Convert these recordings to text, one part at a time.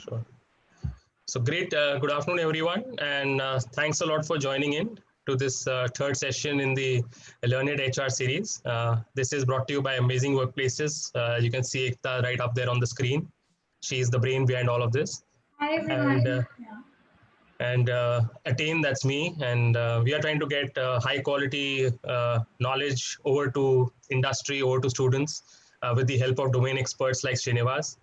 Sure. So great. Good afternoon, everyone. And thanks a lot for joining in to this third session in the LearnED HR series. This is brought to you by Amazing Workplaces. You can see Ekta right up there on the screen. She is the brain behind all of this. Hi, everyone. And Attayn, that's me. And we are trying to get high quality knowledge over to industry, over to students with the help of domain experts like Srinivas.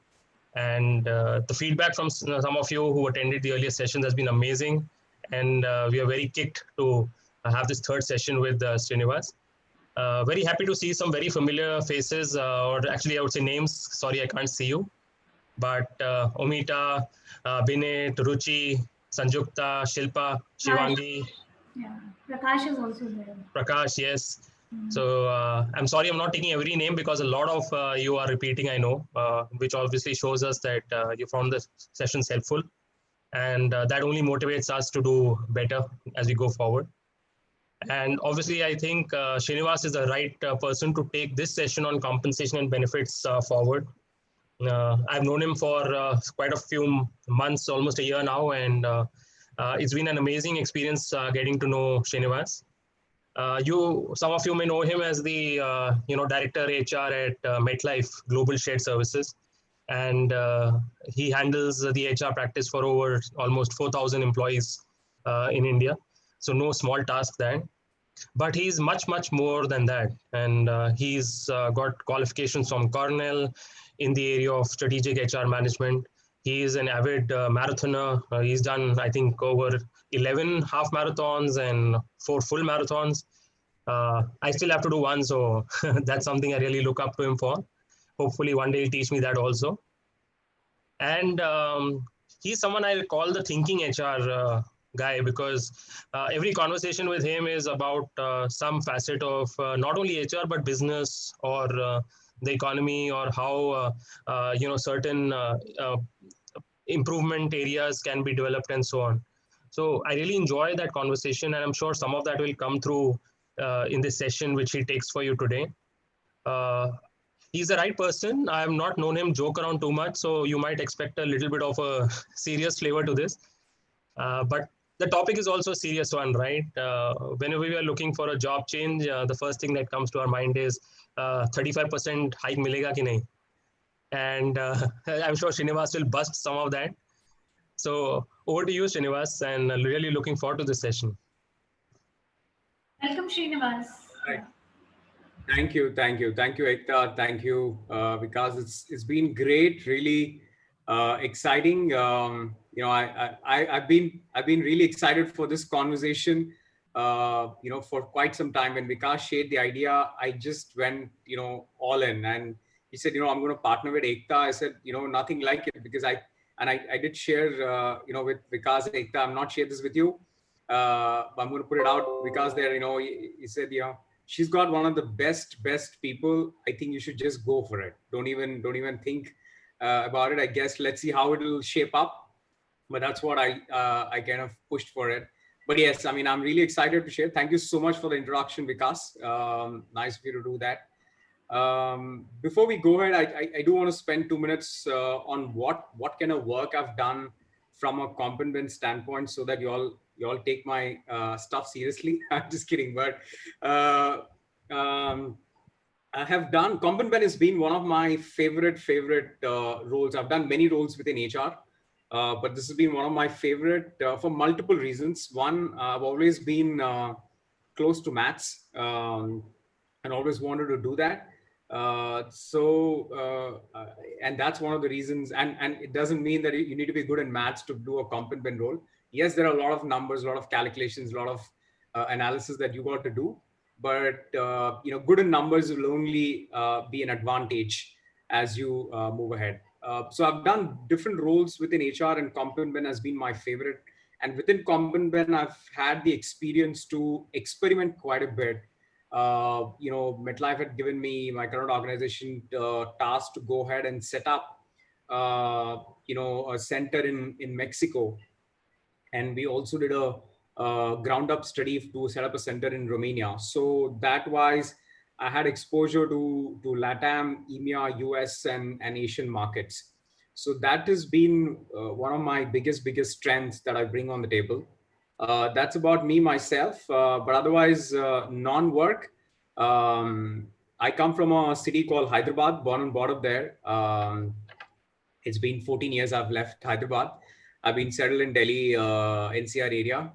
And the feedback from some of you who attended the earlier sessions has been amazing. And we are very kicked to have this third session with Srinivas. Very happy to see some very familiar faces, or actually I would say names. Sorry, I can't see you. But Omita, Binay, Ruchi, Sanjukta, Shilpa, Shivangi. Yeah, Prakash is also there. Prakash, yes. So I'm sorry, I'm not taking every name because a lot of you are repeating, I know, which obviously shows us that you found the sessions helpful. And that only motivates us to do better as we go forward. And obviously, I think Srinivas is the right person to take this session on compensation and benefits forward. I've known him for quite a few months, almost a year now, and it's been an amazing experience getting to know Srinivas. Some of you may know him as the director HR at MetLife Global Shared Services, and he handles the HR practice for over almost 4,000 employees in India. So no small task there. But he's much more than that, and he's got qualifications from Cornell in the area of strategic HR management. He is an avid marathoner. He's done, I think, over 11 half marathons and 4 full marathons. I still have to do one, so that's something I really look up to him for. Hopefully one day he'll teach me that also. And he's someone I call the thinking HR guy, because every conversation with him is about some facet of not only HR but business or the economy, or how certain improvement areas can be developed and so on. So I really enjoy that conversation, and I'm sure some of that will come through in this session which he takes for you today. He's the right person. I have not known him joke around too much, so you might expect a little bit of a serious flavor to this. But the topic is also a serious one, right? Whenever we are looking for a job change, the first thing that comes to our mind is 35% hike milega ki nahi? And I'm sure Srinivas will bust some of that. So over to you, Srinivas, and really looking forward to this session. Welcome, Srinivas. Right. Thank you, Ekta. Thank you, because it's been great, really exciting. I've been really excited for this conversation. For quite some time. When Vikas shared the idea, I just went all in, and he said, I'm going to partner with Ekta. I said, nothing like it, because I did share, with Vikas, Ekta. I'm not shared this with you, but I'm going to put it out. Vikas there, he said, she's got one of the best people. I think you should just go for it. Don't even think about it. I guess let's see how it will shape up. But that's what I kind of pushed for it. But yes, I mean, I'm really excited to share. Thank you so much for the introduction, Vikas. Nice of you to do that. Before we go ahead, I do want to spend 2 minutes on what kind of work I've done from a comp and ben standpoint, so that you all take my stuff seriously. I'm just kidding, but I have done, comp and ben has been one of my favorite roles. I've done many roles within HR. But this has been one of my favorite for multiple reasons. One, I've always been close to maths and always wanted to do that. And that's one of the reasons. And it doesn't mean that you need to be good in maths to do a comp and ben role. Yes, there are a lot of numbers, a lot of calculations, a lot of analysis that you got to do. But good in numbers will only be an advantage as you move ahead. So I've done different roles within HR, and comp and ben has been my favorite. And within comp and ben, I've had the experience to experiment quite a bit. MetLife had given me, my current organization, task to go ahead and set up, a center in Mexico. And we also did a ground up study to set up a center in Romania. So that wise, I had exposure to LATAM, EMEA, US, and Asian markets. So that has been one of my biggest strengths that I bring on the table. That's about me, myself, but otherwise non-work. I come from a city called Hyderabad, born and brought up there. It's been 14 years I've left Hyderabad. I've been settled in Delhi, NCR area.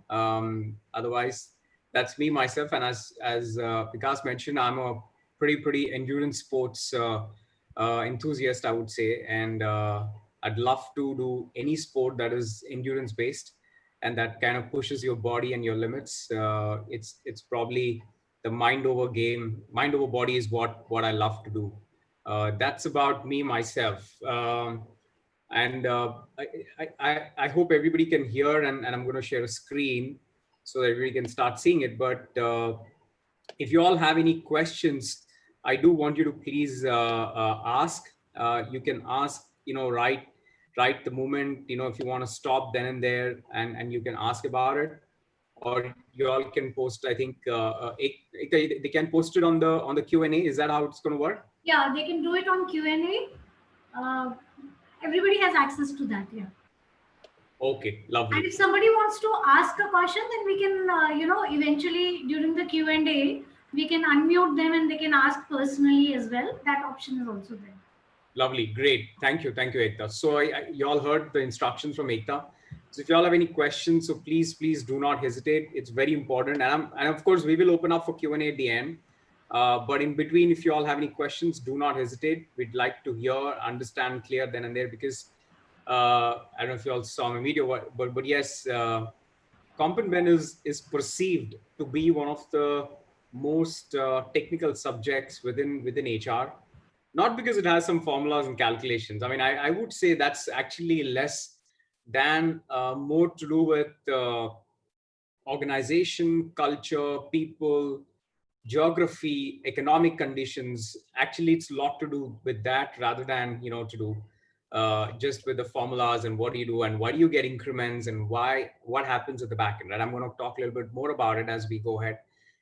Otherwise, that's me, myself. And as Vikas mentioned, I'm a pretty endurance sports enthusiast, I would say. And I'd love to do any sport that is endurance based and that kind of pushes your body and your limits. It's probably the mind over body is what I love to do. That's about me, myself. And I hope everybody can hear, and I'm going to share a screen so that everybody can start seeing it. But if you all have any questions, I do want you to please ask. You can ask, right the moment, if you want to stop then and there, and you can ask about it, or you all can post. I think they can post it on the Q&A. Is that how it's going to work? Yeah, they can do it on Q&A. Everybody has access to that. Yeah. Okay, lovely. And if somebody wants to ask a question, then we can, eventually during the Q&A, we can unmute them and they can ask personally as well. That option is also there. Lovely, great. Thank you, Ekta. So you all heard the instructions from Ekta. So if you all have any questions, so please do not hesitate. It's very important. And of course, we will open up for Q&A at the end. But in between, if you all have any questions, do not hesitate. We'd like to hear, understand, clear then and there, because I don't know if you all saw my video, but yes, Comp and Ben is perceived to be one of the most technical subjects within HR. Not because it has some formulas and calculations. I mean, I would say that's actually less than more to do with organization, culture, people, geography, economic conditions. Actually, it's a lot to do with that rather than, to do just with the formulas and what do you do and why do you get increments and what happens at the back end, right? I'm going to talk a little bit more about it as we go ahead.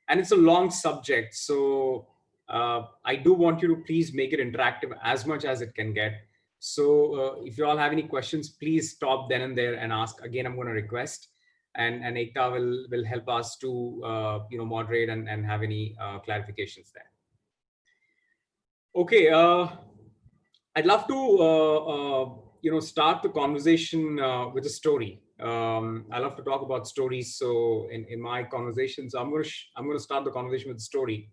And it's a long subject. So I do want you to please make it interactive as much as it can get. So if you all have any questions, please stop then and there and ask. Again, I'm going to request, and Ekta will help us to moderate and have any clarifications there. Okay, I'd love to start the conversation with a story. I love to talk about stories. So in my conversations, I'm going to start the conversation with a story.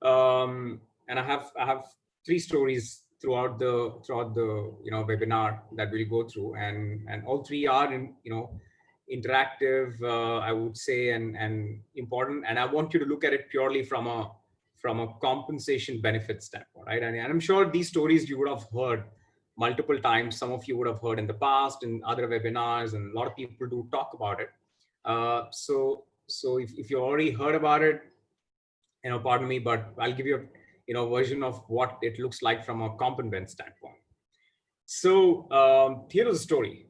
And I have 3 stories throughout the webinar that we'll go through, and all 3 are interactive, I would say, and important. And I want you to look at it purely from a compensation benefit standpoint, right? And I'm sure these stories you would have heard multiple times. Some of you would have heard in the past in other webinars, and a lot of people do talk about it. So if you already heard about it, pardon me, but I'll give you a version of what it looks like from a comp and ben standpoint. So here is the story.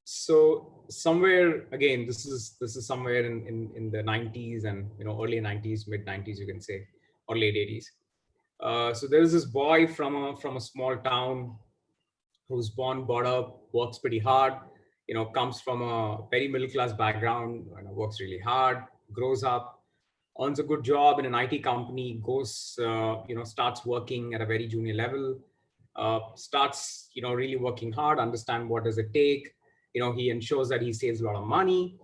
So somewhere, again, this is somewhere in the 90s and early 90s, mid 90s, you can say, or late 80s. So there is this boy from a small town who's born, brought up, works pretty hard, comes from a very middle class background, works really hard, grows up, earns a good job in an IT company, goes, starts working at a very junior level, starts, really working hard, understand what does it take. He ensures that he saves a lot of money.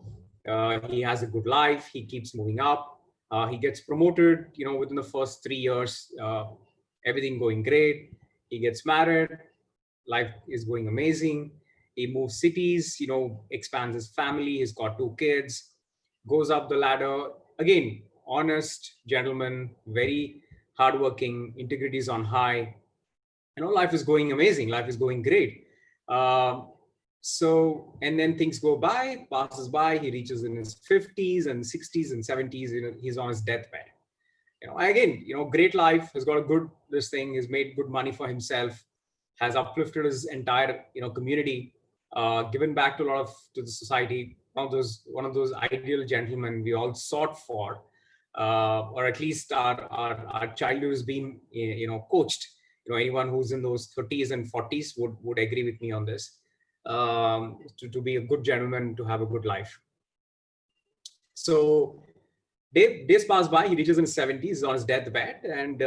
He has a good life. He keeps moving up. He gets promoted, within the first 3 years, everything going great. He gets married. Life is going amazing. He moves cities, expands his family. He's got 2 kids, goes up the ladder. Again, honest gentleman, very hardworking, integrity is on high. Life is going amazing. Life is going great. So, and then things passes by, he reaches in his 50s and 60s and 70s, he's on his deathbed. Again, great life, has got a good, has made good money for himself, has uplifted his entire, community, given back to the society. One of those ideal gentlemen we all sought for, or at least our childhood has been, coached anyone who's in those 30s and 40s would agree with me on this. To be a good gentleman, to have a good life. So days pass by. He reaches in his 70s on his deathbed, and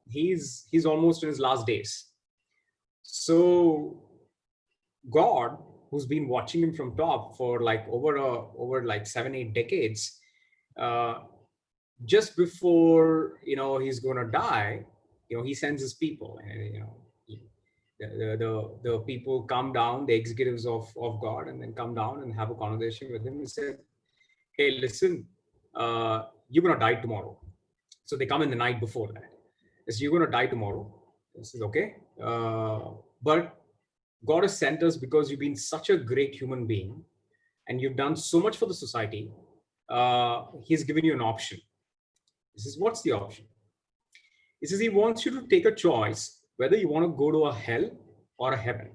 he's almost in his last days. So God, who's been watching him from top for like over like 7-8 decades, just before he's gonna die, he sends his people, and the people come down, the executives of God, and then come down and have a conversation with him. He said, "Hey, listen, you're gonna die tomorrow." So they come in the night before that. They say, "You're gonna die tomorrow." This is okay, but God has sent us because you've been such a great human being, and you've done so much for the society. He's given you an option. He says, "What's the option?" He says he wants you to take a choice whether you want to go to a hell or a heaven.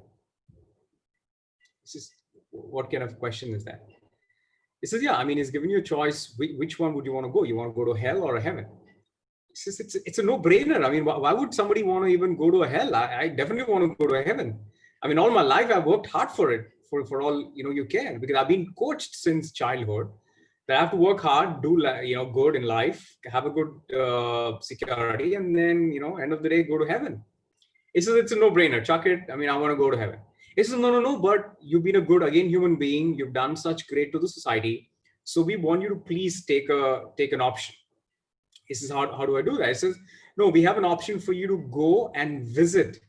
This is, what kind of question is that? He says, yeah, I mean, he's giving you a choice. Which one would you want to go? You want to go to hell or a heaven? He says, it's a no-brainer. I mean, why would somebody want to even go to a hell? I definitely want to go to a heaven. I mean, all my life, I've worked hard for it, for all, you can, because I've been coached since childhood that I have to work hard, do, good in life, have a good security, and then, end of the day, go to heaven. He says, it's a no-brainer. Chuck it. I mean, I want to go to heaven. He says, no, but you've been a good, again, human being. You've done such great to the society. So we want you to please take an option. He says, how do I do that? He says, no, we have an option for you to go and visit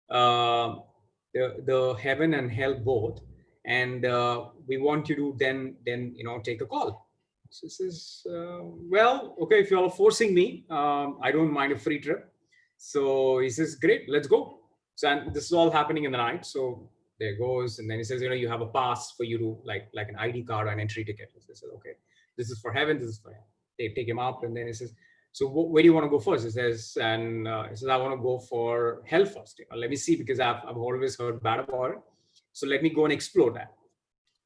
the heaven and hell both. And we want you to then take a call. So he says, well, okay, if you all are forcing me, I don't mind a free trip. So he says, great, let's go. So, and this is all happening in the night. So there goes. And then he says, you have a pass for you to like an ID card or an entry ticket. So he says, okay, this is for heaven. This is for hell. They take him up. And then he says, so where do you want to go first? He says, I want to go for hell first. Let me see, because I've always heard bad about it. So let me go and explore that.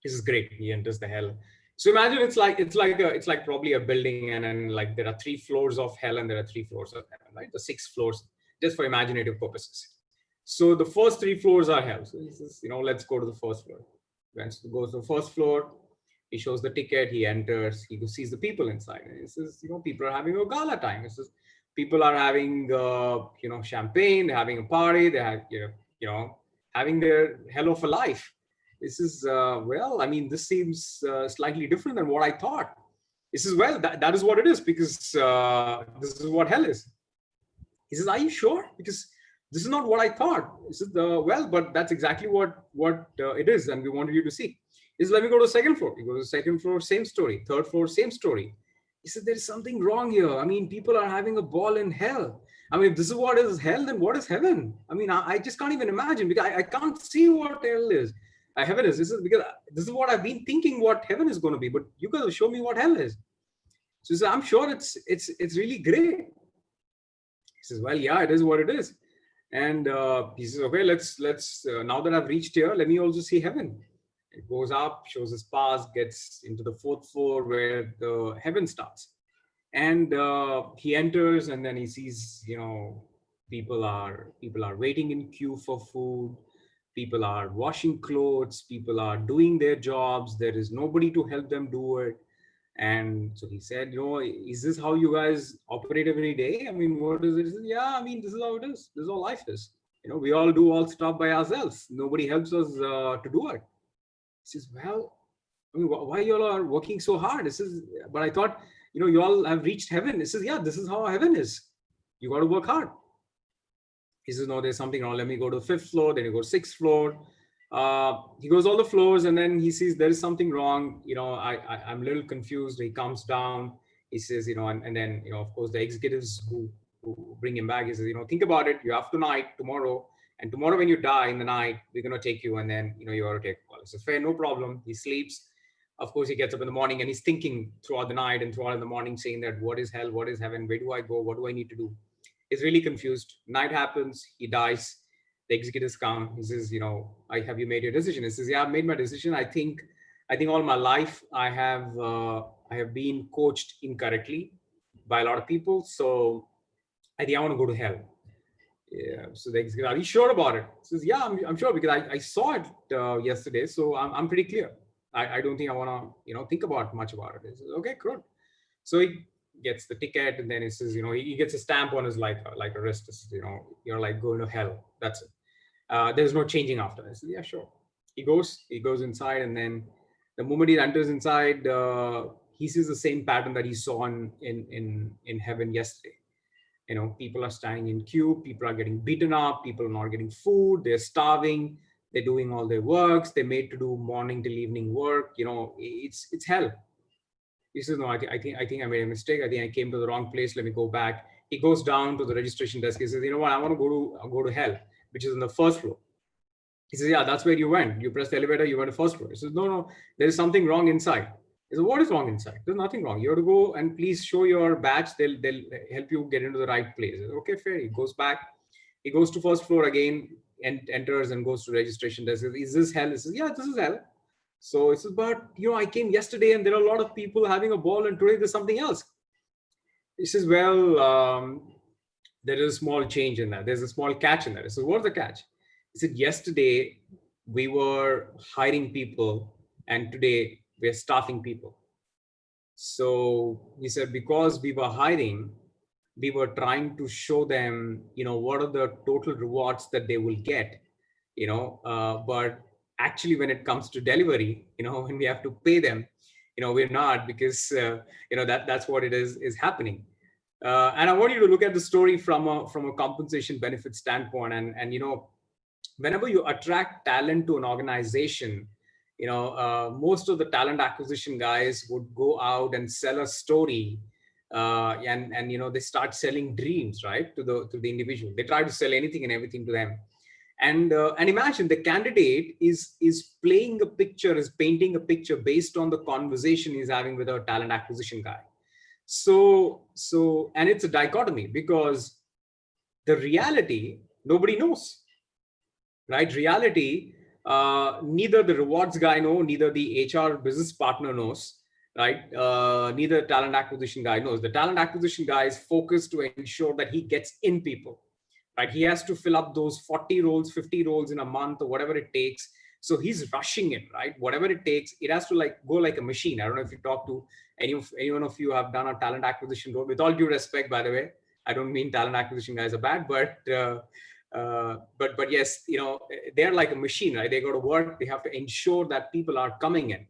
This is great. He enters the hell. So imagine it's like probably a building, and then like there are 3 floors of hell and there are 3 floors of heaven, right? The 6 floors, just for imaginative purposes. So the first 3 floors are hell. So he says, let's go to the first floor. Goes to the first floor. He shows the ticket. He enters. He sees the people inside. And he says, people are having a gala time. He says, people are having, champagne. They're having a party. They have, having their hell of a life. This is, well, I mean, this seems slightly different than what I thought. This is, well, that is what it is, because this is what hell is. He says, are you sure? Because this is not what I thought. He says, well, but that's exactly what it is, and we wanted you to see. He says, let me go to the second floor. He goes to the second floor, same story. Third floor, same story. He said, there is something wrong here. I mean, people are having a ball in hell. I mean, if this is what is hell, then what is heaven? I mean, I just can't even imagine, because I can't see what hell is. Heaven is. This is because this is what I've been thinking what heaven is going to be, but you guys show me what hell is. So he says, I'm sure it's really great. He says, well, yeah, it is what it is. And he says, okay, let's now that I've reached here, let me also see heaven. It goes up, shows his pass, gets into the 4th floor where the heaven starts. And he enters, and then he sees, people are waiting in queue for food. People are washing clothes. People are doing their jobs. There is nobody to help them do it. And so he said, is this how you guys operate every day? I mean, what is it? He said, yeah, I mean, this is how it is. This is how life is. We all do all stuff by ourselves. Nobody helps us to do it. He says, well, I mean, why you all are working so hard? He says, but I thought, you all have reached heaven. He says, yeah, this is how heaven is. You got to work hard. He says, no, there's something wrong. Let me go to the 5th floor. Then you go to 6th floor. He goes all the floors, and then he sees there is something wrong. I'm a little confused. He comes down. He says, and then, of course, the executives who bring him back, he says, think about it. You have tonight, tomorrow. And tomorrow when you die in the night, we're going to take you. And then, you ought to take a call. So fair, no problem. He sleeps. Of course, he gets up in the morning and he's thinking throughout the night and throughout in the morning, saying that what is hell? What is heaven? Where do I go? What do I need to do? He's really confused. Night happens. He dies. The executives come. He says, have you made your decision? He says, yeah, I've made my decision. I think all my life I have been coached incorrectly by a lot of people. So I think I want to go to hell. Yeah. So the executive, are you sure about it? He says, yeah, I'm sure because I saw it yesterday. So I'm pretty clear. I don't think I want to, think about much about it. He says, okay, good. So he gets the ticket, and then he says, he gets a stamp on his like a wrist. Says, you're like going to hell. That's it. There's no changing after. I said, yeah, sure. He goes inside, and then the moment he enters inside, he sees the same pattern that he saw in heaven yesterday. People are standing in queue, people are getting beaten up, people are not getting food, they're starving, they're doing all their works, they're made to do morning till evening work. It's hell. He says, no, I think I made a mistake. I think I came to the wrong place. Let me go back. He goes down to the registration desk. He says, you know what? I want to go to hell, which is on the first floor. He says, yeah, that's where you went. You pressed the elevator, you went to first floor. He says, no, there is something wrong inside. He says, what is wrong inside? There's nothing wrong. You have to go and please show your badge. They'll help you get into the right place. Says, okay, fair. He goes back. He goes to first floor again and enters and goes to registration desk. He says, is this hell? He says, yeah, this is hell. So he says, but I came yesterday and there are a lot of people having a ball, and today there's something else. He says, well, there is a small change in that. There's a small catch in that. He says, what's the catch? He said, yesterday we were hiring people and today we're staffing people. So he said, because we were hiring, we were trying to show them, what are the total rewards that they will get, but actually when it comes to delivery, when we have to pay them, we're not, because, that's what it is happening. And I want you to look at the story from a compensation benefit standpoint. And whenever you attract talent to an organization, most of the talent acquisition guys would go out and sell a story, and they start selling dreams, right, to the individual. They try to sell anything and everything to them. And imagine the candidate is painting a picture based on the conversation he's having with a talent acquisition guy. So and it's a dichotomy, because the reality nobody knows, right? Reality, neither the rewards guy knows, neither the HR business partner knows, right? Neither talent acquisition guy knows. The talent acquisition guy is focused to ensure that he gets in people, right? He has to fill up those 40 roles, 50 roles in a month, or whatever it takes. So he's rushing it, right? Whatever it takes, it has to go like a machine. I don't know if you talk to anyone of you have done a talent acquisition role. With all due respect, by the way, I don't mean talent acquisition guys are bad, but yes, they're like a machine, right? They go to work. They have to ensure that people are coming in.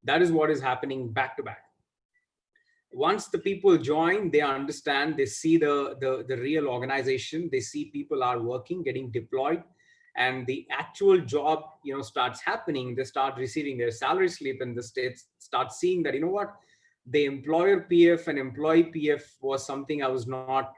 That is what is happening back to back. Once the people join, they understand, they see the real organization, they see people are working, getting deployed, and the actual job, starts happening. They start receiving their salary slip, and the states start seeing that, what, the employer PF and employee PF was something I was not,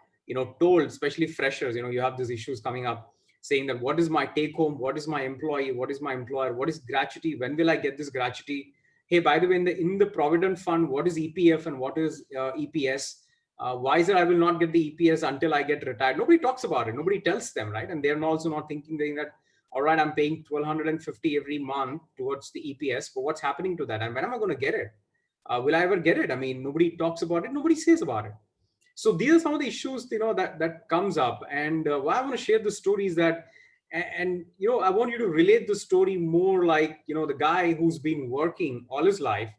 told, especially freshers. You have these issues coming up saying that, what is my take home? What is my employee? What is my employer? What is gratuity? When will I get this gratuity? Hey, by the way, in the Provident Fund, what is EPF and what is EPS? Why is it I will not get the EPS until I get retired? Nobody talks about it. Nobody tells them, right? And they're also not thinking that, all right, I'm paying $1,250 every month towards the EPS, but what's happening to that? And when am I going to get it? Will I ever get it? I mean, nobody talks about it. Nobody says about it. So these are some of the issues, that comes up. And why I want to share the story is that, and I want you to relate the story more like, the guy who's been working all his life,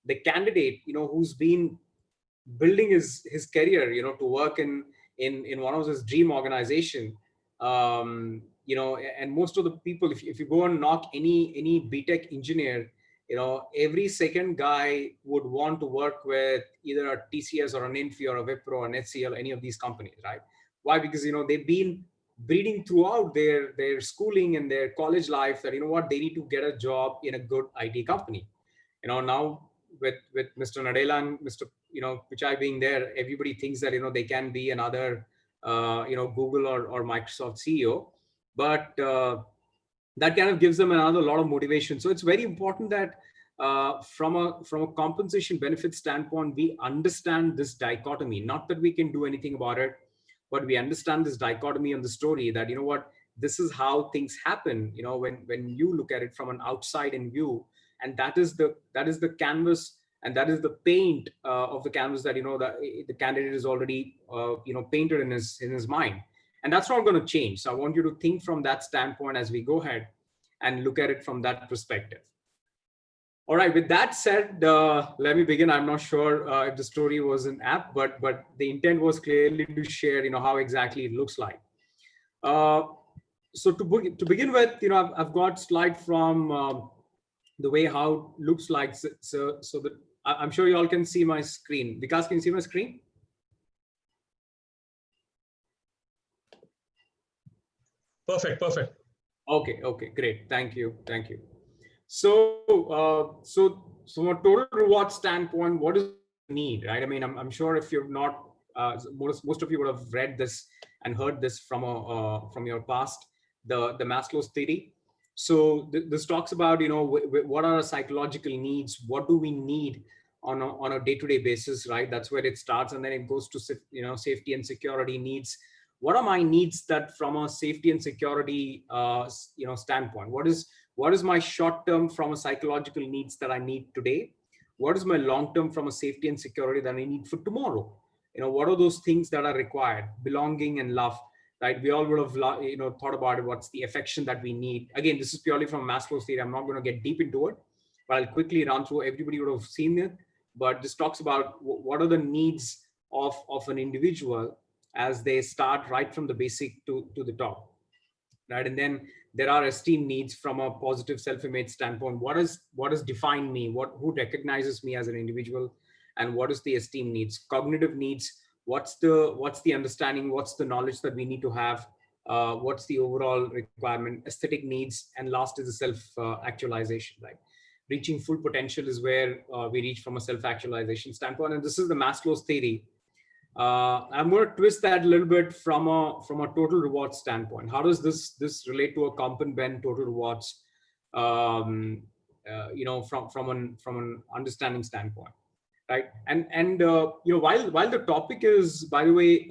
the candidate, who's been building his career, to work in one of his dream organization. And most of the people, if you go and knock any BTech engineer, every second guy would want to work with either a TCS or an Infi or a Wipro or an HCL, any of these companies, right? Why? Because, they've been breeding throughout their schooling and their college life that, they need to get a job in a good IT company. Now with Mr. Nadella and Mr. Pichai being there, everybody thinks that, they can be another, Google or Microsoft CEO, but that kind of gives them a lot of motivation. So it's very important that from a compensation benefit standpoint, we understand this dichotomy. Not that we can do anything about it, but we understand this dichotomy on the story that, this is how things happen, when you look at it from an outside in view, and that is the canvas, and that is the paint of the canvas that, the candidate is already, painted in his mind. And that's not going to change. So I want you to think from that standpoint as we go ahead and look at it from that perspective. All right, with that said, let me begin. I'm not sure if the story was an app, but the intent was clearly to share, how exactly it looks like. So to begin with, I've got slide from the way how it looks like. So that I'm sure you all can see my screen. Vikas, can you see my screen? Perfect. Okay, great. Thank you. So, from a total reward standpoint, what is the need, right? I mean, I'm sure if you've not, most of you would have read this and heard this from your past, the Maslow's theory. So this talks about, what are our psychological needs? What do we need on a day-to-day basis, right? That's where it starts, and then it goes to, safety and security needs. What are my needs that from a safety and security, standpoint? What is my short term from a psychological needs that I need today? What is my long term from a safety and security that I need for tomorrow? What are those things that are required? Belonging and love, right? We all would have, thought about it. What's the affection that we need? Again, this is purely from Maslow's theory. I'm not going to get deep into it, but I'll quickly run through. Everybody would have seen it, but this talks about what are the needs of an individual as they start right from the basic to the top, right? And then there are esteem needs from a positive self-image standpoint. What does define me? Who recognizes me as an individual? And what is the esteem needs? Cognitive needs. What's the understanding? What's the knowledge that we need to have? What's the overall requirement? Aesthetic needs. And last is the self-actualization, right? Reaching full potential is where we reach from a self-actualization standpoint. And this is the Maslow's theory. I'm going to twist that a little bit from a total reward standpoint. How does this relate to a comp and ben total rewards? From an understanding standpoint, right? And while the topic is, by the way,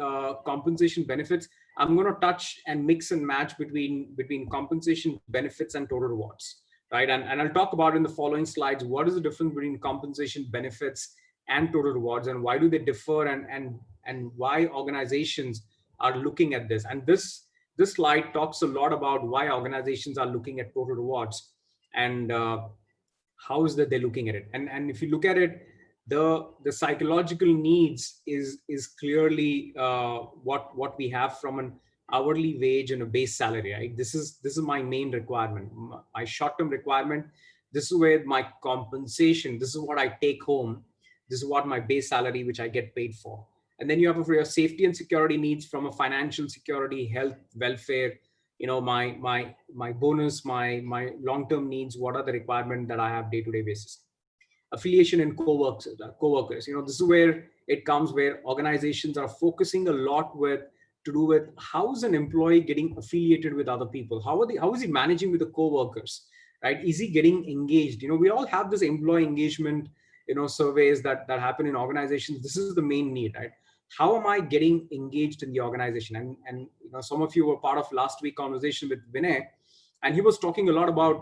compensation benefits, I'm going to touch and mix and match between compensation benefits and total rewards, right? And I'll talk about in the following slides what is the difference between compensation benefits and total rewards, and why do they differ, and why organizations are looking at this. And this slide talks a lot about why organizations are looking at total rewards and how is that they're looking at it. And if you look at it, the psychological needs is clearly what we have from an hourly wage and a base salary, right? This is my main requirement, my short-term requirement. This is where my compensation, this is what I take home. This is what my base salary, which I get paid for. And then you have your safety and security needs from a financial security, health, welfare, my bonus, my long-term needs. What are the requirements that I have day-to-day basis? Affiliation and co-workers. This is where it comes, where organizations are focusing a lot to do with how is an employee getting affiliated with other people? How is he managing with the co-workers, right? Is he getting engaged? We all have this employee engagement surveys that happen in organizations. This is the main need, right? How am I getting engaged in the organization? And some of you were part of last week's conversation with Vinay, and he was talking a lot about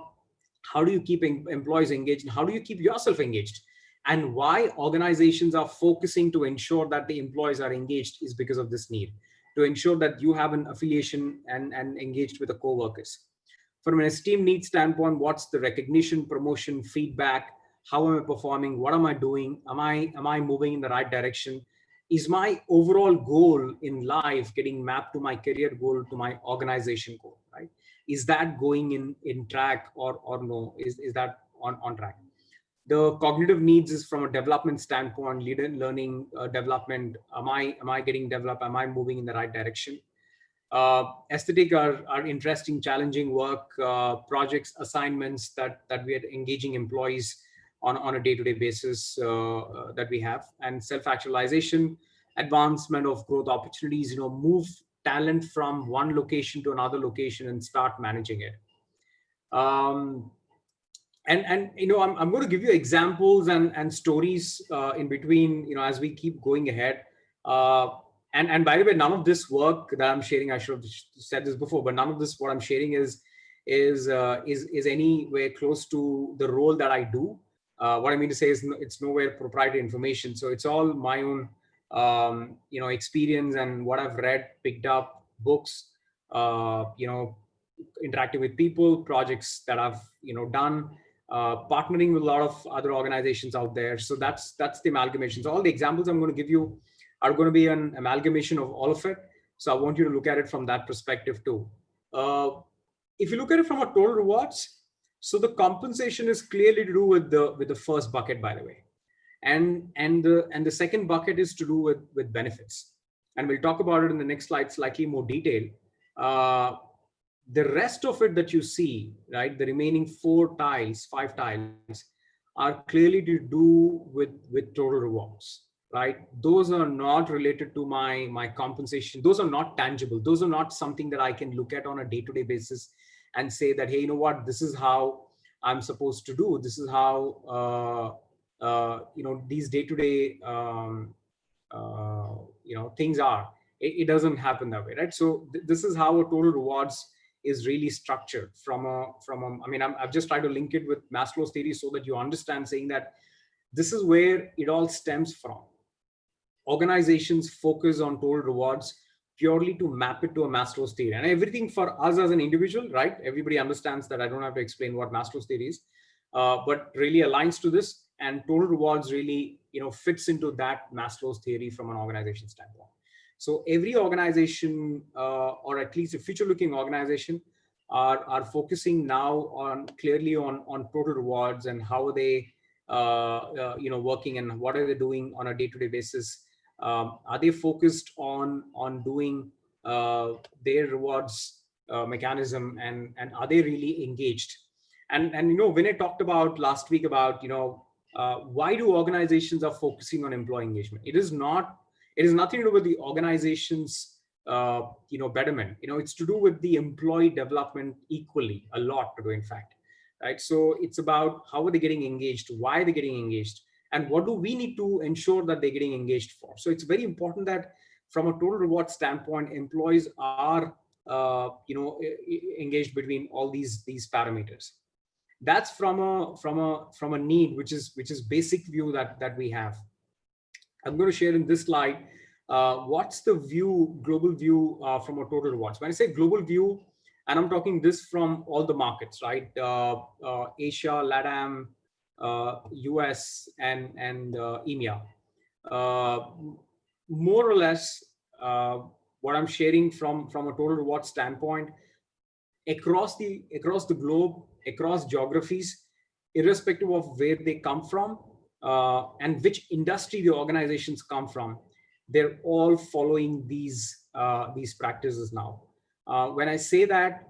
how do you keep employees engaged and how do you keep yourself engaged, and why organizations are focusing to ensure that the employees are engaged is because of this need to ensure that you have an affiliation and engaged with the co-workers. From an esteem needs standpoint, what's the recognition, promotion, feedback? How am I performing? What am I doing? Am I moving in the right direction? Is my overall goal in life getting mapped to my career goal, to my organization goal, right? Is that going in track or no? Is that on track? The cognitive needs is from a development standpoint, learning, development. Am I getting developed? Am I moving in the right direction? Aesthetic are interesting, challenging work, projects, assignments that we are engaging employees on a day-to-day basis that we have. And self-actualization, advancement of growth opportunities, move talent from one location to another location and start managing it. I'm going to give you examples and stories in between, as we keep going ahead. And by the way, none of this work that I'm sharing, I should have said this before, but none of this, what I'm sharing is anywhere close to the role that I do. What I mean to say is it's nowhere proprietary information. So it's all my own, experience and what I've read, picked up, books, interacting with people, projects that I've done, partnering with a lot of other organizations out there. So that's the amalgamation. So all the examples I'm going to give you are going to be an amalgamation of all of it. So I want you to look at it from that perspective too. If you look at it from a total rewards, so the compensation is clearly to do with the first bucket, by the way, and the second bucket is to do with benefits, and we'll talk about it in the next slide, slightly more detail. The rest of it that you see, right, the remaining 5 tiles are clearly to do with total rewards, right? Those are not related to my compensation. Those are not tangible. Those are not something that I can look at on a day-to-day basis and say that, hey, you know what, this is how I'm supposed to do. This is how these day-to-day things are. It doesn't happen that way, right? So this is how a total rewards is really structured from a I mean, I've just tried to link it with Maslow's theory so that you understand, saying that this is where it all stems from. Organizations focus on total rewards purely to map it to a Maslow's theory, and everything for us as an individual, right? Everybody understands that. I don't have to explain what Maslow's theory is, but really aligns to this, and total rewards really, fits into that Maslow's theory from an organization standpoint. So every organization, or at least a future-looking organization, are focusing now clearly on total rewards and how are they, working, and what are they doing on a day-to-day basis. Are they focused on doing their rewards mechanism, and are they really engaged? And Vinay talked about last week about why do organizations are focusing on employee engagement? It is nothing to do with the organization's betterment. It's to do with the employee development equally, a lot to do, in fact, right? So it's about how are they getting engaged, why are they getting engaged, and what do we need to ensure that they're getting engaged for. So it's very important that from a total reward standpoint, employees are engaged between all these parameters. That's from a need, which is basic view that we have. I'm going to share in this slide what's the global view from a total rewards. When I say global view, and I'm talking this from all the markets, right? Asia, LATAM, US, and EMEA. More or less, what I'm sharing from a total reward standpoint, across the globe, across geographies, irrespective of where they come from, and which industry the organizations come from, they're all following these practices now. When I say that,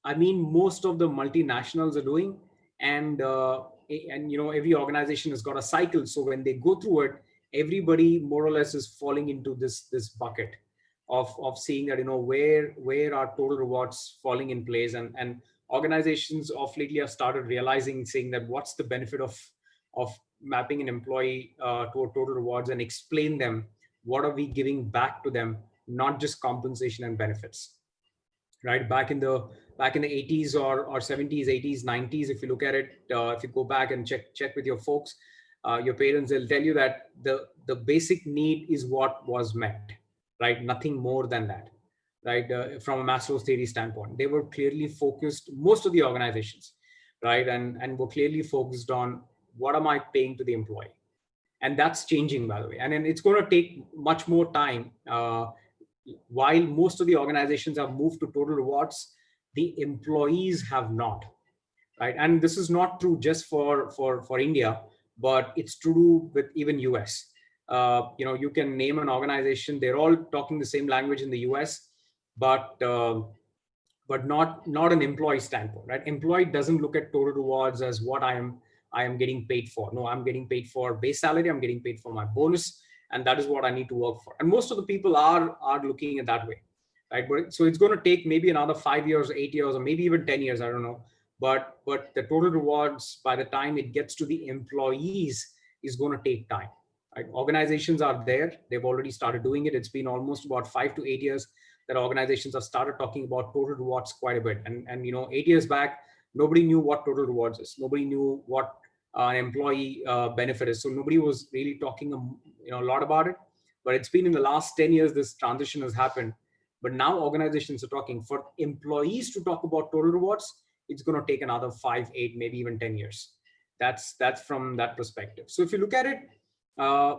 I mean most of the multinationals are doing, and every organization has got a cycle. So when they go through it, everybody more or less is falling into this bucket of seeing that where are total rewards falling in place, and organizations of lately have started realizing, saying that what's the benefit of mapping an employee to a total rewards, and explain them what are we giving back to them, not just compensation and benefits, right? Back in the 80s or 70s, 80s, 90s, if you look at it, if you go back and check with your folks, your parents, they'll tell you that the basic need is what was met, right? Nothing more than that, right? From a Maslow's theory standpoint, they were clearly focused, most of the organizations, right? And were clearly focused on what am I paying to the employee? And that's changing, by the way. And then it's going to take much more time. While most of the organizations have moved to total rewards, the employees have not, right? And this is not true just for India, but it's true with even US. You can name an organization, they're all talking the same language in the US, but not an employee standpoint, right? Employee doesn't look at total rewards as what I am getting paid for. No, I'm getting paid for base salary, I'm getting paid for my bonus, and that is what I need to work for. And most of the people are looking at that way, right? But so it's going to take maybe another 5 years, 8 years, or maybe even 10 years, I don't know. But the total rewards, by the time it gets to the employees, is going to take time, right? Organizations are there. They've already started doing it. It's been almost about 5 to 8 years that organizations have started talking about total rewards quite a bit. And 8 years back, nobody knew what total rewards is. Nobody knew what an employee benefit is. So nobody was really talking a lot about it. But it's been in the last 10 years, this transition has happened. But now organizations are talking. For employees to talk about total rewards, it's going to take another 5, 8, maybe even 10 years. That's from that perspective. So if you look at it,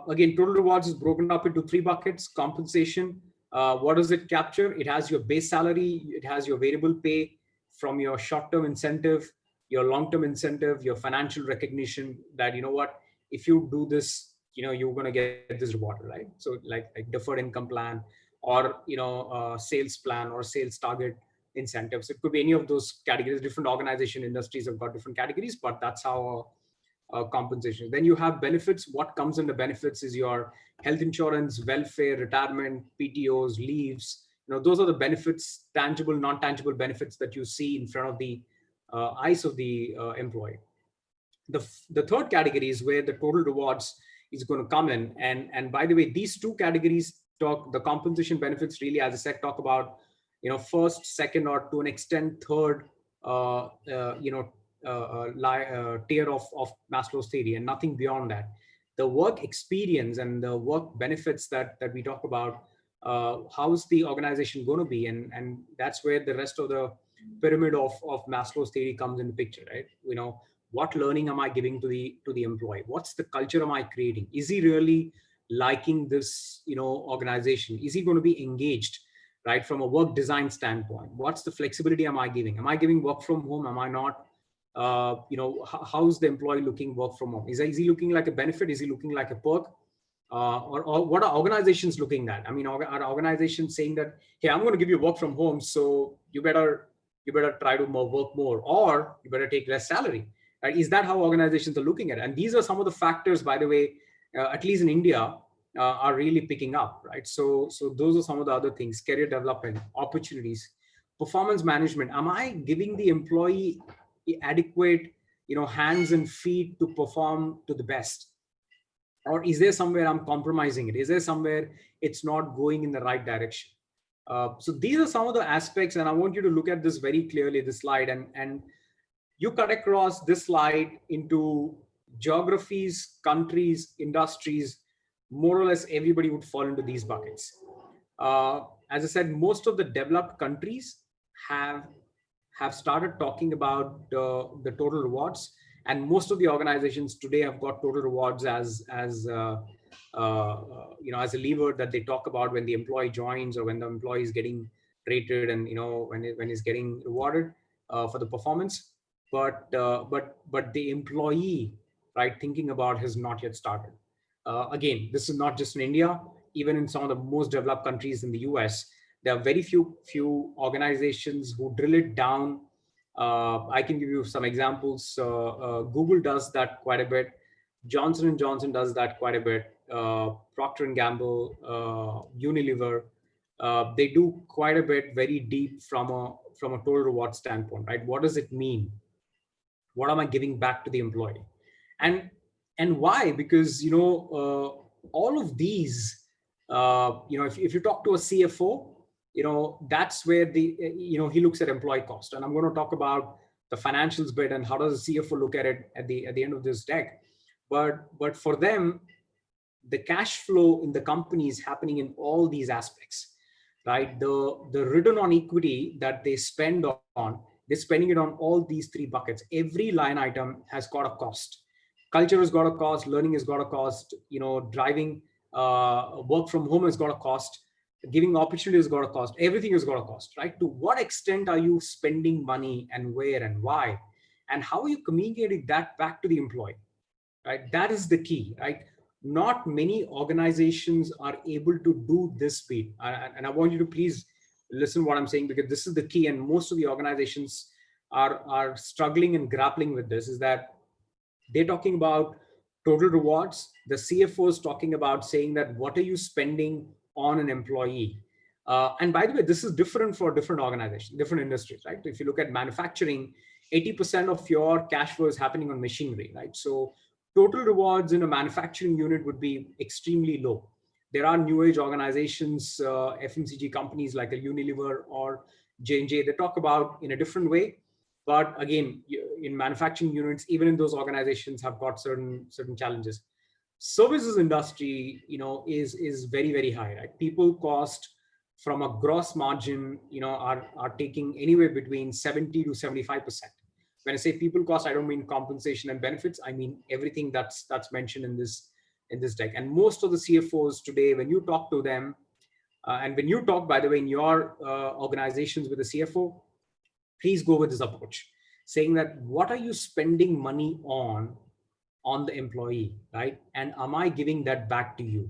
again, total rewards is broken up into 3 buckets. Compensation, what does it capture? It has your base salary, it has your variable pay, from your short-term incentive, your long-term incentive, your financial recognition that, you know what, if you do this, you know, you're going to get this reward, right? So like deferred income plan, or, you know, sales plan or sales target incentives. It could be any of those categories. Different organization industries have got different categories, but that's how compensation. Then you have benefits. What comes under benefits is your health insurance, welfare, retirement, PTOs, leaves. You know, those are the benefits, tangible, non-tangible benefits that you see in front of the eyes of the employee. The third category is where the total rewards is going to come in. And by the way, these 2 categories talk, the compensation benefits really, as I said, talk about, you know, first, second, or to an extent, third, tier of Maslow's theory, and nothing beyond that. The work experience and the work benefits that we talk about, how's the organization going to be, and that's where the rest of the pyramid of Maslow's theory comes into picture, right? You know, what learning am I giving to the employee? What's the culture am I creating? Is he really liking this, you know, organization? Is he going to be engaged, right, from a work design standpoint? What's the flexibility am I giving? Am I giving work from home? Am I not? You know, how's the employee looking work from home? Is he looking like a benefit? Is he looking like a perk? Or what are organizations looking at? I mean, are organizations saying that, hey, I'm going to give you work from home, so you better try to work more, or you better take less salary? Right? Is that how organizations are looking at it? And these are some of the factors, by the way, at least in India, are really picking up, right? So those are some of the other things: career development, opportunities, performance management. Am I giving the employee adequate, you know, hands and feet to perform to the best? Or is there somewhere I'm compromising it? Is there somewhere it's not going in the right direction? So these are some of the aspects, and I want you to look at this very clearly, this slide, and you cut across this slide into geographies, countries, industries. More or less everybody would fall into these buckets. As I said, most of the developed countries have started talking about the total rewards, and most of the organizations today have got total rewards as you know, as a lever that they talk about when the employee joins, or when the employee is getting rated, and, you know, when he's getting rewarded for the performance. But the employee, right, thinking about has not yet started. Again, this is not just in India. Even in some of the most developed countries in the US, there are very few organizations who drill it down. I can give you some examples. Google does that quite a bit. Johnson & Johnson does that quite a bit. Procter & Gamble, Unilever, they do quite a bit, very deep from a total reward standpoint, right? What does it mean? What am I giving back to the employee? And why? Because, you know, all of these, you know, if you talk to a CFO, you know, that's where you know, he looks at employee cost. And I'm going to talk about the financials bit and how does a CFO look at it at the end of this deck. But for them, the cash flow in the company is happening in all these aspects, right? The return on equity that they spend on, they're spending it on all these 3 buckets. Every line item has got a cost. Culture has got a cost. Learning has got a cost. You know, driving work from home has got a cost. Giving opportunity has got a cost. Everything has got a cost, right? To what extent are you spending money, and where and why? And how are you communicating that back to the employee, right? That is the key, right? Not many organizations are able to do this bit. And I want you to please listen what I'm saying, because this is the key. And most of the organizations are struggling and grappling with this, is that they're talking about total rewards. The CFO is talking about saying that, what are you spending on an employee? And by the way, this is different for different organizations, different industries, right? If you look at manufacturing, 80% of your cash flow is happening on machinery, right? So total rewards in a manufacturing unit would be extremely low. There are new age organizations, FMCG companies like a Unilever or J&J, they talk about in a different way. But again, in manufacturing units, even in those organizations have got certain challenges. Services industry, you know, is very, very high, right? People cost from a gross margin, are taking anywhere between 70 to 75%. When I say people cost, I don't mean compensation and benefits. I mean everything that's mentioned in this deck. And most of the CFOs today, when you talk to them, and when you talk, by the way, in your organizations with a CFO, please go with this approach, saying that what are you spending money on the employee, right? And am I giving that back to you?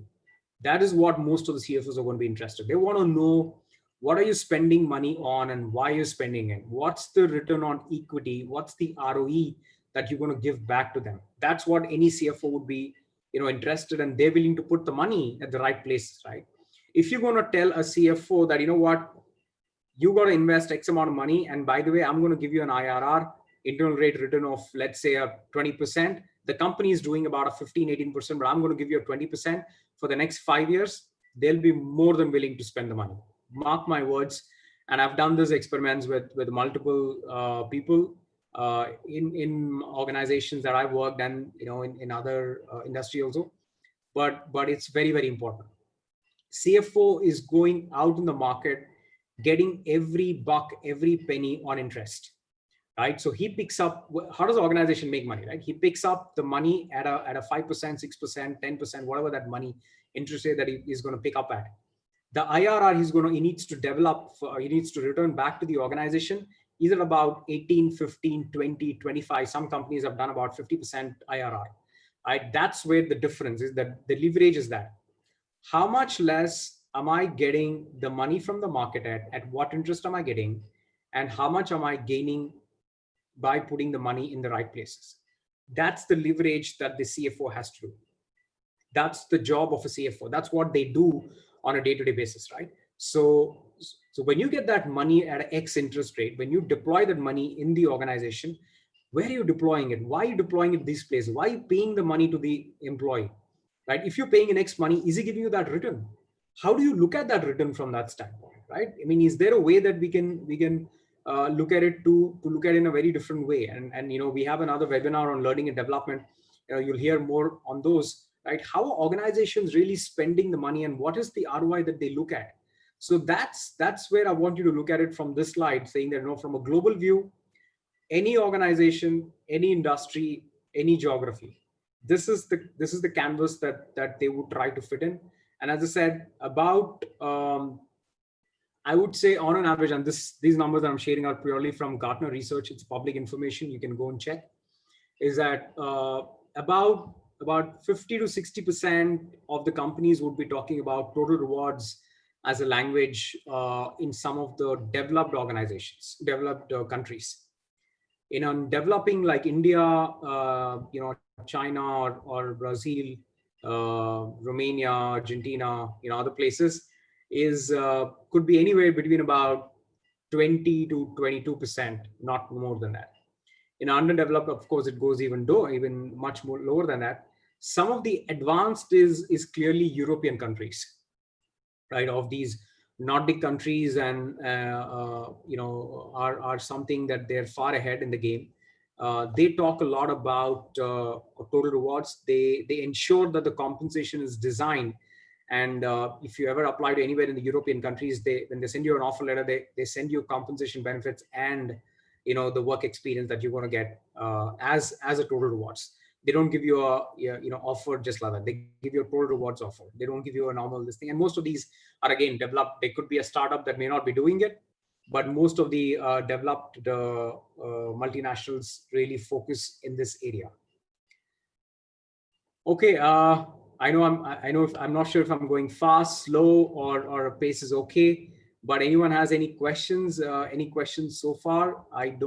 That is what most of the CFOs are going to be interested. They want to know, what are you spending money on and why you're spending it? What's the return on equity? What's the ROE that you're going to give back to them? That's what any CFO would be, interested, and they're willing to put the money at the right places, right? If you're going to tell a CFO that, you got to invest X amount of money, and by the way, I'm going to give you an IRR, internal rate return of, let's say, a 20%. The company is doing about a 15-18%, but I'm going to give you a 20% for the next 5 years. They'll be more than willing to spend the money. Mark my words. And I've done these experiments with multiple people in organizations that I've worked, and in other industry also. But it's very, very important. CFO is going out in the market, getting every buck, every penny on interest, right? So he picks up, how does the organization make money, right? He picks up the money at a 5%, 6%, 10%, whatever that money interest rate that he is going to pick up at. The IRR he needs to develop, he needs to return back to the organization, either about 18, 15, 20, 25. Some companies have done about 50% IRR, right? That's where the difference is, that the leverage is that. How much less am I getting the money from the market at what interest am I getting, and how much am I gaining by putting the money in the right places? That's the leverage that the CFO has to do. That's the job of a CFO. That's what they do on a day-to-day basis, right? So when you get that money at an X interest rate, when you deploy that money in the organization, where are you deploying it? Why are you deploying it these places? Why are you paying the money to the employee, right? If you're paying an X money, is he giving you that return? How do you look at that return from that standpoint, right? I mean, is there a way that we can look at it to look at it in a very different way? And we have another webinar on learning and development. You'll hear more on those, right? How are organizations really spending the money, and what is the ROI that they look at? So that's where I want you to look at it from this slide, saying that, from a global view, any organization, any industry, any geography, this is the canvas that they would try to fit in. And as I said, about I would say on an average, and these numbers that I'm sharing are purely from Gartner research, it's public information, you can go and check, is that about 50 to 60% of the companies would be talking about total rewards as a language in some of the developed organizations, developed countries. In developing like India, China or Brazil, Romania, Argentina, other places, could be anywhere between about 20 to 22%, not more than that. In underdeveloped, of course, it goes even much more lower than that. Some of the advanced is clearly European countries, right? Of these Nordic countries, and are something that they're far ahead in the game. They talk a lot about total rewards. They ensure that the compensation is designed. And if you ever apply to anywhere in the European countries, when they send you an offer letter, they send you compensation benefits and the work experience that you're going to get as a total rewards. They don't give you a offer just like that. They give you a total rewards offer. They don't give you a normal listing. And most of these are again developed. They could be a startup that may not be doing it, but most of the developed multinationals really focus in this area. Okay, I know I'm not sure if I'm going fast, slow, or pace is okay. But anyone has any questions? Any questions so far? I'm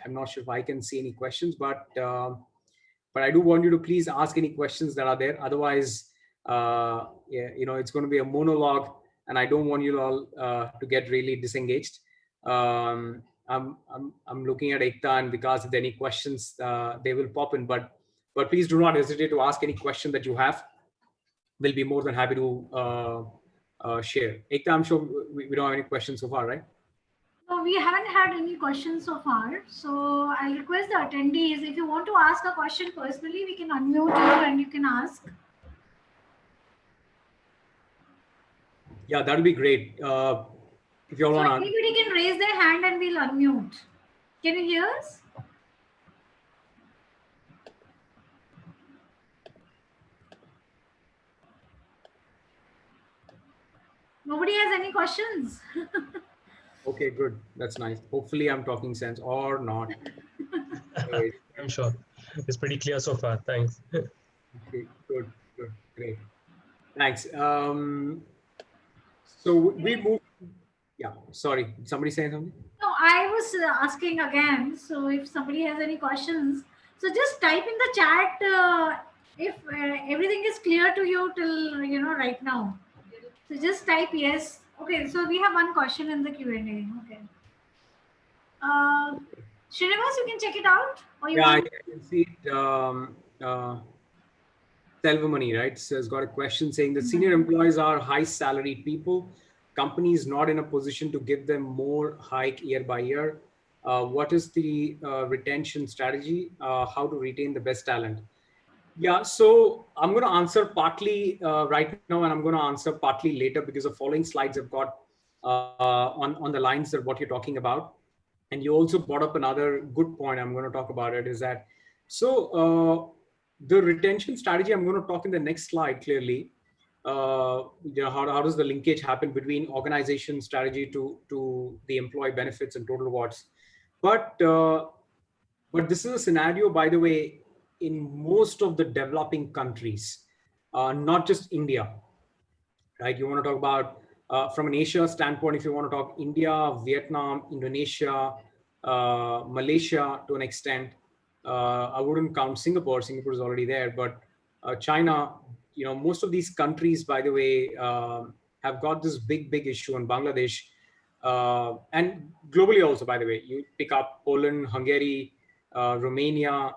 not sure if I can see any questions, but I do want you to please ask any questions that are there. Otherwise, it's going to be a monologue, and I don't want you all to get really disengaged. I'm looking at Ekta and Vikas. If there are any questions, they will pop in. But please do not hesitate to ask any question that you have. We'll be more than happy to share. Ekta, I'm sure we don't have any questions so far, right? No, we haven't had any questions so far. So I'll request the attendees, if you want to ask a question personally, we can unmute you and you can ask. Yeah, that'll be great. If you all So want to. anybody can raise their hand and we'll unmute. Can you hear us? Nobody has any questions. Okay, good. That's nice. Hopefully I'm talking sense or not. I'm sure it's pretty clear so far. Thanks. Okay, good, great. Thanks. So we move. Yeah, sorry. Somebody saying something? No, I was asking again. So if somebody has any questions, so just type in the chat if everything is clear to you till right now. So just type yes. Okay, so we have one question in the Q&A. Okay. Srinivas, you can check it out, or you Yeah, I want? can see it. Selvamani, right? So has got a question saying that senior employees are high salaried people. Company is not in a position to give them more hike year by year. What is the retention strategy? How to retain the best talent? Yeah, so I'm going to answer partly right now, and I'm going to answer partly later because the following slides I've got on the lines that what you're talking about. And you also brought up another good point. I'm going to talk about it is that the retention strategy I'm going to talk in the next slide clearly. How does the linkage happen between organization strategy to the employee benefits and total rewards? But this is a scenario, by the way, in most of the developing countries, not just India, right? You want to talk about from an Asia standpoint, if you want to talk India, Vietnam, Indonesia, Malaysia to an extent. I wouldn't count Singapore. Singapore is already there, but China, most of these countries, by the way, have got this big issue in Bangladesh. And globally also, by the way, you pick up Poland, Hungary, Romania,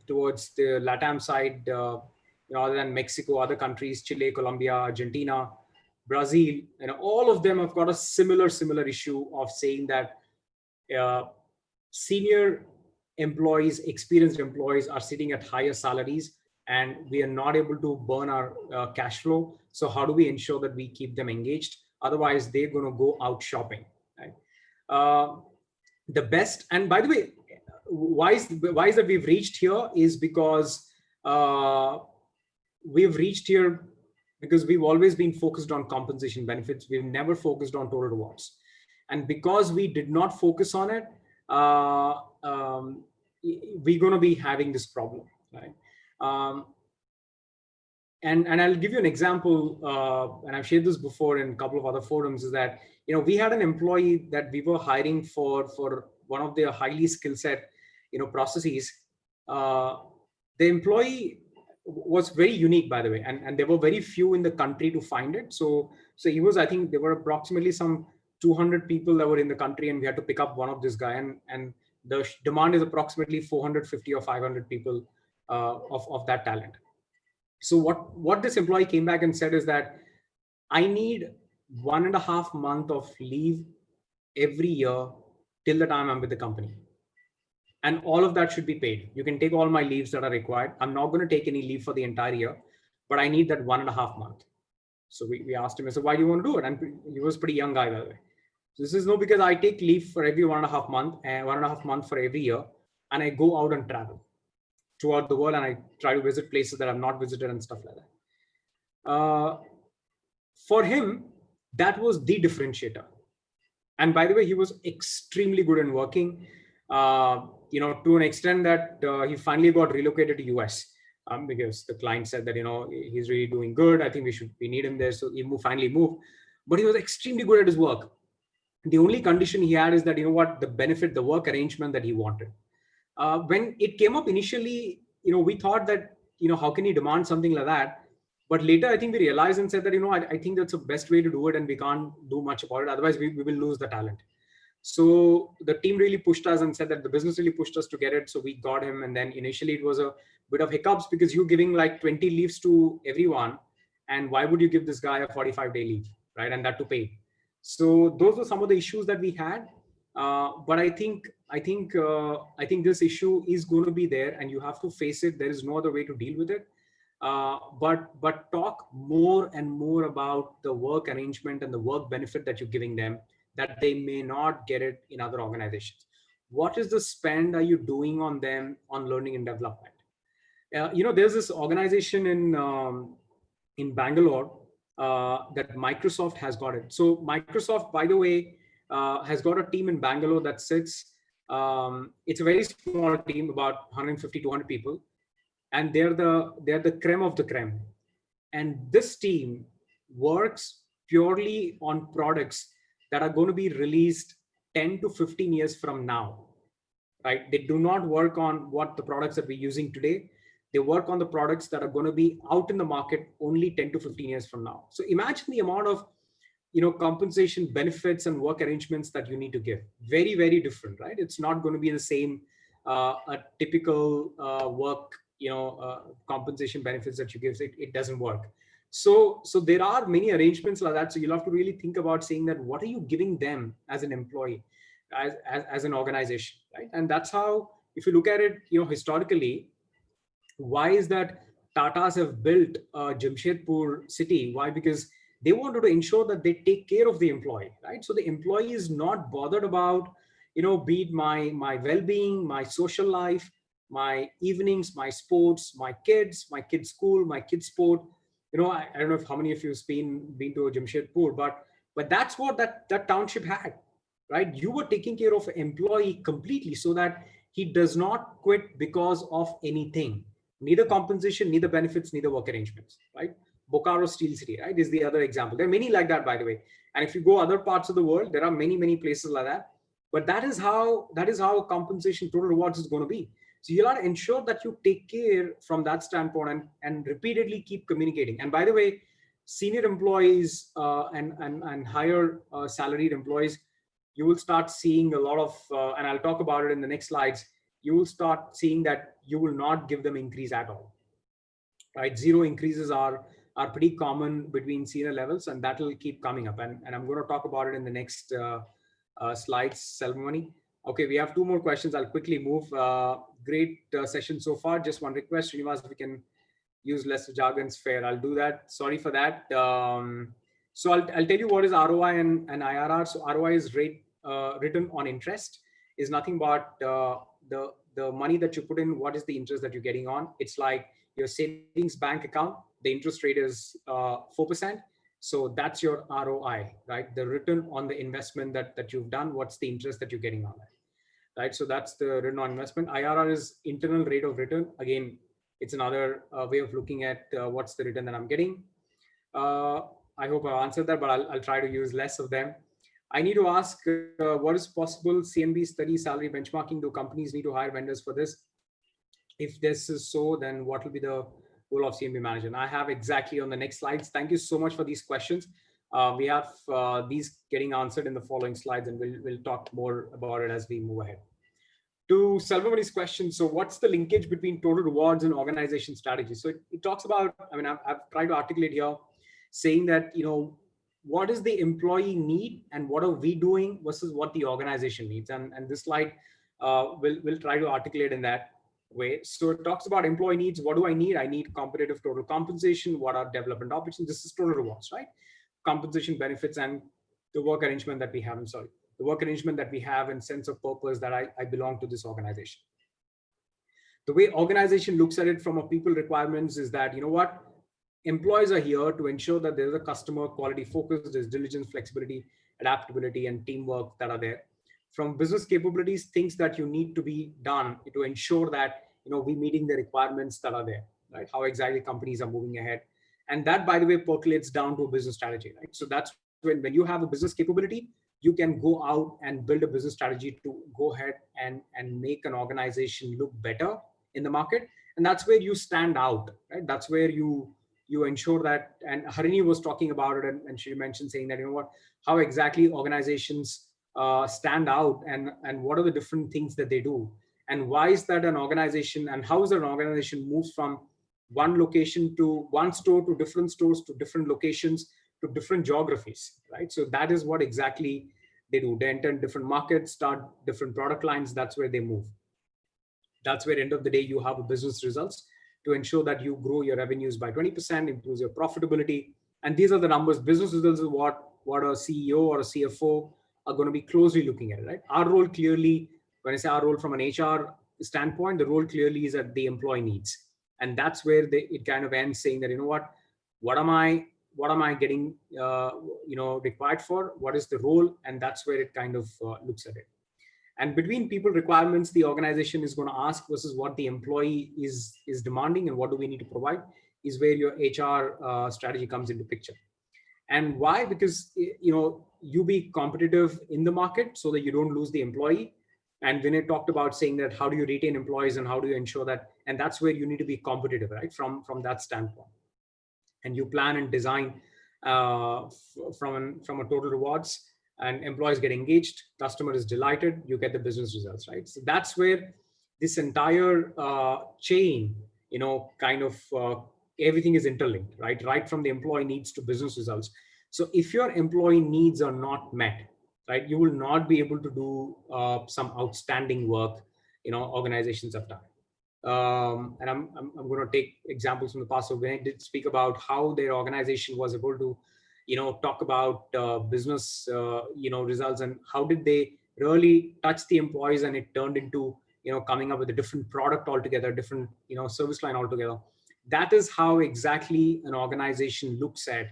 towards the LATAM side, other than Mexico, other countries, Chile, Colombia, Argentina, Brazil, all of them have got a similar issue of saying that senior employees, experienced employees are sitting at higher salaries and we are not able to burn our cash flow. So how do we ensure that we keep them engaged? Otherwise, they're going to go out shopping, right? The best, and by the way, why is that we've reached here is because we've reached here because we've always been focused on compensation benefits. We've never focused on total rewards. And because we did not focus on it, we're going to be having this problem, right? And I'll give you an example, and I've shared this before in a couple of other forums, is that, we had an employee that we were hiring for one of their highly skill set, processes. The employee was very unique, by the way, and there were very few in the country to find it. So he was, I think there were approximately some 200 people that were in the country, and we had to pick up one of this guy, and the demand is approximately 450 or 500 people of that talent. So what this employee came back and said is that I need 1.5 months of leave every year till the time I'm with the company. And all of that should be paid. You can take all my leaves that are required. I'm not going to take any leave for the entire year, but I need that 1.5 months. So we asked him, I said, why do you want to do it? And he was a pretty young guy, by the way. So this is no, because I take leave for every 1.5 months and 1.5 months for every year. And I go out and travel throughout the world, and I try to visit places that I've not visited and stuff like that. For him, that was the differentiator. And by the way, he was extremely good in working, to an extent that he finally got relocated to US because the client said that, he's really doing good. I think we need him there. So he finally moved, but he was extremely good at his work. The only condition he had is that, the work arrangement that he wanted. When it came up initially, we thought that, how can he demand something like that? But later, I think we realized and said that, I think that's the best way to do it, and we can't do much about it. Otherwise, we will lose the talent. So the team really pushed us and said that the business really pushed us to get it. So we got him. And then initially it was a bit of hiccups because you're giving like 20 leaves to everyone. And why would you give this guy a 45-day leave, right? And that to pay. So those were some of the issues that we had. But I think this issue is going to be there, and you have to face it. There is no other way to deal with it. but talk more and more about the work arrangement and the work benefit that you're giving them, that they may not get it in other organizations. What is the spend are you doing on them on learning and development? There's this organization in Bangalore that Microsoft has got it. So Microsoft, by the way, has got a team in Bangalore that sits. It's a very small team, about 150, 200 people, and they're the creme of the creme. And this team works purely on products that are going to be released 10 to 15 years from now, right? They do not work on what the products that we're using today. They work on the products that are going to be out in the market only 10 to 15 years from now. So imagine the amount of compensation, benefits, and work arrangements that you need to give. Very, very different, right? It's not going to be the same a typical work compensation benefits that you give. It doesn't work. So there are many arrangements like that. So you'll have to really think about saying that what are you giving them as an employee, as an organization, right? And that's how, if you look at it, historically, why is that Tatas have built Jamshedpur city? Why? Because they wanted to ensure that they take care of the employee, right? So the employee is not bothered about, be it my well-being, my social life, my evenings, my sports, my kids' school, my kids' sport. I don't know if how many of you have been to Jamshedpur, but that's what that township had, right? You were taking care of an employee completely so that he does not quit because of anything. Neither compensation, neither benefits, neither work arrangements, right? Bokaro Steel City, right, is the other example. There are many like that, by the way. And if you go other parts of the world, there are many, many places like that. But that is how compensation total rewards is going to be. So you'll have to ensure that you take care from that standpoint and repeatedly keep communicating. And by the way, senior employees and higher salaried employees, you will start seeing a lot of, and I'll talk about it in the next slides, you will start seeing that you will not give them increase at all, right? Zero increases are pretty common between senior levels, and that will keep coming up. And I'm going to talk about it in the next slides, Selvamani. Okay, we have two more questions. I'll quickly move. Great session so far. Just one request, Srinivas, if we can use less jargons, fair. I'll do that. Sorry for that. So I'll tell you what is ROI and IRR. So ROI is rate return on interest, is nothing but the money that you put in. What is the interest that you're getting on? It's like your savings bank account. The interest rate is 4%. So that's your ROI, right? The return on the investment that you've done. What's the interest that you're getting on it, right? So that's the return on investment. IRR is internal rate of return. Again, it's another way of looking at what's the return that I'm getting. I hope I answered that, but I'll try to use less of them. I need to ask, what is possible CMB study salary benchmarking? Do companies need to hire vendors for this? If this is so, then what will be the role of CMB manager? And I have exactly on the next slides. Thank you so much for these questions. We have these getting answered in the following slides, and we'll talk more about it as we move ahead. To Selvamani's question, so what's the linkage between total rewards and organization strategy? So it talks about, I mean, I've tried to articulate here, saying that, what is the employee need and what are we doing versus what the organization needs? And this slide will try to articulate in that way. So it talks about employee needs. What do I need? I need competitive total compensation. What are development opportunities? This is total rewards, right? Compensation, benefits, and the work arrangement that we have. The work arrangement that we have and sense of purpose that I belong to this organization. The way organization looks at it from a people requirements is that, employees are here to ensure that there's a customer quality focus, there's diligence, flexibility, adaptability, and teamwork that are there. From business capabilities, things that you need to be done to ensure that, we're meeting the requirements that are there, right? How exactly companies are moving ahead. And that, by the way, percolates down to a business strategy, right? So that's when you have a business capability, you can go out and build a business strategy to go ahead and make an organization look better in the market. And that's where you stand out, right? That's where you ensure that, and Harini was talking about it, and she mentioned saying that, how exactly organizations stand out and what are the different things that they do, and why is that an organization, and how is an organization moves from one location to one store to different stores to different locations to different geographies, right? So that is what exactly they do. They enter different markets, start different product lines. That's where they move. That's where, end of the day, you have a business results. to ensure that you grow your revenues by 20%, improves your profitability. And these are the numbers. Business results is what a CEO or a CFO are going to be closely looking at, right? Our role clearly, when I say our role from an HR standpoint, the role clearly is at the employee needs. And that's where it kind of ends saying that, what am I getting, required for? What is the role? And that's where it kind of looks at it. And between people requirements, the organization is going to ask versus what the employee is demanding and what do we need to provide is where your HR strategy comes into picture. And why? Because, you be competitive in the market so that you don't lose the employee. And Vinay talked about saying that how do you retain employees and how do you ensure that, and that's where you need to be competitive, right? From that standpoint. And you plan and design from a total rewards, and employees get engaged, customer is delighted, you get the business results, right? So that's where this entire chain, everything is interlinked, right? Right from the employee needs to business results. So if your employee needs are not met, right, you will not be able to do some outstanding work, organizations have done. And I'm going to take examples from the past. So when I did speak about how their organization was able to, talk about business, results, and how did they really touch the employees, and it turned into, coming up with a different product altogether, different, service line altogether. That is how exactly an organization looks at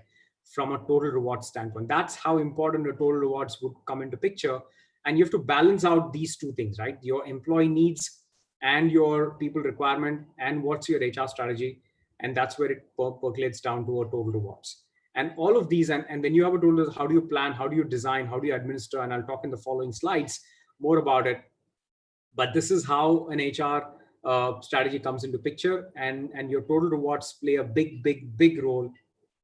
from a total reward standpoint. That's how important the total rewards would come into picture. And you have to balance out these two things, right? Your employee needs and your people requirement, and what's your HR strategy. And that's where it percolates down to a total rewards. And all of these, and when you have a total, how do you plan, how do you design, how do you administer? And I'll talk in the following slides more about it. But this is how an HR strategy comes into picture, and your total rewards play a big role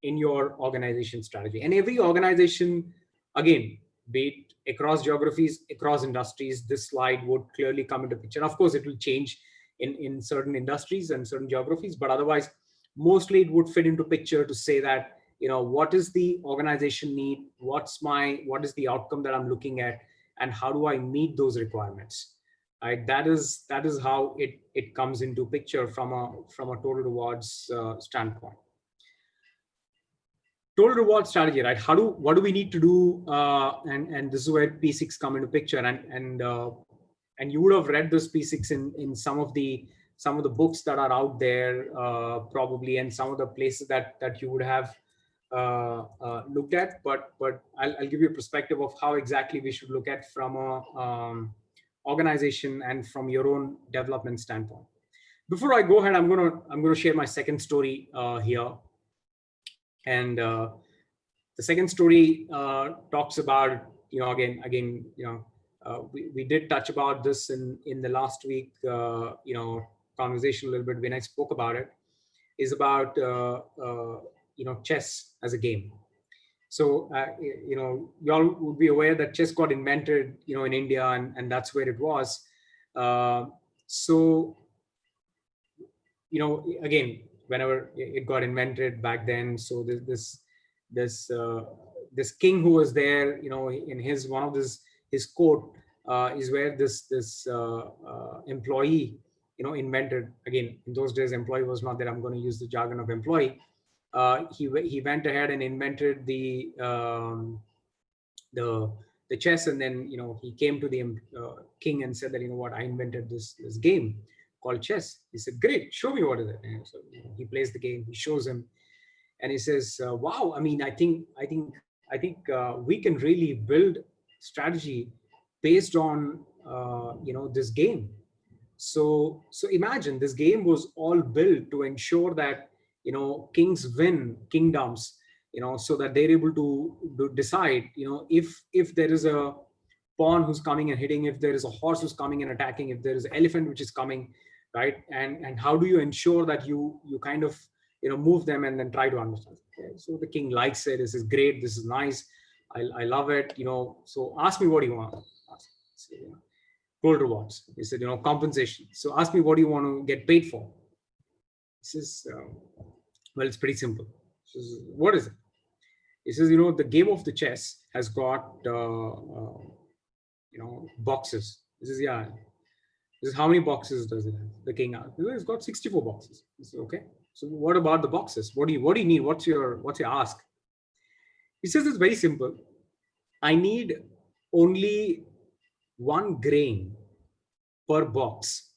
in your organization strategy. And every organization, again, be it across geographies, across industries, this slide would clearly come into picture. Of course, it will change in certain industries and certain geographies, but otherwise, mostly it would fit into picture to say that, what is the organization need? What is the outcome that I'm looking at? And how do I meet those requirements? Right? That is how it comes into picture from a total rewards standpoint. Total reward strategy, right? What do we need to do? And this is where P6 come into picture. And you would have read this P6 in some of the books that are out there, probably, and some of the places that you would have looked at. But I'll give you a perspective of how exactly we should look at from a organization and from your own development standpoint. Before I go ahead, I'm gonna share my second story here. And the second story talks about, again, we did touch about this in the last week, conversation a little bit when I spoke about it, is about, chess as a game. So, you all would be aware that chess got invented, in India, and that's where it was. So, again, whenever it got invented back then, so this king who was there, in his court is where this employee, invented. Again, in those days, employee was not there. I'm going to use the jargon of employee. He went ahead and invented the chess, and then he came to the king and said that, what, I invented this game called chess. He said, great, show me what is it. And so he plays the game, he shows him, and he says, wow, I mean, I think we can really build strategy based on this game. So imagine this game was all built to ensure that kings win kingdoms, so that they're able to decide, if there is a pawn who's coming and hitting, if there is a horse who's coming and attacking, if there is an elephant which is coming, right? And how do you ensure that you kind of move them and then try to understand? Okay, so the king likes it. This is great. This is nice. I love it. So ask me what do you want. So, gold rewards. He said, compensation. So ask me what do you want to get paid for. He says, well, it's pretty simple. He says, what is it? He says, the game of the chess has got boxes. He says, yeah. He says, how many boxes does it have? The king asked. It's got 64 boxes. He says, okay. So what about the boxes? What do you need? What's your ask? He says it's very simple. I need only 1 grain per box.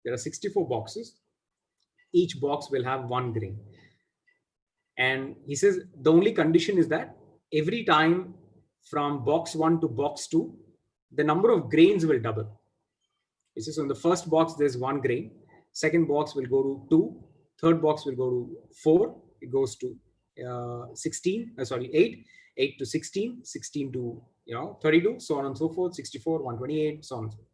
There are 64 boxes. Each box will have 1 grain. And he says the only condition is that every time from box 1 to box 2, the number of grains will double. He says on the first box, there's 1 grain. Second box will go to 2. Third box will go to 4. It goes to 8. 8 to 16. 16 to 32. So on and so forth. 64, 128, so on and so forth.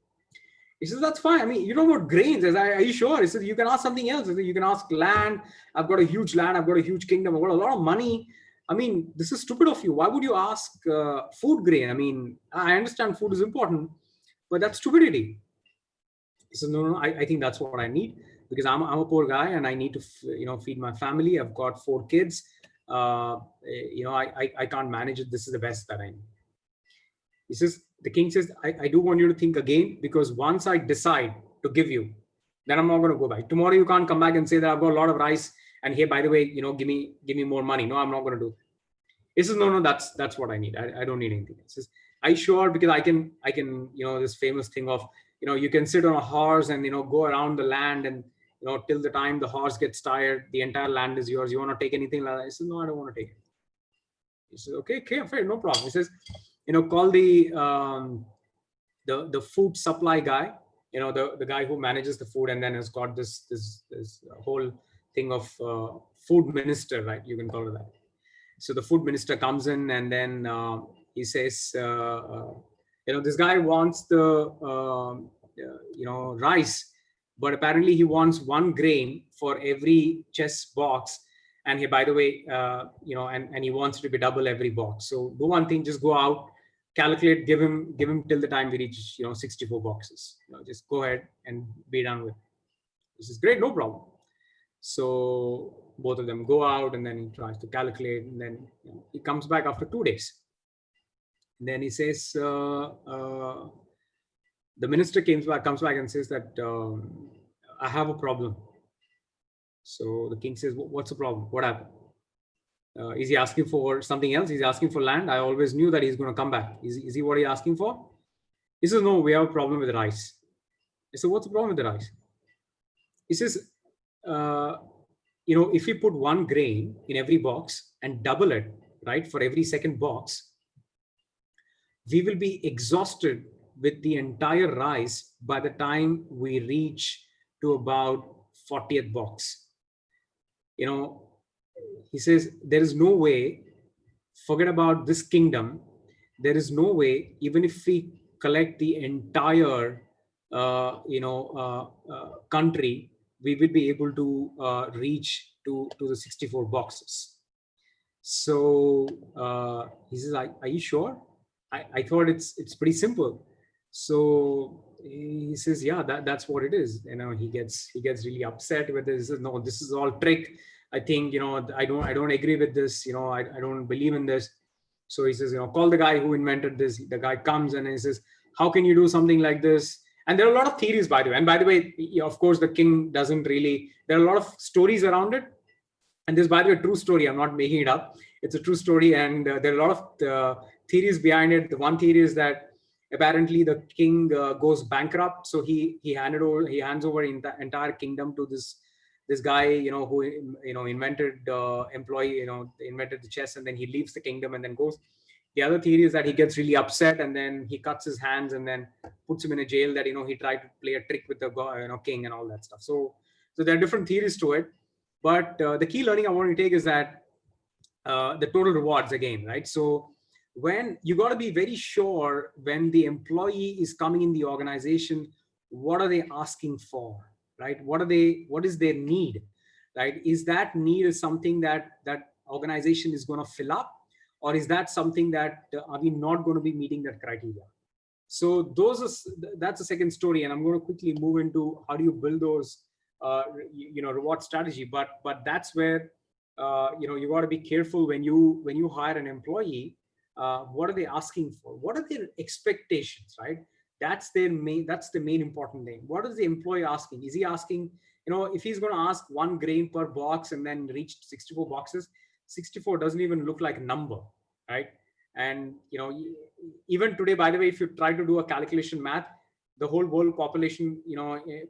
He says, that's fine. I mean, you know about grains. I said, are you sure? He says, you can ask something else. He says, you can ask land. I've got a huge land. I've got a huge kingdom. I've got a lot of money. I mean, this is stupid of you. Why would you ask food grain? I mean, I understand food is important, but that's stupidity. He says, no, I think that's what I need, because I'm a poor guy and I need to, feed my family. I've got 4 kids. I can't manage it. This is the best that I need. He says, the king says, I do want you to think again, because once I decide to give you, then I'm not going to go back. Tomorrow you can't come back and say that I've got a lot of rice and here, by the way, give me more money. No, I'm not going to do that. He says, no, that's what I need. I don't need anything. He says, are you sure? Because I can, this famous thing of, you can sit on a horse and, go around the land and, till the time the horse gets tired, the entire land is yours. You want to take anything like that? He says, no, I don't want to take it. He says, okay, fair, no problem. He says, call the food supply guy, the guy who manages the food, and then has got this whole thing of food minister, right? You can call it that. So the food minister comes in, and then he says, this guy wants the rice, but apparently he wants 1 grain for every chess box. And he, by the way, and he wants it to be double every box. So do one thing, just go out, calculate, give him till the time we reach, 64 boxes. Just go ahead and be done with it. This is great, no problem. So both of them go out, and then he tries to calculate, and then he comes back after 2 days. And then he says, the minister comes back and says that I have a problem. So the king says, what's the problem? What happened? Is he asking for something else? Is he asking for land? I always knew that he's going to come back. Is he what he's asking for? He says, no, we have a problem with the rice. I said, what's the problem with the rice? He says, if we put 1 grain in every box and double it, right, for every second box, we will be exhausted with the entire rice by the time we reach to about 40th box. He says, there is no way, forget about this kingdom. There is no way, even if we collect the entire, country, we will be able to reach to the 64 boxes. So he says, are you sure? I thought it's pretty simple. So he says, yeah, that's what it is. He gets really upset with this. He says, no, this is all trick. I think, I don't agree with this. I don't believe in this. So he says, call the guy who invented this. The guy comes and he says, how can you do something like this? And there are a lot of theories, by the way. And by the way, of course, the king doesn't really, there are a lot of stories around it. And this, by the way, a true story. I'm not making it up. It's a true story. And there are a lot of theories behind it. The one theory is that apparently the king goes bankrupt. So he hands over the entire kingdom to this guy, who, invented invented the chess, and then he leaves the kingdom and then goes. The other theory is that he gets really upset and then he cuts his hands and then puts him in a jail, that, he tried to play a trick with the king and all that stuff. So there are different theories to it. But the key learning I want to take is that the total rewards again, right? So when you got to be very sure when the employee is coming in the organization, what are they asking for, right? What is their need, right? Is that need is something that organization is going to fill up, or is that something that are we not going to be meeting that criteria? So that's a second story, and I'm going to quickly move into how do you build those reward strategy. But that's where you got to be careful when you hire an employee. What are they asking for? What are their expectations, right? That's the main important thing. What is the employee asking? Is he asking, if he's going to ask 1 grain per box and then reach 64 boxes, 64 doesn't even look like a number, right? And even today, by the way, if you try to do a calculation math, the whole world population,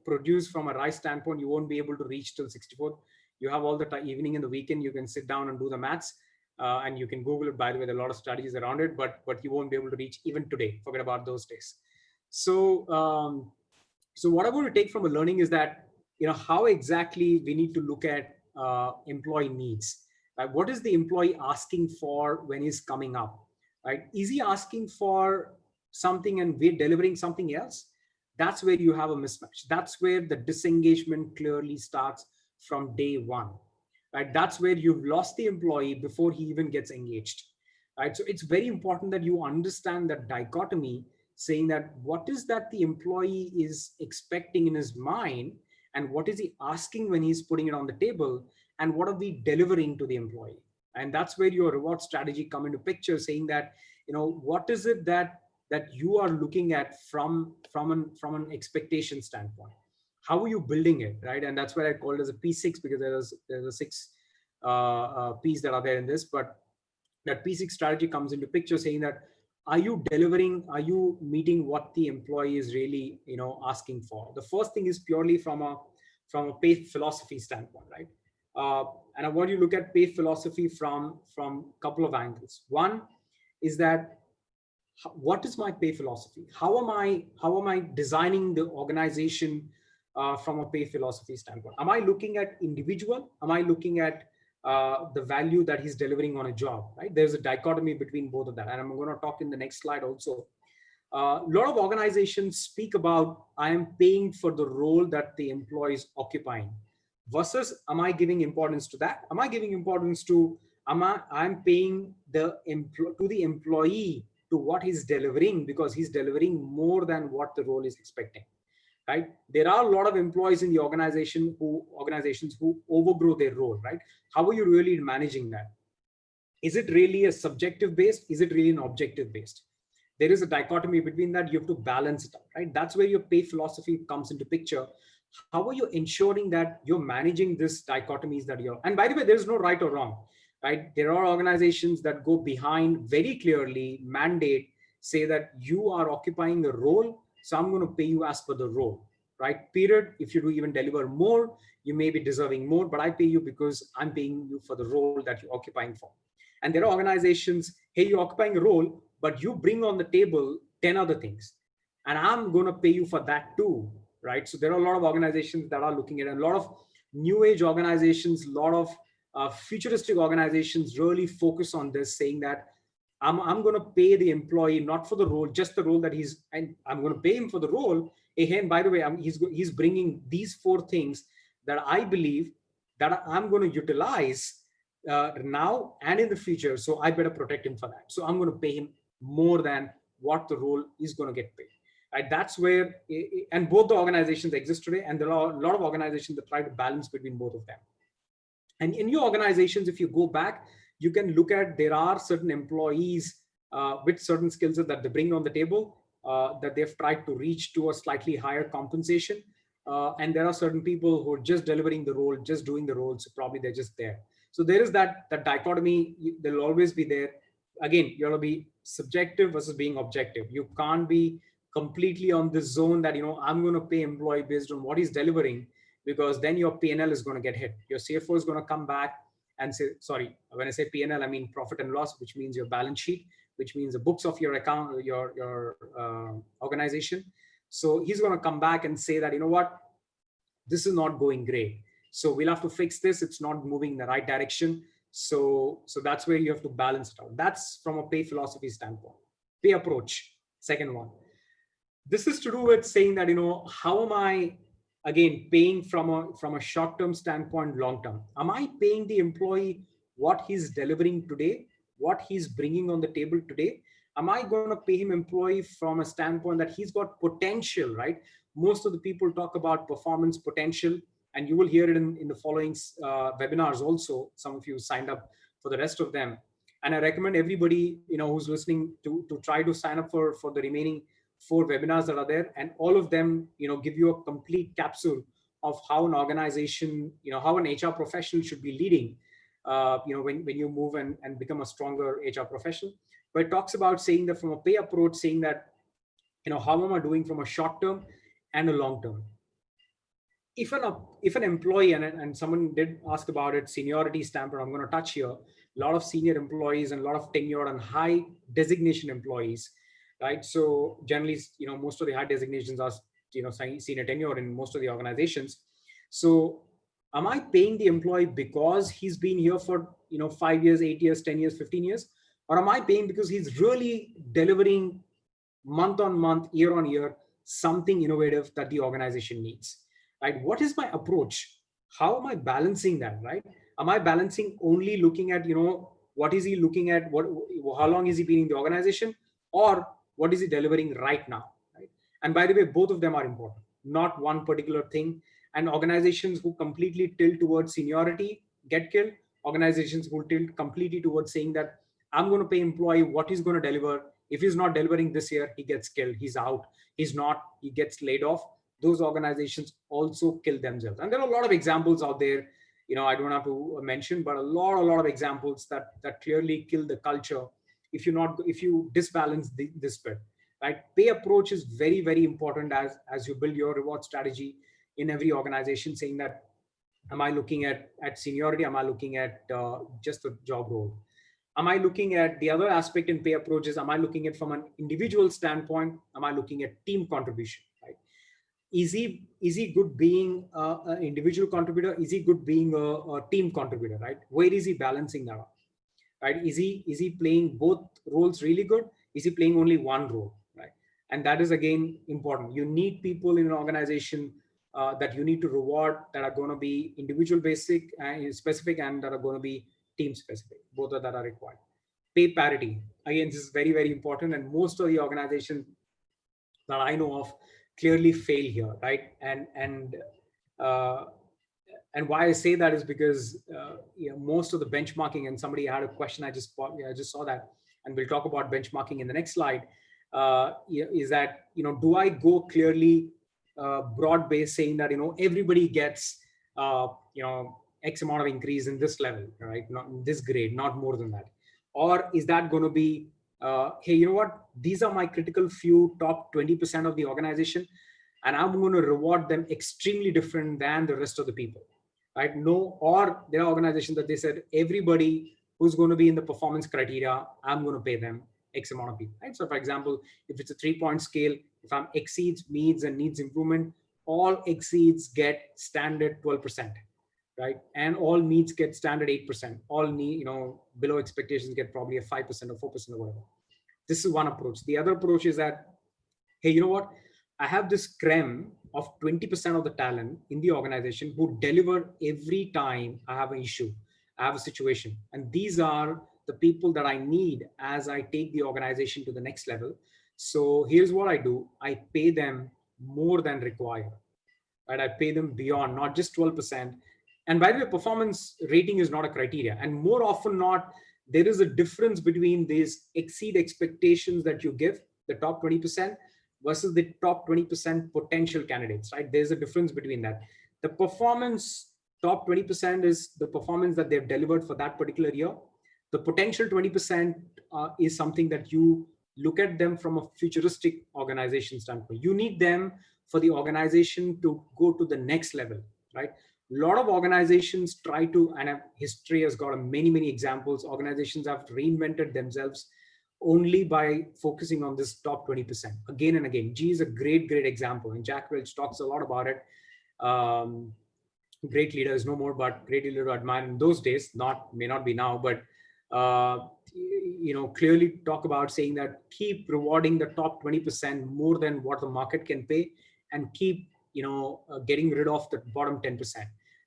produced from a rice standpoint, you won't be able to reach till 64. You have all the evening and the weekend, you can sit down and do the maths, and you can Google it. By the way, there are a lot of studies around it, but you won't be able to reach even today. Forget about those days. So, so what I want to take from a learning is that, how exactly we need to look at employee needs. Right? What is the employee asking for when he's coming up? Right? Is he asking for something and we're delivering something else? That's where you have a mismatch. That's where the disengagement clearly starts from day one. Right? That's where you've lost the employee before he even gets engaged. Right? So it's very important that you understand that dichotomy, saying that what is that the employee is expecting in his mind, and what is he asking when he's putting it on the table, and what are we delivering to the employee? And that's where your reward strategy come into picture, saying that, what is it that you are looking at from an expectation standpoint? How are you building it, right? And that's why I call it as a P6, because there's a 6 P's that are there in this, but that P6 strategy comes into picture, saying that, are you delivering, are you meeting what the employee is really, asking for? The first thing is purely from a pay philosophy standpoint, right? And I want you to look at pay philosophy from a couple of angles. One is that, what is my pay philosophy? How am I designing the organization from a pay philosophy standpoint? Am I looking at individual? Am I looking at the value that he's delivering on a job, right? There's a dichotomy between both of that. And I'm going to talk in the next slide also. A lot of organizations speak about, I am paying for the role that the employee is occupying, versus, am I giving importance to that? Am I giving importance to, I'm paying to the employee to what he's delivering, because he's delivering more than what the role is expecting. Right? There are a lot of employees in the organizations who overgrow their role, right? How are you really managing that? Is it really a subjective based? Is it really an objective based? There is a dichotomy between that. You have to balance it out, right? That's where your pay philosophy comes into picture. How are you ensuring that you're managing this dichotomies that you're, and by the way, there's no right or wrong, right? There are organizations that go behind very clearly, mandate, say that you are occupying a role, so I'm going to pay you as per the role, right? Period. If you do even deliver more, you may be deserving more, but I pay you because I'm paying you for the role that you're occupying for. And there are organizations, hey, you're occupying a role, but you bring on the table 10 other things, and I'm going to pay you for that too, right? So there are a lot of organizations that are looking at it. A lot of new age organizations, a lot of futuristic organizations really focus on this, saying that I'm going to pay the employee not for the role, just the role that and I'm going to pay him for the role. And by the way, he's bringing these 4 things that I believe that I'm going to utilize now and in the future. So I better protect him for that. So I'm going to pay him more than what the role is going to get paid. Right? That's where, and both the organizations exist today, and there are a lot of organizations that try to balance between both of them. And in your organizations, if you go back, you can look at, there are certain employees with certain skills that they bring on the table that they've tried to reach to a slightly higher compensation. And there are certain people who are just delivering the role, just doing the role. So probably they're just there. So there is that dichotomy. They'll always be there. Again, you have to be subjective versus being objective. You can't be completely on this zone that, I'm going to pay employee based on what he's delivering, because then your P&L is going to get hit. Your CFO is going to come back and say, sorry, when I say P&L, I mean profit and loss, which means your balance sheet, which means the books of your account, your organization. So he's going to come back and say that, you know what, this is not going great. So we'll have to fix this. It's not moving in the right direction. So that's where you have to balance it out. That's from a pay philosophy standpoint. Pay approach, second one. This is to do with saying that, how am I, again, paying from a short-term standpoint, long-term? Am I paying the employee what he's delivering today, what he's bringing on the table today? Am I going to pay him employee from a standpoint that he's got potential, right? Most of the people talk about performance potential, and you will hear it in the following webinars also. Some of you signed up for the rest of them. And I recommend everybody, who's listening to try to sign up for the remaining 4 webinars that are there, and all of them, give you a complete capsule of how an organization, how an HR professional should be leading, when you move and become a stronger HR professional. But it talks about saying that from a pay approach, saying that, how am I doing from a short term and a long term? If an employee, and someone did ask about it, seniority standpoint, I'm going to touch here. A lot of senior employees and a lot of tenured and high designation employees, right? So generally, most of the high designations are, senior tenure in most of the organizations. So am I paying the employee because he's been here for, 5 years, 8 years, 10 years, 15 years? Or am I paying because he's really delivering month on month, year on year, something innovative that the organization needs? Right? What is my approach? How am I balancing that? Right? Am I balancing only looking at, what is he looking at? How long is he been in the organization, or what is he delivering right now? Right? And by the way, both of them are important, not one particular thing. And organizations who completely tilt towards seniority get killed. Organizations who tilt completely towards saying that I'm going to pay employee what he's going to deliver. If he's not delivering this year, he gets killed. He's out. He's not, he gets laid off. Those organizations also kill themselves. And there are a lot of examples out there, I don't have to mention, but a lot of examples that clearly kill the culture if you disbalance this bit, right? Pay approach is very, very important as you build your reward strategy in every organization, saying that, am I looking at seniority? Am I looking at just the job role? Am I looking at the other aspect in pay approaches? Am I looking at from an individual standpoint? Am I looking at team contribution? Is he good being an individual contributor? Is he good being a team contributor, right? Where is he balancing that out, right? Is he playing both roles really good? Is he playing only one role, right? And that is again important. You need people in an organization that you need to reward, that are going to be individual basic and specific, and that are going to be team specific. Both of that are required. Pay parity. Again, this is very, very important. And most of the organizations that I know of clearly fail here, right? And why I say that is because most of the benchmarking, and somebody had a question, I just saw that, and we'll talk about benchmarking in the next slide. Is that, do I go clearly broad based, saying that everybody gets X amount of increase in this level, right? Not in this grade, not more than that. Or is that going to be hey, you know what? These are my critical few top 20% of the organization, and I'm going to reward them extremely different than the rest of the people, right? No, or there are organizations that they said everybody who's going to be in the performance criteria, I'm going to pay them X amount of people, right? So for example, if it's a 3-point scale, if I'm exceeds, meets, and needs improvement, all exceeds get standard 12%. Right? And all meets get standard 8%. All need, below expectations get probably a 5% or 4% or whatever. This is one approach. The other approach is that, hey, you know what? I have this creme of 20% of the talent in the organization who deliver every time I have an issue, I have a situation. And these are the people that I need as I take the organization to the next level. So here's what I do. I pay them more than required. Right? I pay them beyond, not just 12%. And by the way, performance rating is not a criteria. And more often not, there is a difference between these exceed expectations that you give, the top 20%, versus the top 20% potential candidates, right? There's a difference between that. The performance top 20% is the performance that they've delivered for that particular year. The potential 20% is something that you look at them from a futuristic organization standpoint. You need them for the organization to go to the next level, right? A lot of organizations try to, and history has got many examples. Organizations have reinvented themselves only by focusing on this top 20% again and again. G is a great example, and Jack Welch talks a lot about it. Great leader is no more, but great leader to admire in those days. May not be now, but clearly talk about saying that keep rewarding the top 20% more than what the market can pay, and keep getting rid of the bottom 10%.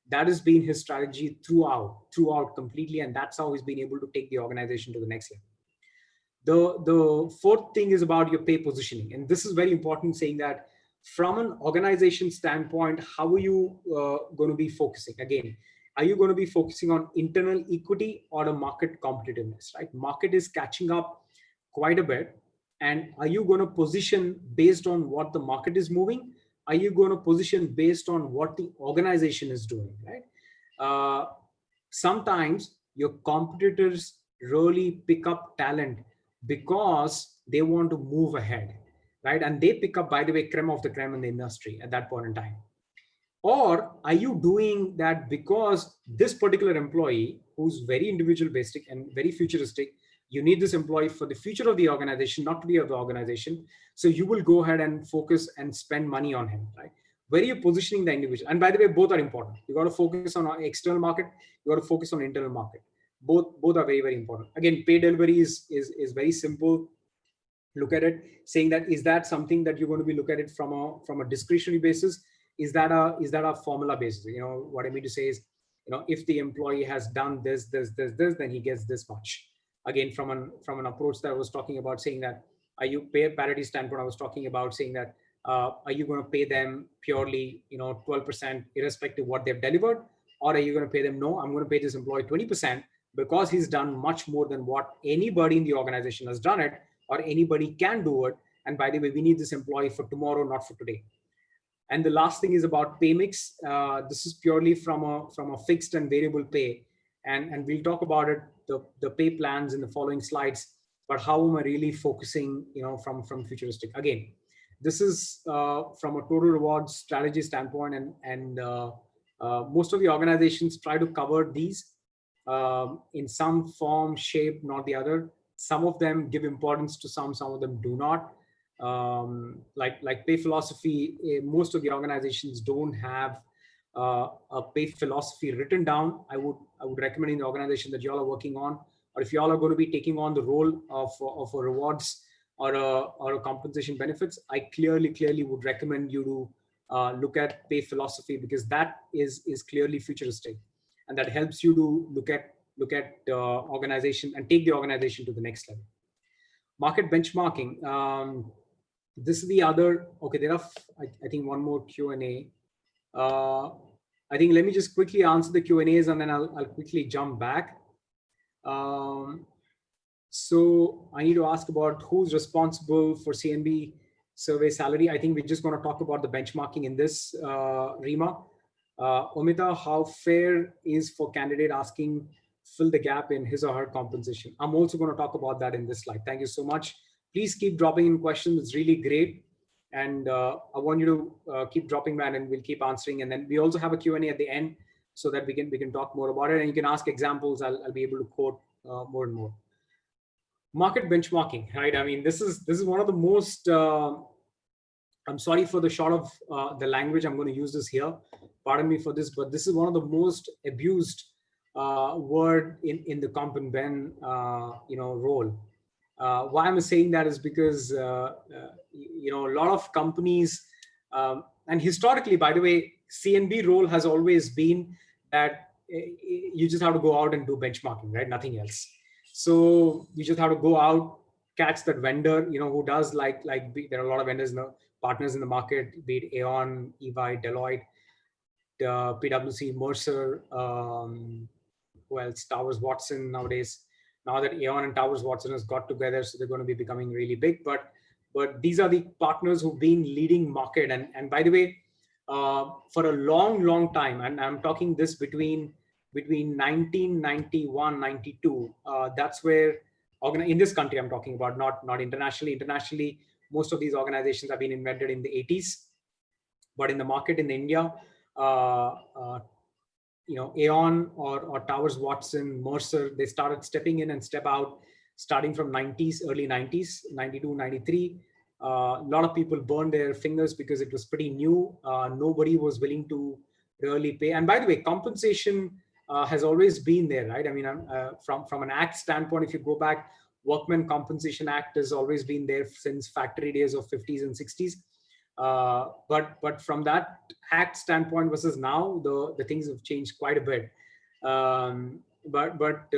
That has been his strategy throughout completely. And that's how he's been able to take the organization to the next level. The fourth thing is about your pay positioning. And this is very important, saying that from an organization standpoint, how are you going to be focusing? Again, are you going to be focusing on internal equity or the market competitiveness, right? Market is catching up quite a bit. And are you going to position based on what the market is moving? Are you going to position based on what the organization is doing, right? Sometimes your competitors really pick up talent because they want to move ahead, right? And they pick up, by the way, creme of the creme in the industry at that point in time. Or are you doing that because this particular employee, who's very individual basic and very futuristic, you need this employee for the future of the organization, not to be of the organization. So you will go ahead and focus and spend money on him, right? Where are you positioning the individual? And by the way, both are important. You got to focus on our external market. You got to focus on internal market. Both are very, very important. Again, pay delivery is very simple. Look at it, saying that, is that something that you're going to be look at it from a discretionary basis? Is that a formula basis? You know, what I mean to say is, you know, if the employee has done this, then he gets this much. Again, from an approach that I was talking about, saying that, are you pay parity standpoint, I was talking about saying that, are you going to pay them purely, you know, 12% irrespective of what they've delivered? Or are you going to pay them, no, I'm going to pay this employee 20% because he's done much more than what anybody in the organization has done it, or anybody can do it. And by the way, we need this employee for tomorrow, not for today. And the last thing is about pay mix. This is purely from a fixed and variable pay. And we'll talk about it, the pay plans in the following slides, but how am I really focusing, you know, from futuristic? Again, this is from a total rewards strategy standpoint, and most of the organizations try to cover these in some form, shape, not the other. Some of them give importance to some of them do not. Like pay philosophy, most of the organizations don't have a pay philosophy written down. I would recommend in the organization that y'all are working on, or if y'all are going to be taking on the role of a rewards or a compensation benefits, I clearly would recommend you to look at pay philosophy, because that is clearly futuristic, and that helps you to look at organization and take the organization to the next level. Market benchmarking. This is the other. Okay, there are I think one more Q&A. I think let me just quickly answer the Q&As and then I'll quickly jump back. So I need to ask about who's responsible for CNB survey salary. I think we're just going to talk about the benchmarking in this, Rima. Omita, how fair is for candidate asking fill the gap in his or her compensation? I'm also going to talk about that in this slide. Thank you so much. Please keep dropping in questions. It's really great. And I want you to keep dropping that and we'll keep answering. And then we also have a Q&A at the end so that we can talk more about it. And you can ask examples. I'll be able to quote more and more. Market benchmarking, right? I mean, this is one of the most, I'm sorry for the short of the language I'm going to use this here. Pardon me for this, but this is one of the most abused word in the comp and ben role. Why I'm saying that is because a lot of companies, and historically, by the way, CNB role has always been that you just have to go out and do benchmarking, right? Nothing else. So you just have to go out, catch that vendor, who does like there are a lot of vendors, partners in the market, be it Aon, EY, Deloitte, PwC, Mercer, who else? Towers Watson nowadays. Now that Aon and Towers Watson has got together, so they're going to be becoming really big. But these are the partners who've been leading market. And by the way, for a long time, and I'm talking this between 1991, 92, that's where in this country I'm talking about, not internationally. Internationally, most of these organizations have been invented in the 80s, but in the market in India, Aon or Towers Watson, Mercer, they started stepping in and step out starting from early 90s, 92, 93. A lot of people burned their fingers because it was pretty new. Nobody was willing to really pay. And by the way, compensation has always been there, right? I mean, from an act standpoint, if you go back, Workmen Compensation Act has always been there since factory days of 50s and 60s. But from that act standpoint versus now, the things have changed quite a bit. But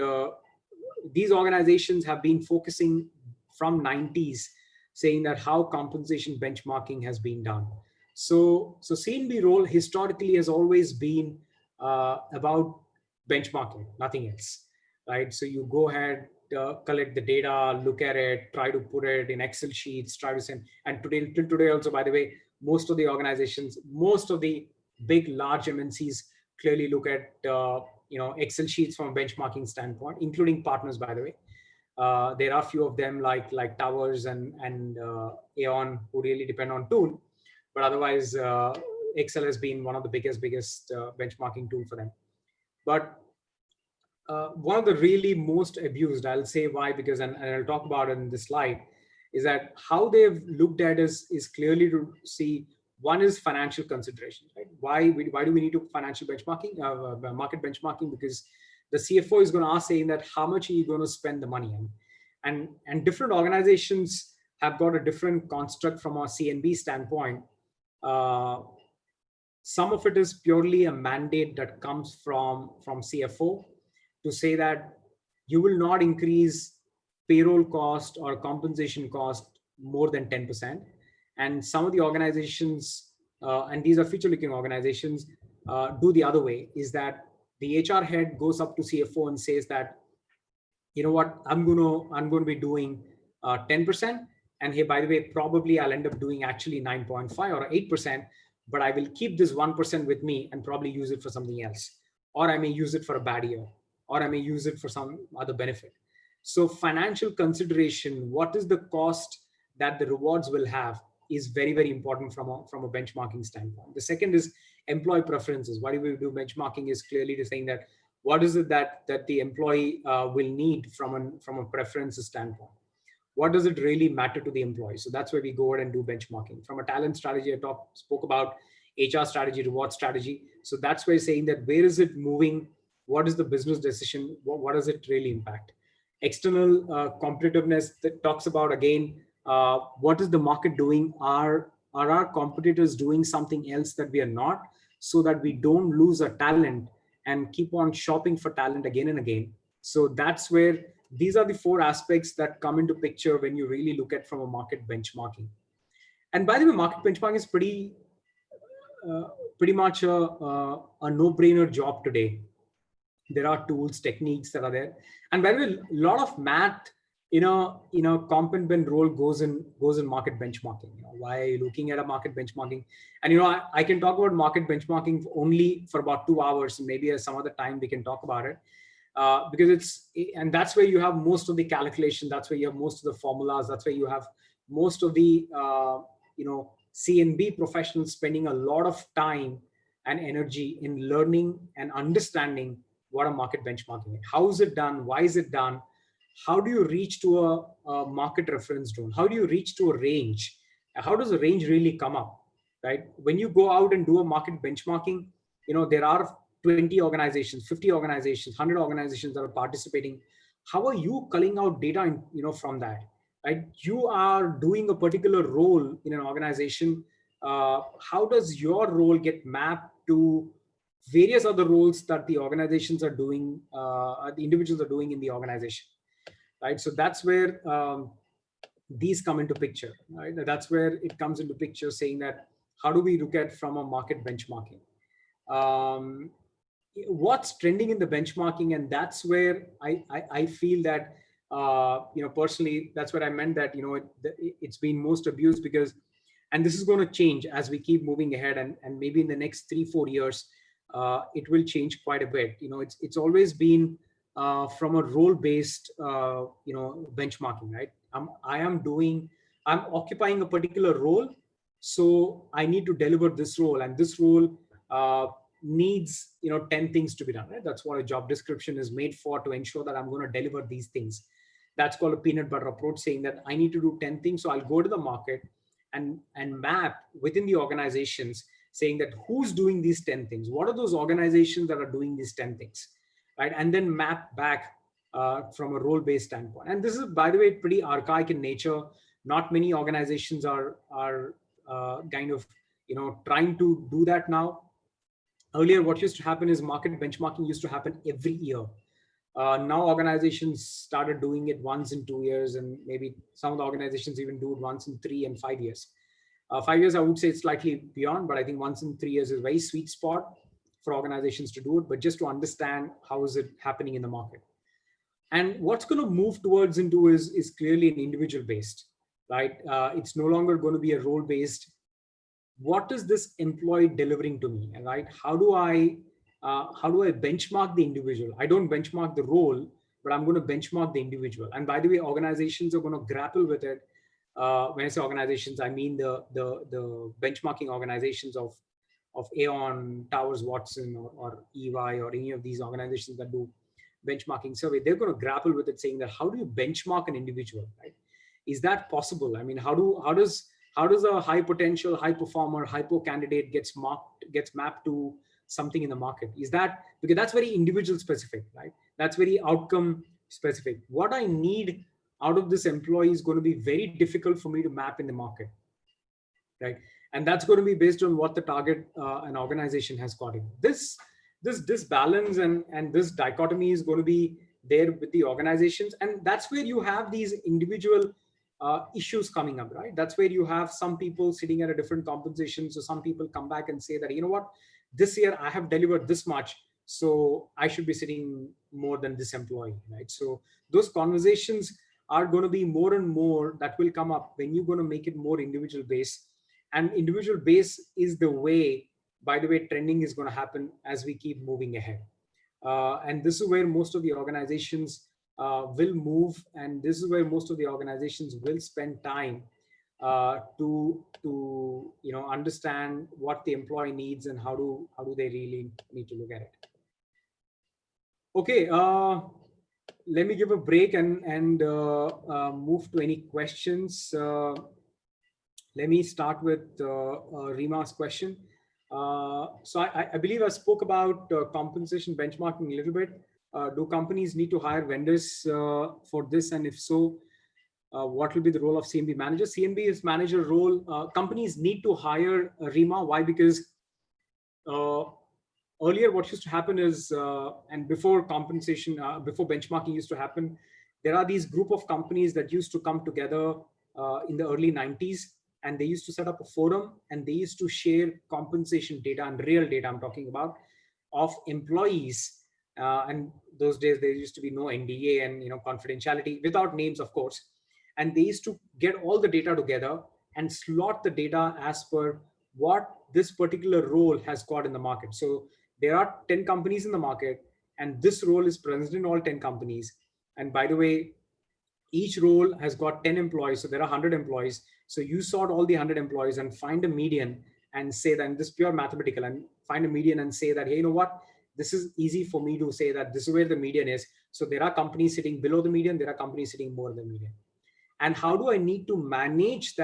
these organizations have been focusing from 90s, saying that how compensation benchmarking has been done. So CNB role historically has always been about benchmarking, nothing else, right? So you go ahead, collect the data, look at it, try to put it in Excel sheets, try to send. And till today also, by the way, most of the organizations, most of the big, large MNCs clearly look at Excel sheets from a benchmarking standpoint, including partners, by the way. There are a few of them like Towers and Aon who really depend on tool, but otherwise Excel has been one of the biggest benchmarking tool for them. But one of the really most abused, I'll say why, because, and I'll talk about it in this slide, is that how they've looked at is clearly to see, one is financial considerations, right? Why do we need to financial benchmarking, market benchmarking? Because the CFO is going to ask, saying that how much are you going to spend the money on? And different organizations have got a different construct from a CNB standpoint. Some of it is purely a mandate that comes from CFO to say that you will not increase payroll cost or compensation cost more than 10%. And some of the organizations, and these are future-looking organizations, do the other way, is that the HR head goes up to CFO and says that, you know what, I'm going to be doing 10%. And hey, by the way, probably I'll end up doing actually 9.5 or 8%, but I will keep this 1% with me and probably use it for something else. Or I may use it for a bad year, or I may use it for some other benefit. So financial consideration, what is the cost that the rewards will have, is very, very important from a benchmarking standpoint. The second is employee preferences. Why do we do benchmarking is clearly to saying that what is it that the employee will need from a preferences standpoint. What does it really matter to the employee? So that's where we go ahead and do benchmarking. From a talent strategy, I spoke about HR strategy, reward strategy. So that's where saying that where is it moving? What is the business decision? What does it really impact? External competitiveness that talks about, again, what is the market doing? Are our competitors doing something else that we are not, so that we don't lose our talent and keep on shopping for talent again and again? So that's where these are the four aspects that come into picture when you really look at from a market benchmarking. And by the way, market benchmarking is pretty much a no-brainer job today. There are tools, techniques that are there. And by the way, a lot of math in a comp and ben role goes in market benchmarking. Why are you looking at a market benchmarking? And I can talk about market benchmarking only for about 2 hours, and maybe at some other time we can talk about it. Because that's where you have most of the calculation. That's where you have most of the formulas. That's where you have most of the CNB professionals spending a lot of time and energy in learning and understanding what a market benchmarking is. How is it done? Why is it done? How do you reach to a market reference zone? How do you reach to a range? How does a range really come up, right? When you go out and do a market benchmarking, there are 20 organizations, 50 organizations, 100 organizations that are participating. How are you culling out data from that, right? You are doing a particular role in an organization. How does your role get mapped to various other roles that the organizations are doing, the individuals are doing in the organization, right? So that's where these come into picture, right? That's where it comes into picture, saying that how do we look at from a market benchmarking? What's trending in the benchmarking? And that's where I feel that, personally, that's what I meant, that, it's been most abused because, and this is going to change as we keep moving ahead, and maybe in the next 3-4 years, it will change quite a bit. It's always been from a role-based, benchmarking, right? I'm occupying a particular role, so I need to deliver this role, and this role needs 10 things to be done, right? That's what a job description is made for, to ensure that I'm going to deliver these things. That's called a peanut butter approach, saying that I need to do 10 things. So I'll go to the market and map within the organizations, saying that who's doing these 10 things, what are those organizations that are doing these 10 things, right? And then map back from a role-based standpoint. And this is, by the way, pretty archaic in nature. Not many organizations are kind of trying to do that now. Earlier, what used to happen is market benchmarking used to happen every year. Now organizations started doing it once in 2 years, and maybe some of the organizations even do it once in 3 and 5 years. 5 years, I would say it's slightly beyond, but I think once in 3 years is a very sweet spot for organizations to do it, but just to understand how is it happening in the market. And what's going to move towards into is clearly an individual based, right? It's no longer going to be a role based. What is this employee delivering to me? And right, how do I benchmark the individual? I don't benchmark the role, but I'm going to benchmark the individual. And by the way, organizations are going to grapple with it. When I say organizations, I mean the benchmarking organizations of Aon, Towers Watson, or EY, or any of these organizations that do benchmarking survey. They're going to grapple with it, saying that how do you benchmark an individual, right? Is that possible? I mean, how does a high potential, high performer, hypo candidate gets mapped to something in the market? Is that, because that's very individual specific, right? That's very outcome specific. What I need out of this employee is going to be very difficult for me to map in the market, right? And that's going to be based on what the target an organization has got in. This balance and this dichotomy is going to be there with the organizations, and that's where you have these individual issues coming up, right? That's where you have some people sitting at a different compensation. So some people come back and say that, you know what, this year I have delivered this much, so I should be sitting more than this employee, right? So those conversations are going to be more and more that will come up when you're going to make it more individual based. And individual base is the way, by the way, trending is going to happen as we keep moving ahead. And this is where most of the organizations will move, and this is where most of the organizations will spend time to understand what the employee needs and how do they really need to look at it. Okay, let me give a break and move to any questions. Let me start with Rima's question. So I believe I spoke about compensation benchmarking a little bit. Do companies need to hire vendors for this? And if so, what will be the role of CMB manager? CMB is manager role. Companies need to hire Rima. Why? Because earlier what used to happen is, and before compensation, before benchmarking used to happen, there are these group of companies that used to come together in the early 90s. And they used to set up a forum, and they used to share compensation data, and real data I'm talking about, of employees. And those days there used to be no NDA and confidentiality, without names, of course. And they used to get all the data together and slot the data as per what this particular role has got in the market. So there are 10 companies in the market, and this role is present in all 10 companies. And by the way, each role has got 10 employees, so there are 100 employees. So you sort all the 100 employees and find a median and say that, and this is pure mathematical, and find a median and say that, hey, you know what, this is easy for me to say that this is where the median is. So there are companies sitting below the median, there are companies sitting more than the median. And how do I need to manage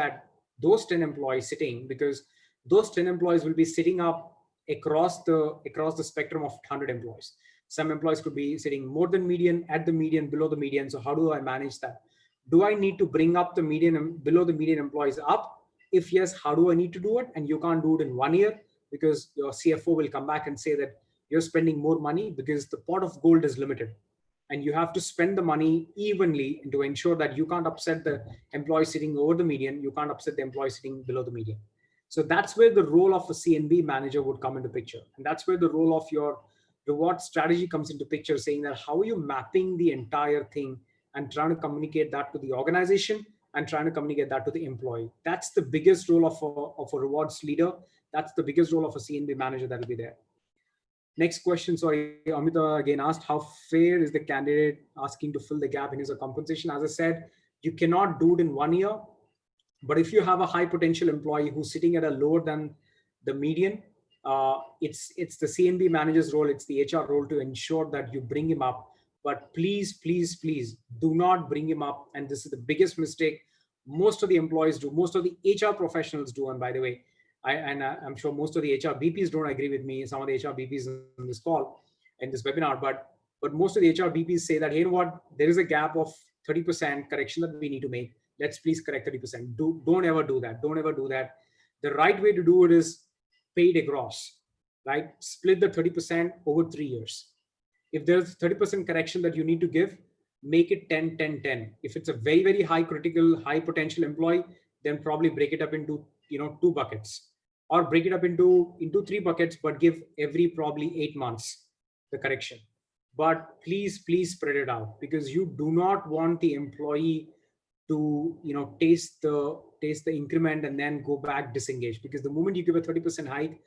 those 10 employees sitting? Because those 10 employees will be sitting up across the spectrum of 100 employees. Some employees could be sitting more than median, at the median, below the median. So how do I manage that? Do I need to bring up the median and below the median employees up? If yes, how do I need to do it? And you can't do it in 1 year, because your CFO will come back and say that you're spending more money, because the pot of gold is limited. And you have to spend the money evenly to ensure that you can't upset the employee sitting over the median. You can't upset the employee sitting below the median. So that's where the role of a CNB manager would come into picture. And that's where the role of your reward strategy comes into picture, saying that how are you mapping the entire thing and trying to communicate that to the organization and trying to communicate that to the employee. That's the biggest role of a rewards leader. That's the biggest role of a CNB manager that will be there. Next question. Sorry, Amita again asked, how fair is the candidate asking to fill the gap in his compensation? As I said, you cannot do it in 1 year. But if you have a high potential employee who's sitting at a lower than the median, it's the CNB manager's role, it's the HR role to ensure that you bring him up. But please, please, please do not bring him up. And this is the biggest mistake most of the employees do, most of the HR professionals do. And by the way, I'm sure most of the HR BPs don't agree with me, some of the HR BPs in this call, in this webinar, but most of the HR BPs say that, hey, you know what, there is a gap of 30% correction that we need to make. Let's please correct 30%. Don't ever do that. Don't ever do that. The right way to do it is paid across, right? Split the 30% over 3 years. If there's 30% correction that you need to give, make it 10, 10, 10. If it's a very, very high critical, high potential employee, then probably break it up into 2 buckets, or break it up into 3 buckets, but give every probably 8 months the correction. but please spread it out, because you do not want the employee to taste the increment and then go back disengaged. Because the moment you give a 30% hike,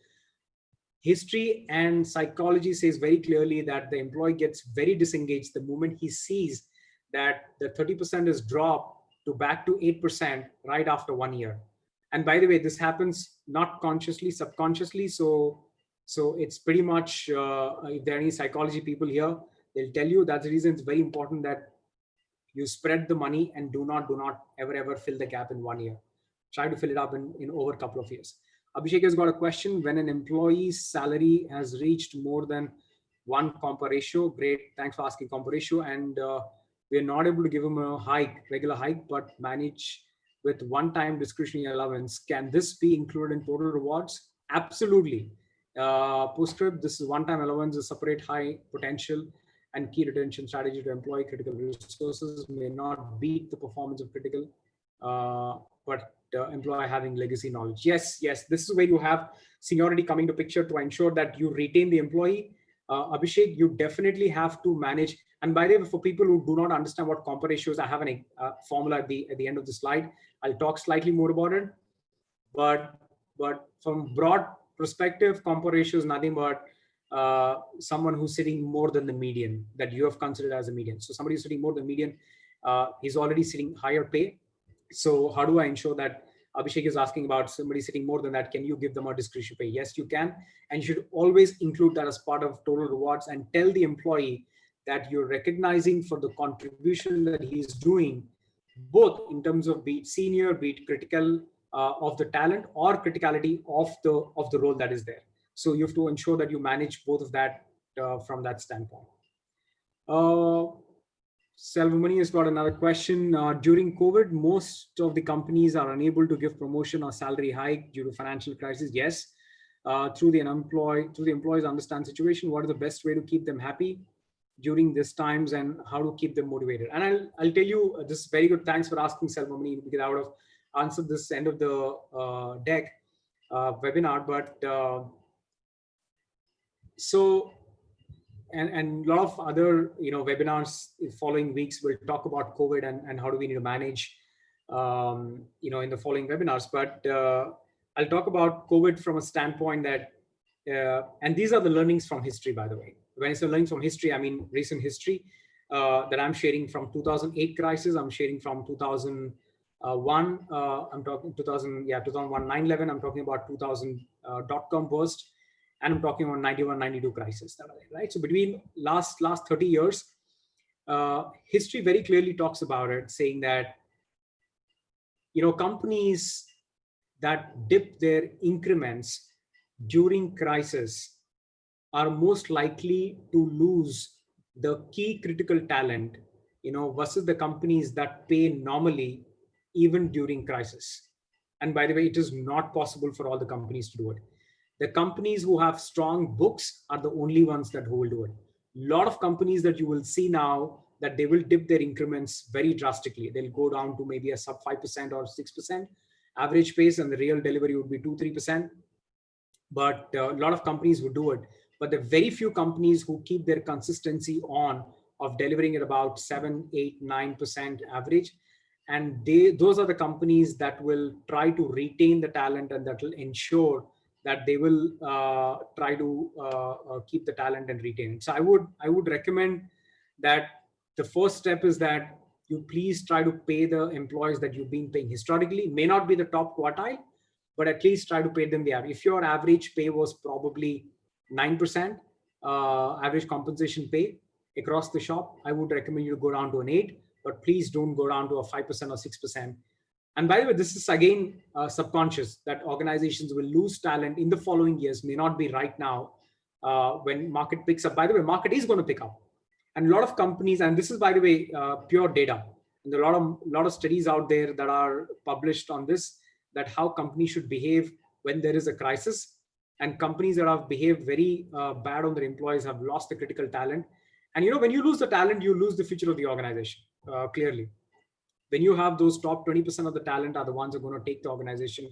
history and psychology says very clearly that the employee gets very disengaged the moment he sees that the 30% is dropped to back to 8% right after 1 year. And by the way, this happens not consciously, subconsciously. So it's pretty much, if there are any psychology people here, they'll tell you that's the reason it's very important that you spread the money and do not ever fill the gap in 1 year. Try to fill it up in over a couple of years. Abhishek has got a question. When an employee's salary has reached more than 1 comp ratio, great, thanks for asking comp ratio, and we're not able to give him a regular hike, but manage with one-time discretionary allowance, can this be included in total rewards? Absolutely. Postscript, this is one-time allowance, a separate high potential and key retention strategy to employ critical resources, may not beat the performance of critical, but employ having legacy knowledge. Yes, this is where you have seniority coming to picture to ensure that you retain the employee. Abhishek, you definitely have to manage. And by the way, for people who do not understand what comp ratios, I have a formula at the end of the slide. I'll talk slightly more about it. But from broad perspective, comp ratio is nothing but someone who's sitting more than the median that you have considered as a median. So somebody who's sitting more than median, he's already sitting higher pay. So how do I ensure that? Abhishek is asking about somebody sitting more than that. Can you give them a discretionary pay? Yes, you can. And you should always include that as part of total rewards and tell the employee that you're recognizing for the contribution that he's doing, both in terms of be it senior, be it critical of the talent, or criticality of the role that is there. So you have to ensure that you manage both of that from that standpoint. Selvamani has got another question. During COVID, most of the companies are unable to give promotion or salary hike due to financial crisis. Yes, through the employees understand situation. What is the best way to keep them happy during these times, and how to keep them motivated? And I'll tell you, this is very good. Thanks for asking, Selvamani, because I would have answered this end of the deck webinar. But and a lot of other webinars in following weeks will talk about COVID and how do we need to manage in the following webinars. But I'll talk about COVID from a standpoint that and these are the learnings from history, by the way. When I say learnings from history, I mean recent history that I'm sharing from 2008 crisis. I'm sharing from 2001. I'm talking 2001 9/11. I'm talking about 2000 dot-com burst. And I'm talking about 91, 92 crisis, right? So between last 30 years, history very clearly talks about it, saying that, companies that dip their increments during crisis are most likely to lose the key critical talent, versus the companies that pay normally even during crisis. And by the way, it is not possible for all the companies to do it. The companies who have strong books are the only ones that will do it. A lot of companies that you will see now that they will dip their increments very drastically. They'll go down to maybe a sub 5% or 6% average pace, and the real delivery would be 2-3%. But a lot of companies would do it. But there are very few companies who keep their consistency on of delivering at about 7, 8, 9% average. And those are the companies that will try to retain the talent, and that will ensure that they will try to keep the talent and retain it. So I would recommend that the first step is that you please try to pay the employees that you've been paying historically. May not be the top quartile, but at least try to pay them the average. If your average pay was probably 9% average compensation pay across the shop, I would recommend you to go down to an 8, but please don't go down to a 5% or 6%. And by the way, this is again subconscious, that organizations will lose talent in the following years, may not be right now when market picks up. By the way, market is going to pick up. And a lot of companies, and this is, by the way, pure data. And there are a lot of studies out there that are published on this, that how companies should behave when there is a crisis. And companies that have behaved very bad on their employees have lost the critical talent. And when you lose the talent, you lose the future of the organization, clearly. When you have those top 20% of the talent are the ones who are going to take the organization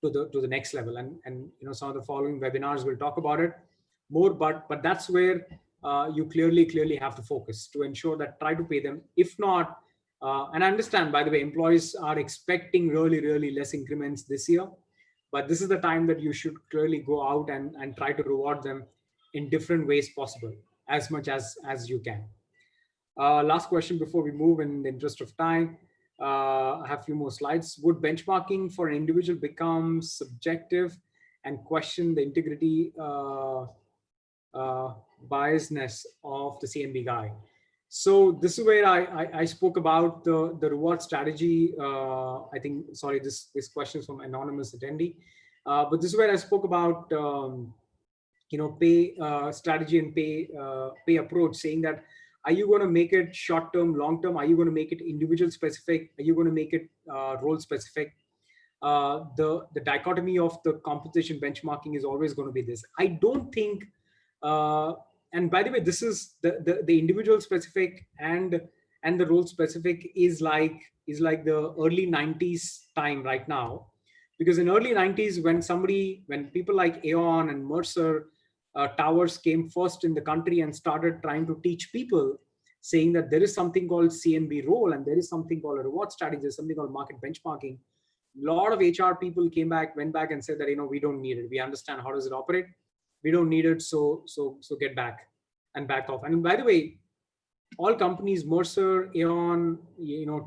to the next level. And some of the following webinars will talk about it more, but that's where you clearly have to focus to ensure that try to pay them. If not, and I understand, by the way, employees are expecting really less increments this year, but this is the time that you should clearly go out and try to reward them in different ways possible, as much as you can. Last question before we move in the interest of time. I have a few more slides. Would benchmarking for an individual become subjective and question the integrity biasness of the CNB guy? So this is where I spoke about the reward strategy. I think, sorry, this question is from anonymous attendee. But this is where I spoke about pay strategy and pay approach, saying that, are you going to make it short term, long term? Are you going to make it individual specific? Are you going to make it role specific? The dichotomy of the compensation benchmarking is always going to be this. I don't think, and by the way, this is the individual specific and the role specific is like the early 90s time right now, because in early 90s when people like Aon and Mercer Towers came first in the country and started trying to teach people, saying that there is something called CNB role and there is something called a reward strategy, there's something called market benchmarking. A lot of HR people went back and said that, we don't need it. We understand how does it operate. We don't need it. So get back and back off. And by the way, all companies, Mercer, Aon,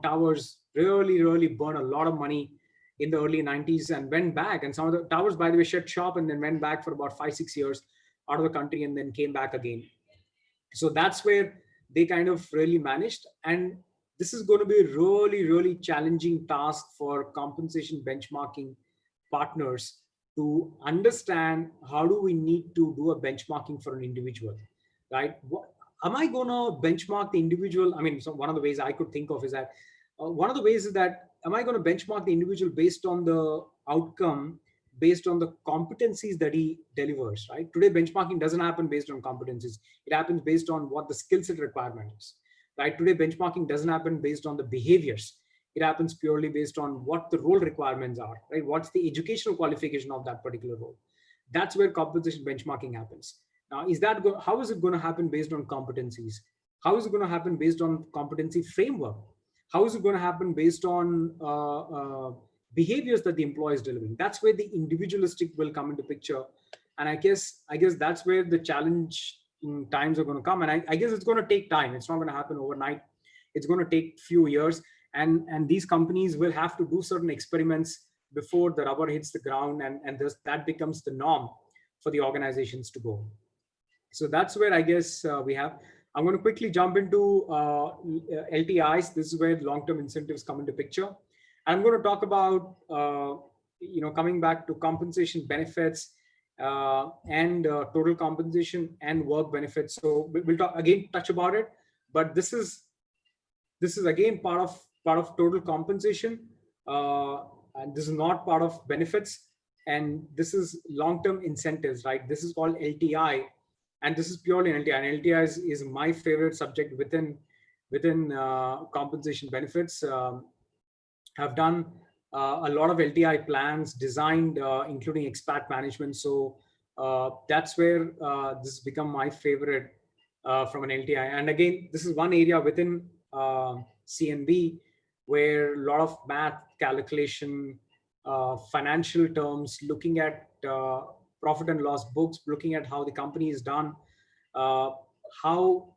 Towers really burn a lot of money in the early 90s and went back. And some of the Towers, by the way, shut shop and then went back for about 5-6 years out of the country and then came back again. So that's where they kind of really managed. And this is going to be a really challenging task for compensation benchmarking partners to understand how do we need to do a benchmarking for an individual, right? Am I going to benchmark the individual? I mean, so one of the ways I could think of is that, am I going to benchmark the individual based on the outcome, based on the competencies that he delivers, right? Today, benchmarking doesn't happen based on competencies. It happens based on what the skill set requirement is, right? Today, benchmarking doesn't happen based on the behaviors. It happens purely based on what the role requirements are, right? What's the educational qualification of that particular role? That's where compensation benchmarking happens. Now, how is it going to happen based on competencies? How is it going to happen based on competency framework? How is it going to happen based on behaviors that the employee is delivering? That's where the individualistic will come into picture. And I guess that's where the challenge times are going to come. And I guess it's going to take time. It's not going to happen overnight. It's going to take few years. And these companies will have to do certain experiments before the rubber hits the ground. And that becomes the norm for the organizations to go. So that's where I guess I'm going to quickly jump into LTIs. This is where long-term incentives come into picture. I'm going to talk about, coming back to compensation benefits and total compensation and work benefits. So we'll touch about it, but this is again part of total compensation, and this is not part of benefits, and this is long-term incentives, right? This is called LTI, and this is purely an LTI. And LTI is my favorite subject within compensation benefits. Have done a lot of LTI plans designed, including expat management. So that's where this has become my favorite from an LTI. And again, this is one area within CNB where a lot of math, calculation, financial terms, looking at profit and loss books, looking at how the company is done, how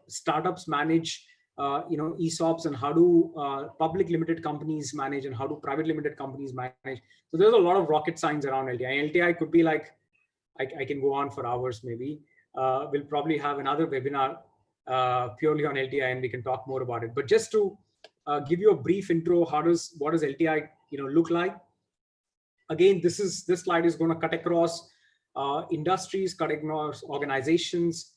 startups manage ESOPs, and how do public limited companies manage, and how do private limited companies manage. So there's a lot of rocket science around LTI. LTI could be like, I can go on for hours maybe. We'll probably have another webinar purely on LTI and we can talk more about it. But just to give you a brief intro, what does LTI look like? Again, this slide is going to cut across industries, cut across organizations,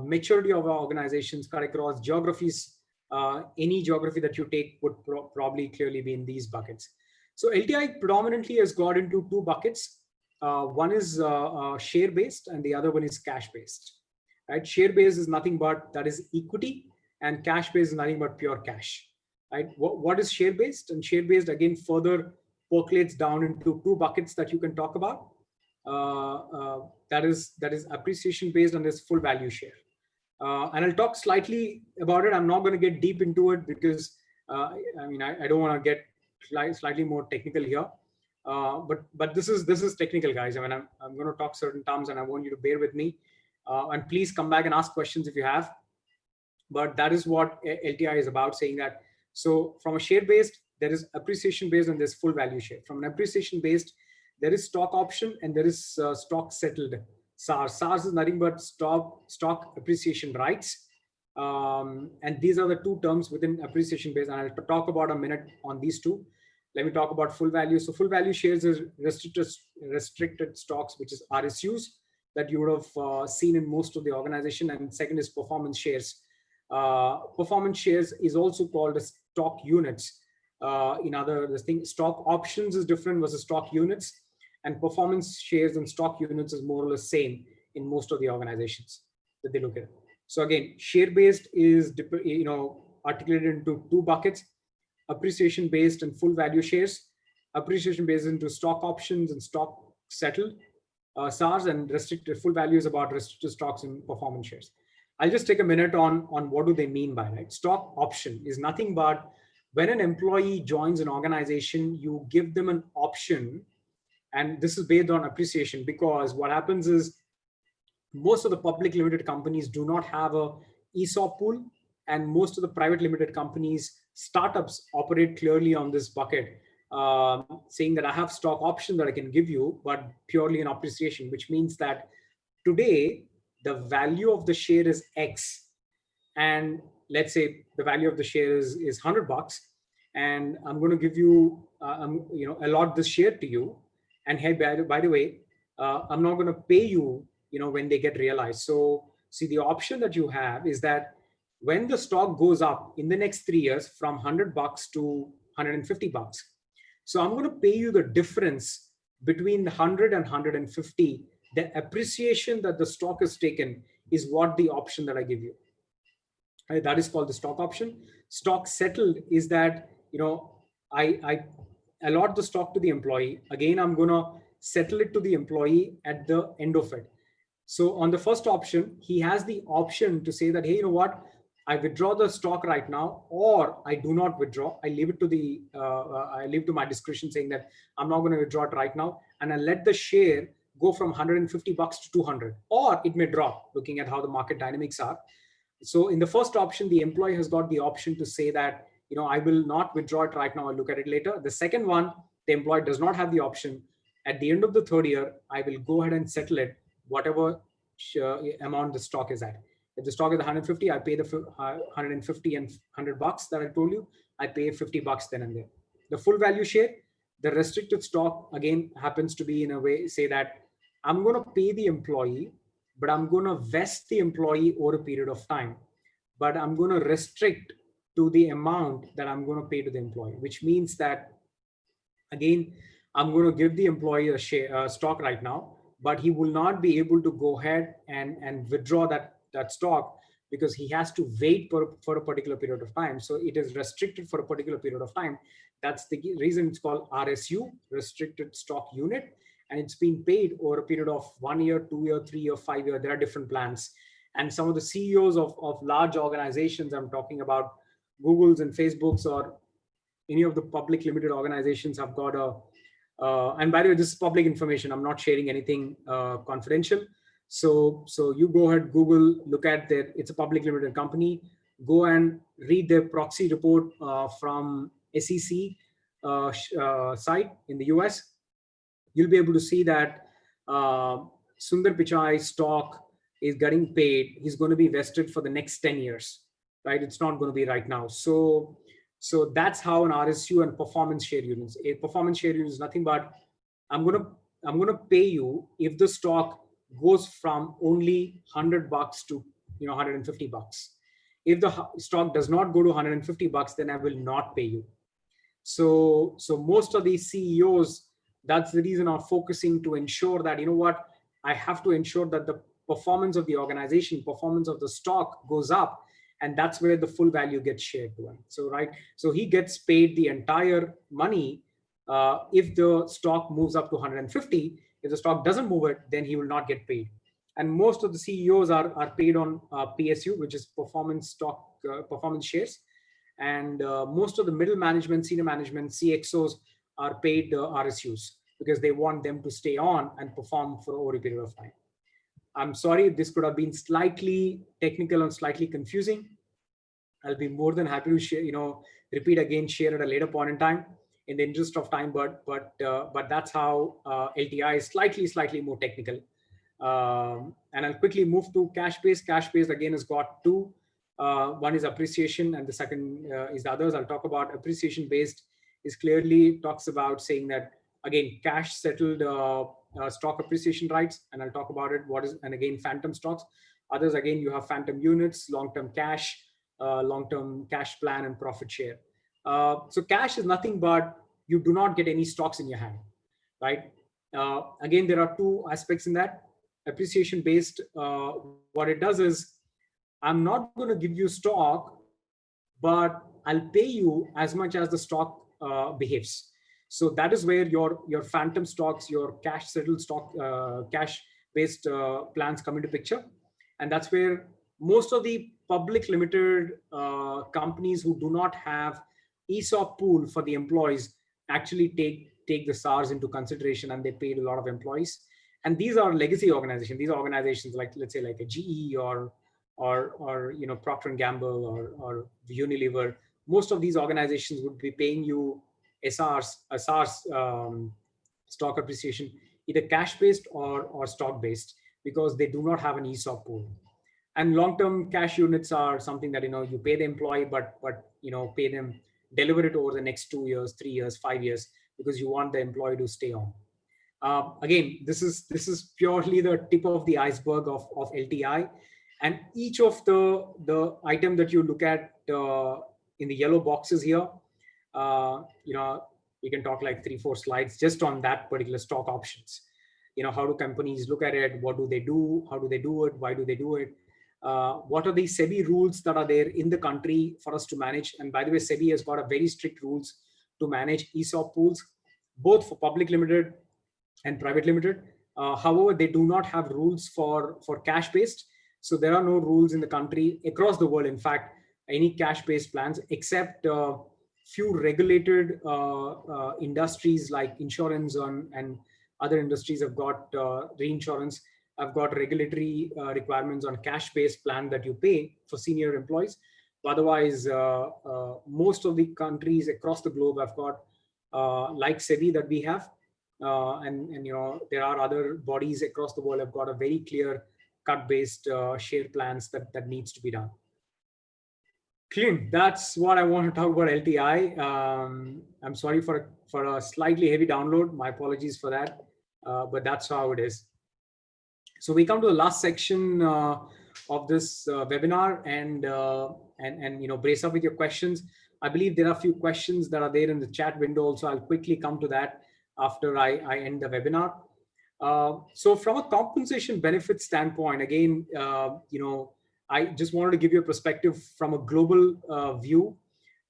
maturity of our organizations, cut across geographies. Any geography that you take would probably clearly be in these buckets. So LTI predominantly has got into two buckets. One is share-based and the other one is cash-based. Right? Share-based is nothing but that is equity, and cash-based is nothing but pure cash. Right? What is share-based? And share-based again further percolates down into two buckets that you can talk about. that is appreciation based on this full value share. And I'll talk slightly about it. I'm not going to get deep into it because I mean I don't want to get slightly more technical here. But this is technical, guys. I mean I'm going to talk certain terms, and I want you to bear with me. And please come back and ask questions if you have. But that is what LTI is about, saying that. So from a share based, there is appreciation based, and there's full value share. From an appreciation based, there is stock option and there is stock settled SARS. SARS is nothing but stock appreciation rights. And these are the two terms within appreciation based. And I'll talk about a minute on these two. Let me talk about full value. So full value shares is restricted stocks, which is RSUs that you would have seen in most of the organization. And second is performance shares. Performance shares is also called as stock units. Stock options is different versus stock units, and performance shares and stock units is more or less same in most of the organizations that they look at. So again, share based is articulated into two buckets: appreciation based and full value shares. Appreciation based into stock options and stock settled SARS, and restricted full value is about restricted stocks and performance shares. I'll just take a minute on what do they mean by, right? Stock option is nothing but when an employee joins an organization, you give them an option, and this is based on appreciation, because what happens is most of the public limited companies do not have a ESOP pool, and most of the private limited companies, startups operate clearly on this bucket, saying that I have stock option that I can give you, but purely an appreciation, which means that today the value of the share is X, and let's say the value of the share is $100, and I'm going to give you, allot this share to you, and hey, by the way, I'm not going to pay you, when they get realized. So see, the option that you have is that when the stock goes up in the next 3 years from $100 to $150, so I'm going to pay you the difference between the 100 and 150. The appreciation that the stock is taken is what the option that I give you. Right? That is called the stock option. Stock settled is that, I allot the stock to the employee. Again, I'm going to settle it to the employee at the end of it. So on the first option, he has the option to say that, hey, you know what? I withdraw the stock right now, or I do not withdraw. I leave it to I leave to my discretion, saying that I'm not going to withdraw it right now, and I let the share go from $150 to 200, or it may drop, looking at how the market dynamics are. So in the first option, the employee has got the option to say that, I will not withdraw it right now. I'll look at it later. The second one, the employee does not have the option. At the end of the third year, I will go ahead and settle it, whatever amount the stock is at. If the stock is 150, I pay the 150 and $100 that I told you. I pay $50 then and there. The full value share, the restricted stock, again, happens to be in a way, say that I'm going to pay the employee, but I'm going to vest the employee over a period of time. But I'm going to restrict to the amount that I'm going to pay to the employee, which means that, again, I'm going to give the employee a share stock right now, but he will not be able to go ahead and withdraw that stock, because he has to wait for a particular period of time. So it is restricted for a particular period of time. That's the reason it's called RSU, restricted stock unit. And it's been paid over a period of 1 year, 2 year, 3 year, 5 year. There are different plans. And some of the CEOs of large organizations, I'm talking about Google's and Facebook's or any of the public limited organizations, have got and by the way, this is public information. I'm not sharing anything confidential. So you go ahead, Google, look at it's a public limited company, go and read their proxy report from SEC site in the US. You'll be able to see that Sundar Pichai's stock is getting paid. He's going to be vested for the next 10 years, right? It's not going to be right now. So that's how an RSU and performance share units. A performance share unit is nothing but I'm going to pay you if the stock goes from only $100 to $150. If the stock does not go to $150, then I will not pay you. So most of these CEOs, that's the reason are focusing to ensure that, I have to ensure that the performance of the organization, performance of the stock goes up, and that's where the full value gets shared to him. So, right. So he gets paid the entire money if the stock moves up to 150. If the stock doesn't move it, then he will not get paid. And most of the CEOs are paid on PSU, which is performance shares. And most of the middle management, senior management, CXOs are paid RSUs because they want them to stay on and perform for over a period of time. I'm sorry if this could have been slightly technical and slightly confusing. I'll be more than happy to share, repeat again, share at a later point in time in the interest of time, but that's how LTI is slightly more technical. And I'll quickly move to cash-based. Cash-based again has got two. One is appreciation and the second is the others. I'll talk about appreciation-based is clearly talks about saying that, again, cash settled stock appreciation rights, and I'll talk about it. And again, phantom stocks. Others, again, you have phantom units, long-term cash plan and profit share. So cash is nothing but you do not get any stocks in your hand, right? Again, there are two aspects in that. Appreciation based, what it does is I'm not going to give you stock, but I'll pay you as much as the stock behaves. So that is where your phantom stocks, your cash settled stock, cash based plans come into picture. And that's where most of the public limited companies who do not have ESOP pool for the employees actually take the SARs into consideration, and they paid a lot of employees. And these are legacy organizations. These are organizations like, let's say, like a GE or Procter and Gamble or Unilever. Most of these organizations would be paying you SARs, stock appreciation, either cash based or stock based, because they do not have an ESOP pool. And long-term cash units are something that you pay the employee, but pay them, deliver it over the next 2 years, 3 years, 5 years, because you want the employee to stay on. Again, this is purely the tip of the iceberg of LTI, and each of the item that you look at in the yellow boxes here, you can talk like 3-4 slides just on that particular stock options. How do companies look at it? What do they do? How do they do it? Why do they do it? What are the SEBI rules that are there in the country for us to manage? And by the way, SEBI has got a very strict rules to manage ESOP pools, both for public limited and private limited. However, they do not have rules for cash-based. So there are no rules in the country across the world, in fact, any cash-based plans, except few regulated industries like insurance and other industries have got reinsurance. I've got regulatory requirements on cash-based plan that you pay for senior employees. But otherwise, most of the countries across the globe have got like SEBI that we have, and there are other bodies across the world have got a very clear cut-based share plans that needs to be done. Clean. That's what I want to talk about LTI. I'm sorry for a slightly heavy download. My apologies for that, but that's how it is. So we come to the last section of this webinar, and brace up with your questions. I believe there are a few questions that are there in the chat window also. I'll quickly come to that after I end the webinar. So from a compensation benefit standpoint, again, I just wanted to give you a perspective from a global view.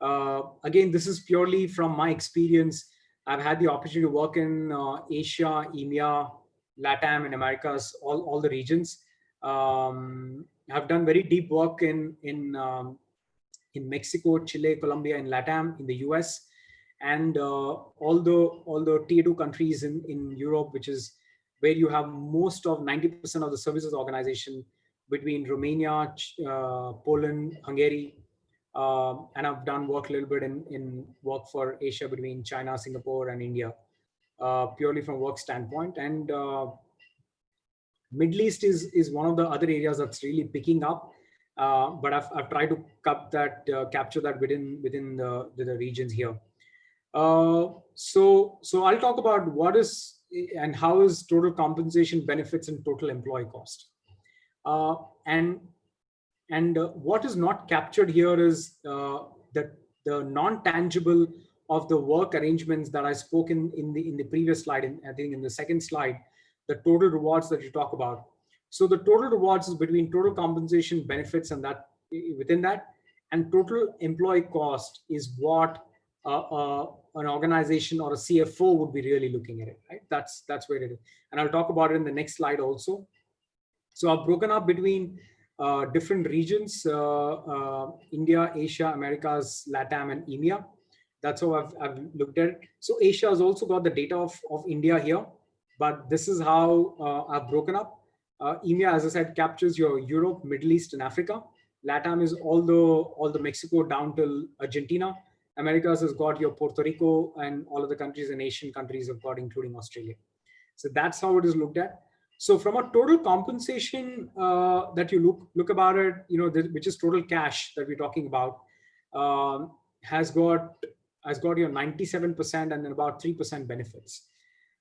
Again, this is purely from my experience. I've had the opportunity to work in Asia, EMEA, LATAM, and Americas, all the regions. I've done very deep work in Mexico, Chile, Colombia, and LATAM, in the US, and all the tier 2 countries in Europe, which is where you have most of 90% of the services organization between Romania, Poland, Hungary, and I've done work a little bit in work for Asia between China, Singapore, and India, purely from work standpoint. And Middle East is one of the other areas that's really picking up, but I've tried to capture that within the regions here. So I'll talk about what is and how is total compensation, benefits, and total employee cost. And what is not captured here is the non-tangible of the work arrangements that I spoke in the previous slide, I think in the second slide, the total rewards that you talk about. So the total rewards is between total compensation, benefits, and that within that, and total employee cost is what an organization or a CFO would be really looking at it, right? That's where it is. And I'll talk about it in the next slide also. So I've broken up between different regions, India, Asia, Americas, LATAM, and EMEA. That's how I've looked at it. So Asia has also got the data of India here, but this is how I've broken up. EMEA, as I said, captures your Europe, Middle East, and Africa. LATAM is all the Mexico down till Argentina. Americas has got your Puerto Rico, and all of the countries and Asian countries have got, including Australia. So that's how it is looked at. So from a total compensation that you look about it, which is total cash that we're talking about, has got your 97% and then about 3% benefits.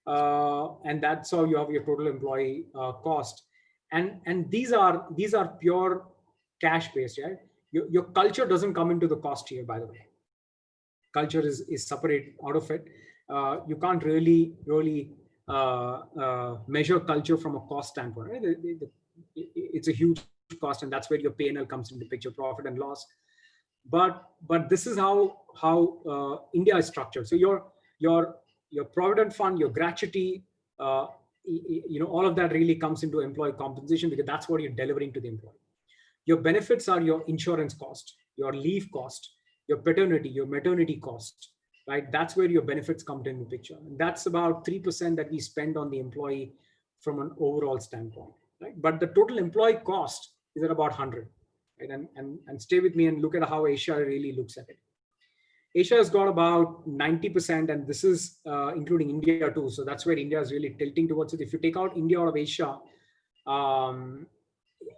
And that's how you have your total employee cost. And these are pure cash based, right? Your culture doesn't come into the cost here, by the way. Culture is separate out of it. You can't really measure culture from a cost standpoint, right? It's a huge cost, and that's where your P&L comes into picture, profit and loss. But this is how India is structured. So your provident fund, your gratuity, all of that really comes into employee compensation, because that's what you're delivering to the employee. Your benefits are your insurance cost, your leave cost, your paternity, your maternity cost, right? That's where your benefits come into the picture. And that's about 3% that we spend on the employee from an overall standpoint, right? But the total employee cost is at about 100, right? And stay with me and look at how Asia really looks at it. Asia has got about 90%, and this is including India too. So that's where India is really tilting towards it. If you take out India out of Asia,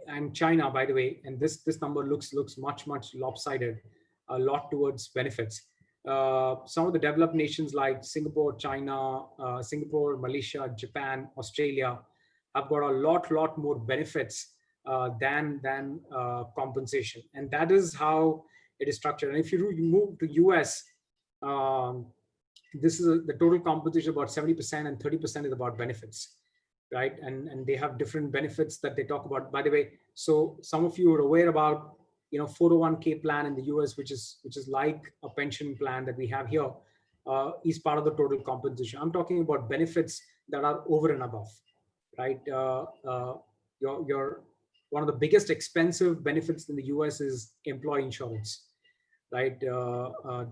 and China, by the way, and this number looks much lopsided, a lot towards benefits. Some of the developed nations like Singapore, China, Malaysia, Japan, Australia have got a lot more benefits than compensation, and that is how it is structured. And if you move to US, this is the total compensation about 70%, and 30% is about benefits, right? And they have different benefits that they talk about, by the way. So some of you are aware about 401k plan in the US, which is like a pension plan that we have here, is part of the total compensation. I'm talking about benefits that are over and above, right? Your one of the biggest expensive benefits in the US is employee insurance, right?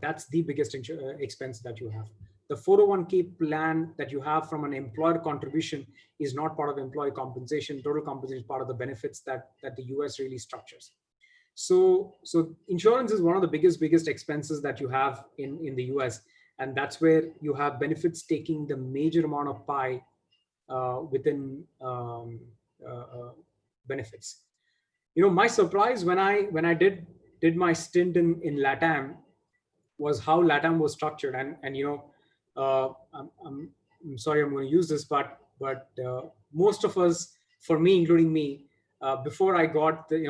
That's the biggest expense that you have. The 401k plan that you have from an employer contribution is not part of employee compensation. Total compensation is part of the benefits that the US really structures. So insurance is one of the biggest expenses that you have in the US, and that's where you have benefits taking the major amount of pie within benefits. My surprise when I did my stint in LATAM was how LATAM was structured, and I'm sorry I'm going to use this, but most of us, for me, including me, before I got the,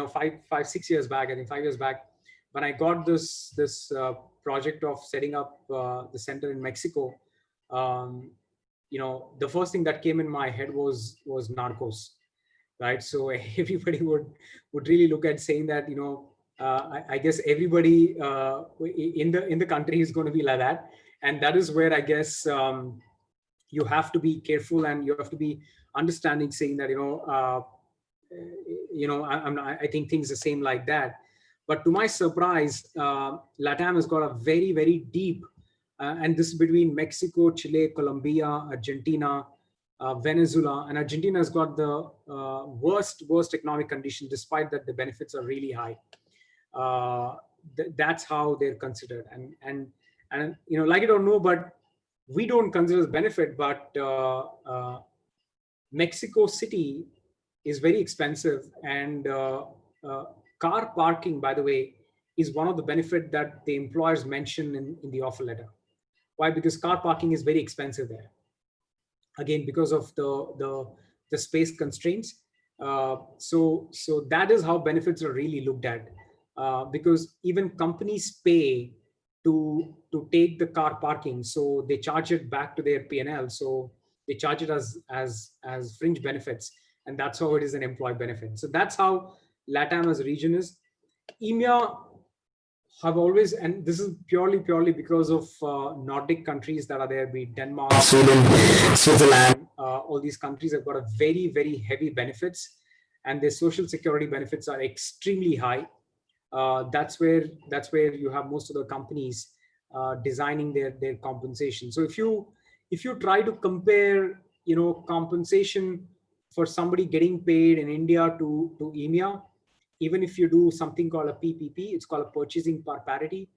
6 years back, I think 5 years back, when I got this project of setting up the center in Mexico, the first thing that came in my head was Narcos, right? So everybody would really look at saying that, I guess everybody in the country is going to be like that, and that is where I guess you have to be careful, and you have to be understanding, saying that I think things are the same like that. But to my surprise, LATAM has got a very, very deep, and this is between Mexico, Chile, Colombia, Argentina, Venezuela, and Argentina has got the worst economic condition, despite that the benefits are really high. That's how they're considered, and like it or no, but we don't consider as benefit, but Mexico City is very expensive, and car parking, by the way, is one of the benefits that the employers mention in the offer letter. Why? Because car parking is very expensive there. Again, because of the space constraints. So that is how benefits are really looked at, because even companies pay to take the car parking, so they charge it back to their P&L. So they charge it as fringe benefits, and that's how it is an employee benefit. So that's how LATAM as a region is. EMEA, have always, and this is purely because of Nordic countries that are there, be it Denmark, Sweden, Switzerland, all these countries have got a very heavy benefits, and their social security benefits are extremely high. That's where you have most of the companies designing their compensation. So if you try to compare, compensation for somebody getting paid in India to EMEA, even if you do something called a PPP, it's called a purchasing per parity.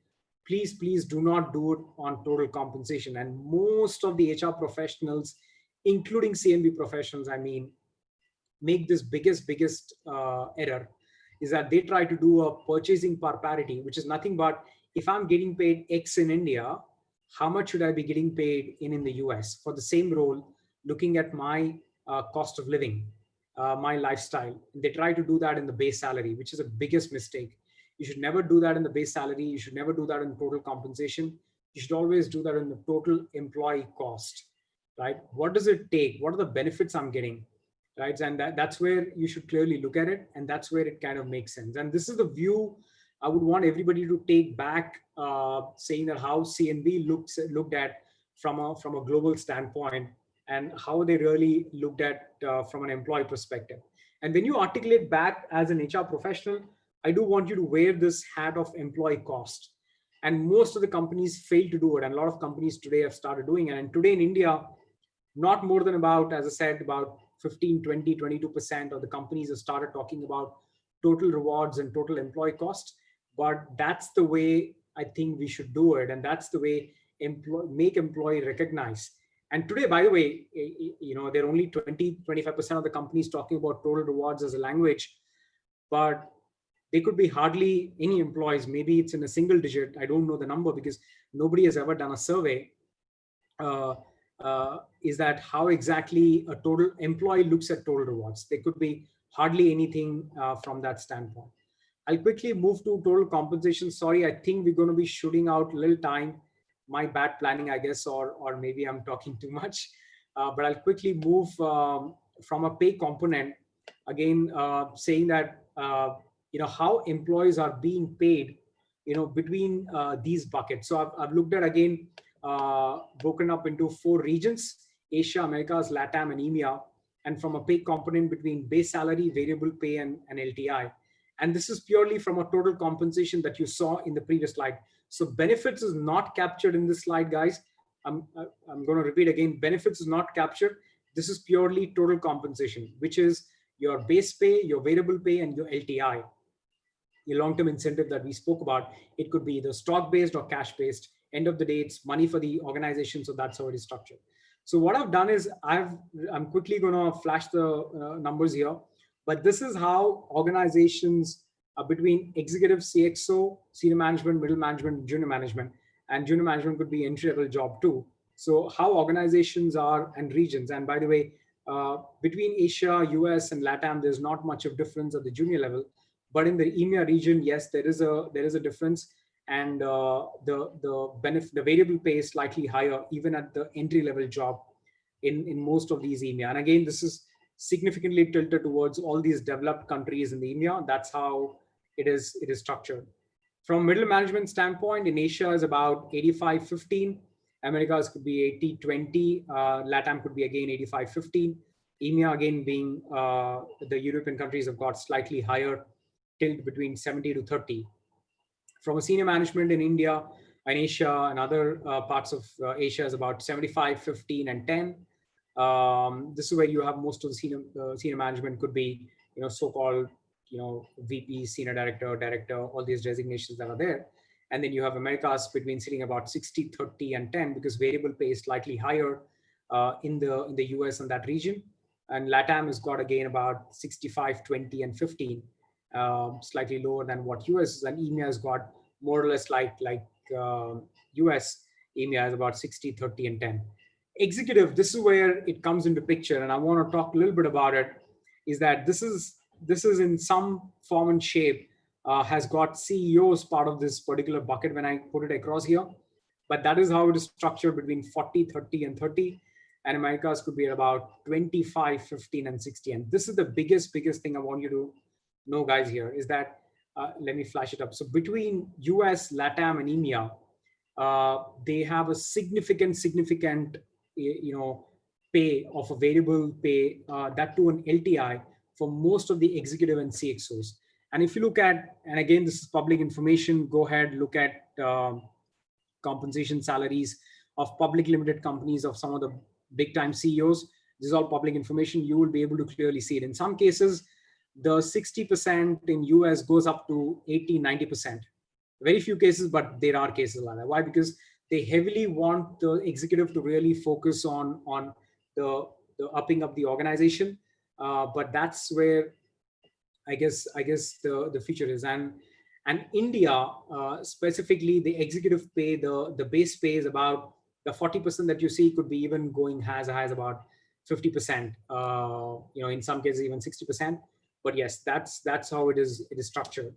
Please do not do it on total compensation. And most of the HR professionals, including CMB professionals, make this biggest error, is that they try to do a purchasing per parity, which is nothing but, if I'm getting paid X in India, how much should I be getting paid in the US for the same role, looking at my cost of living, my lifestyle. They try to do that in the base salary, which is a biggest mistake. You should never do that in the base salary. You should never do that in total compensation. You should always do that in the total employee cost, right? What does it take? What are the benefits I'm getting, right? And that's where you should clearly look at it. And that's where it kind of makes sense. And this is the view I would want everybody to take back, saying that how CNB looked at from a global standpoint, and how they really looked at from an employee perspective. And when you articulate back as an HR professional, I do want you to wear this hat of employee cost. And most of the companies fail to do it. And a lot of companies today have started doing it. And today in India, not more than about, as I said, about 15, 20, 22% of the companies have started talking about total rewards and total employee cost. But that's the way I think we should do it. And that's the way make employee recognize. And today, by the way, there are only 20, 25% of the companies talking about total rewards as a language, but they could be hardly any employees. Maybe it's in a single digit. I don't know the number because nobody has ever done a survey. Is that how exactly a total employee looks at total rewards? There could be hardly anything from that standpoint. I'll quickly move to total compensation. Sorry, I think we're going to be shooting out a little time. My bad planning, I guess, or maybe I'm talking too much. But I'll quickly move from a pay component, again, saying that, how employees are being paid, between these buckets. So I've looked at, again, broken up into 4 regions: Asia, Americas, LATAM, and EMEA. And from a pay component between base salary, variable pay, and LTI. And this is purely from a total compensation that you saw in the previous slide. So benefits is not captured in this slide, guys. I'm going to repeat again, benefits is not captured. This is purely total compensation, which is your base pay, your variable pay, and your LTI, your long-term incentive that we spoke about. It could be either stock-based or cash-based. End of the day, it's money for the organization. So that's how it is structured. So what I've done is I'm quickly going to flash the numbers here. But this is how organizations between executive, CXO, senior management, middle management, junior management, and junior management could be entry-level job too. So how organizations are and regions. And by the way, between Asia, US, and LATAM, there's not much of difference at the junior level. But in the EMEA region, yes, there is a difference. And the variable pay is slightly higher, even at the entry-level job in most of these EMEA. And again, this is significantly tilted towards all these developed countries in the EMEA. That's how it is structured. From middle management standpoint, in Asia is about 85-15. Americas could be 80-20. LATAM could be again 85-15. EMEA again being the European countries have got slightly higher tilt between 70-30. From a senior management in India and Asia and other parts of Asia is about 75-15 and 10. This is where you have most of the senior management could be, so-called, VP, senior director, all these designations that are there. And then you have Americas between sitting about 60-30 and 10, because variable pay is slightly higher in the US and that region. And LATAM has got again about 65-20 and 15, slightly lower than what US is. And EMEA has got more or less like US. EMEA has about 60-30 and 10. Executive, this is where it comes into picture, and I want to talk a little bit about it. Is that this is in some form and shape has got CEOs part of this particular bucket when I put it across here, but that is how it is structured between 40, 30, and 30, and Americas could be at about 25, 15, and 60. And this is the biggest thing I want you to know, guys, here is that let me flash it up. So between US, LATAM, and EMEA, they have a significant, pay of a variable pay, that to an LTI for most of the executive and CXOs. And if you look at, and again, this is public information, go ahead, look at compensation salaries of public limited companies of some of the big time CEOs. This is all public information. You will be able to clearly see it. In some cases, the 60% in US goes up to 80, 90%. Very few cases, but there are cases like that. Why? Because they heavily want the executive to really focus on the upping up the organization. But that's where I guess the future is. And India, specifically the executive pay, the base pay is about the 40% that you see could be even going as high as about 50%, in some cases even 60%. But yes, that's how it is structured.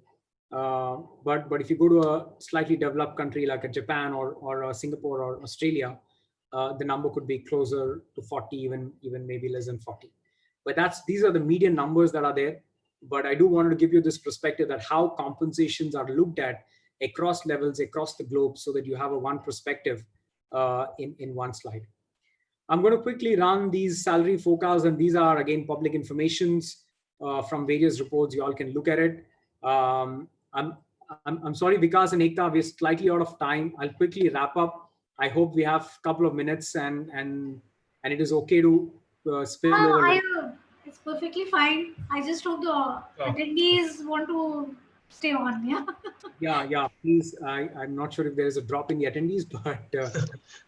But if you go to a slightly developed country like a Japan or Singapore or Australia, the number could be closer to 40, even maybe less than 40. But these are the median numbers that are there. But I do want to give you this perspective that how compensations are looked at across levels, across the globe, so that you have a one perspective in one slide. I'm going to quickly run these salary forecasts, and these are again public informations from various reports. You all can look at it. I'm sorry, Vikas and Ekta, we're slightly out of time. I'll quickly wrap up. I hope we have a couple of minutes, and it is okay to spill over. It's perfectly fine. I just hope the attendees want to stay on. Yeah. Please, I'm not sure if there is a drop in the attendees, but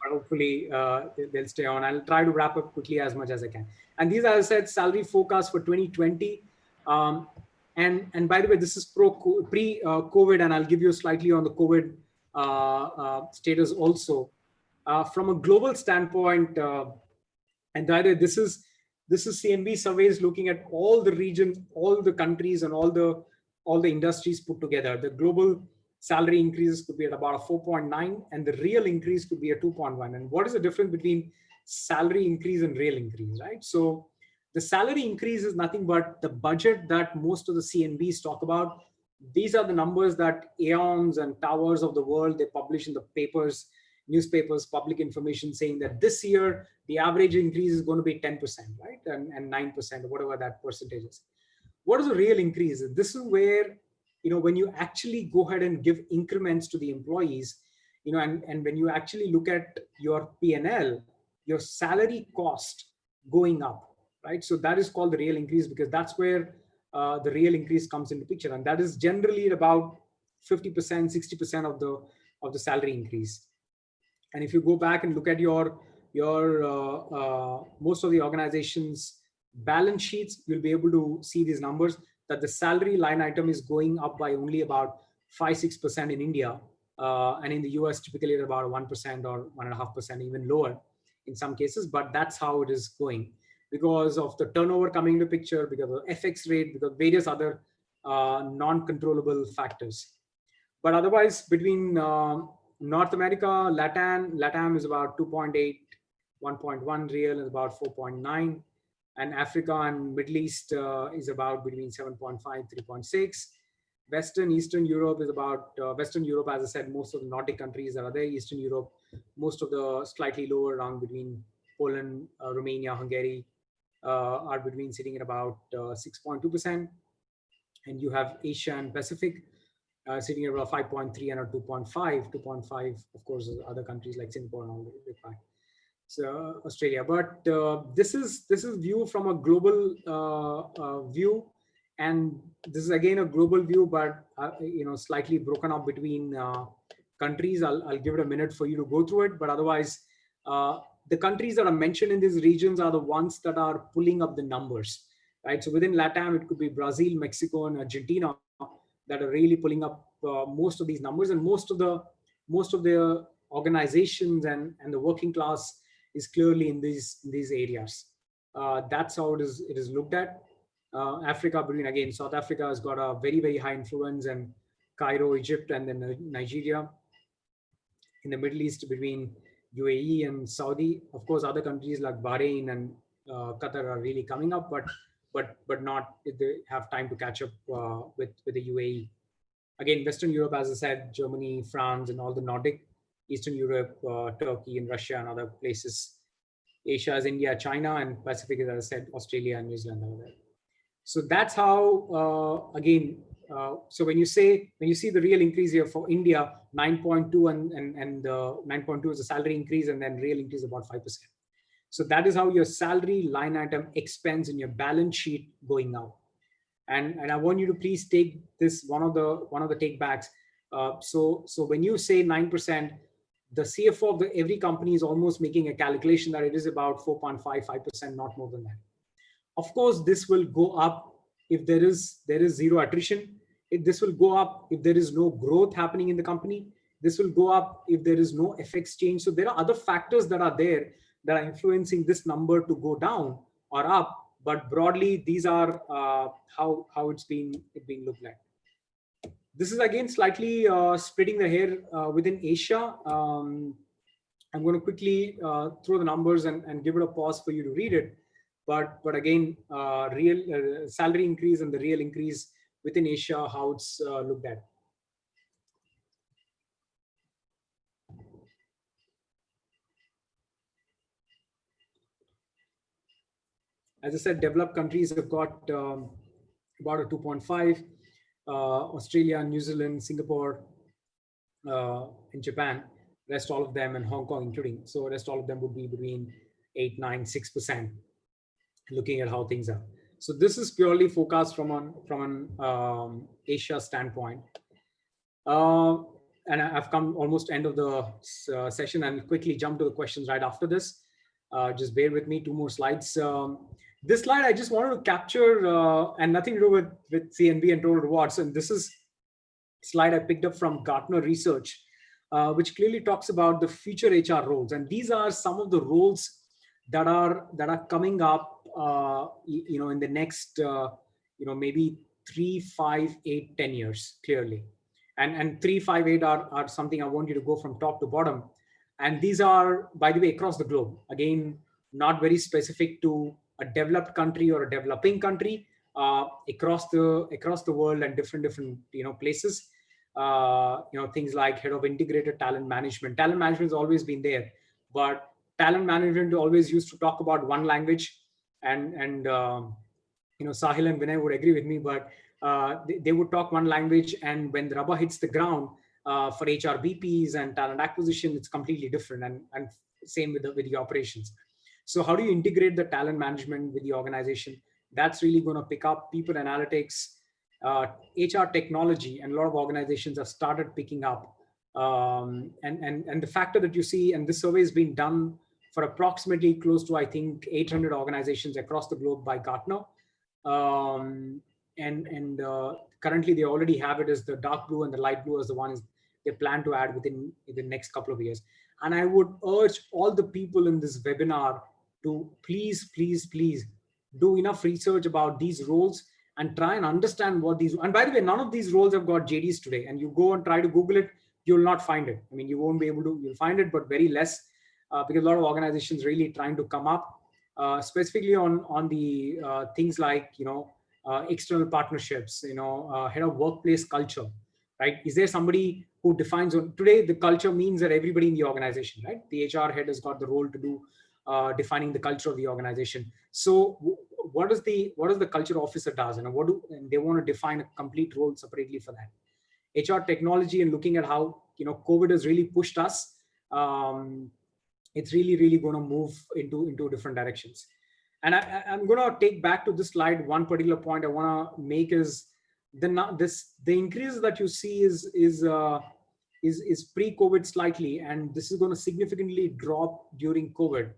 hopefully they'll stay on. I'll try to wrap up quickly as much as I can. And these are, as I said, salary forecast for 2020. And by the way, this is pre-COVID, and I'll give you slightly on the COVID status also. From a global standpoint, and by the way, this is CNB surveys looking at all the regions, all the countries, and all the industries put together. The global salary increases could be at about a 4.9, and the real increase could be a 2.1. And what is the difference between salary increase and real increase, right? So the salary increase is nothing but the budget that most of the CNBs talk about. These are the numbers that Aeons and Towers of the world, they publish in the papers, newspapers, public information, saying that this year the average increase is going to be 10%, right? And 9%, or whatever that percentage is. What is the real increase? This is where, when you actually go ahead and give increments to the employees, and when you actually look at your P&L, your salary cost going up, right? So that is called the real increase, because that's where the real increase comes into picture. And that is generally about 50%, 60% of the salary increase. And if you go back and look at your most of the organizations' balance sheets, you'll be able to see these numbers, that the salary line item is going up by only about 5-6% in India, and in the US typically at about 1% or 1.5%, even lower in some cases. But that's how it is going, because of the turnover coming into picture, because of FX rate, because of various other non-controllable factors. But otherwise, between North America, LATAM is about 2.8, 1.1 real is about 4.9. And Africa and Middle East is about between 7.5, 3.6. Eastern Europe is about, Western Europe, as I said, most of the Nordic countries that are there. Eastern Europe, most of the slightly lower, around between Poland, Romania, Hungary, are between sitting at about 6.2%. And you have Asia and Pacific sitting at about 5.3 and a 2.5. 2.5, of course, other countries like Singapore and all the five. So Australia, but this is view from a global view, and this is again a global view, but slightly broken up between countries. I'll give it a minute for you to go through it, but otherwise, the countries that are mentioned in these regions are the ones that are pulling up the numbers, right? So within LATAM, it could be Brazil, Mexico, and Argentina that are really pulling up most of these numbers, and most of the organizations and the working class is clearly in these areas. That's how it is looked at. Africa, between again, South Africa has got a very, very high influence, and Cairo, Egypt, and then Nigeria. In the Middle East, between UAE and Saudi, of course, other countries like Bahrain and Qatar are really coming up, but not if they have time to catch up with the UAE. Again, Western Europe, as I said, Germany, France, and all the Nordic, Eastern Europe, Turkey and Russia and other places. Asia is India, China, and Pacific is, as I said, Australia and New Zealand are there. So that's how, so when you see the real increase here for India, 9.2 and 9.2 is a salary increase, and then real increase about 5%. So that is how your salary line item expense in your balance sheet going out. And I want you to please take this one of the take backs. So when you say 9%, the CFO of every company is almost making a calculation that it is about 4.5%, not more than that. Of course, this will go up if there is zero attrition. This will go up if there is no growth happening in the company. This will go up if there is no FX change. So there are other factors that are there that are influencing this number to go down or up. But broadly, these are how it's being looked at. This is again slightly splitting the hair within Asia. I'm going to quickly throw the numbers and give it a pause for you to read it. But again, real salary increase and the real increase within Asia, how it's looked at. As I said, developed countries have got about a 2.5. Australia, New Zealand, Singapore, and Japan, rest all of them, and Hong Kong including. So rest all of them would be between 8, 9, 6%, looking at how things are. So this is purely forecast from an Asia standpoint. And I've come almost end of the session and quickly jump to the questions right after this. Just bear with me, 2 more slides. This slide I just wanted to capture and nothing to do with CNB and total rewards. And this is a slide I picked up from Gartner research, which clearly talks about the future HR roles. And these are some of the roles that are coming up, in the next, maybe 3, 5, 8, 10 years, clearly. And 3, 5, 8 are something I want you to go from top to bottom. And these are, by the way, across the globe. Again, not very specific to a developed country or a developing country, across the world and different places. Things like head of integrated talent management. Talent management has always been there, but talent management always used to talk about one language, and Sahil and Vinay would agree with me, but they would talk one language, and when the rubber hits the ground for HR BPs and talent acquisition, it's completely different, and same with the operations. So how do you integrate the talent management with the organization? That's really going to pick up. People analytics, HR technology, and a lot of organizations have started picking up. And the factor that you see, and this survey has been done for approximately close to, I think, 800 organizations across the globe by Gartner. Currently they already have it as the dark blue, and the light blue as the one they plan to add within the next couple of years. And I would urge all the people in this webinar to please do enough research about these roles and try and understand what these, and by the way, none of these roles have got JDs today, and you go and try to Google it, you will not find it. I mean, you won't be able to, you'll find it, but very less, because a lot of organizations really trying to come up specifically on the things like, external partnerships, head of workplace culture, right? Is there somebody who defines, today the culture means that everybody in the organization, right? The HR head has got the role to do defining the culture of the organization. So what does the culture officer does, and and they want to define a complete role separately for that. HR technology, and looking at how COVID has really pushed us, it's really going to move into different directions. And I'm going to take back to this slide. One particular point I want to make is the increase that you see is pre-COVID slightly, and this is going to significantly drop during COVID.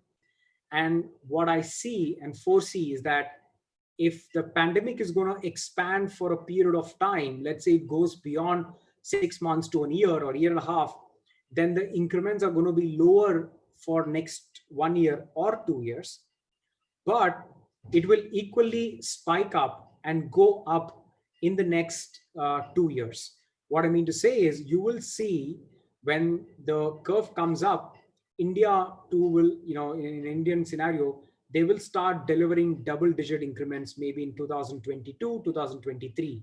And what I see and foresee is that if the pandemic is going to expand for a period of time, let's say it goes beyond 6 months to a year or year and a half, then the increments are going to be lower for next 1 year or 2 years, but it will equally spike up and go up in the next 2 years. What I mean to say is, you will see when the curve comes up, India too will, in an Indian scenario, they will start delivering double-digit increments maybe in 2022, 2023.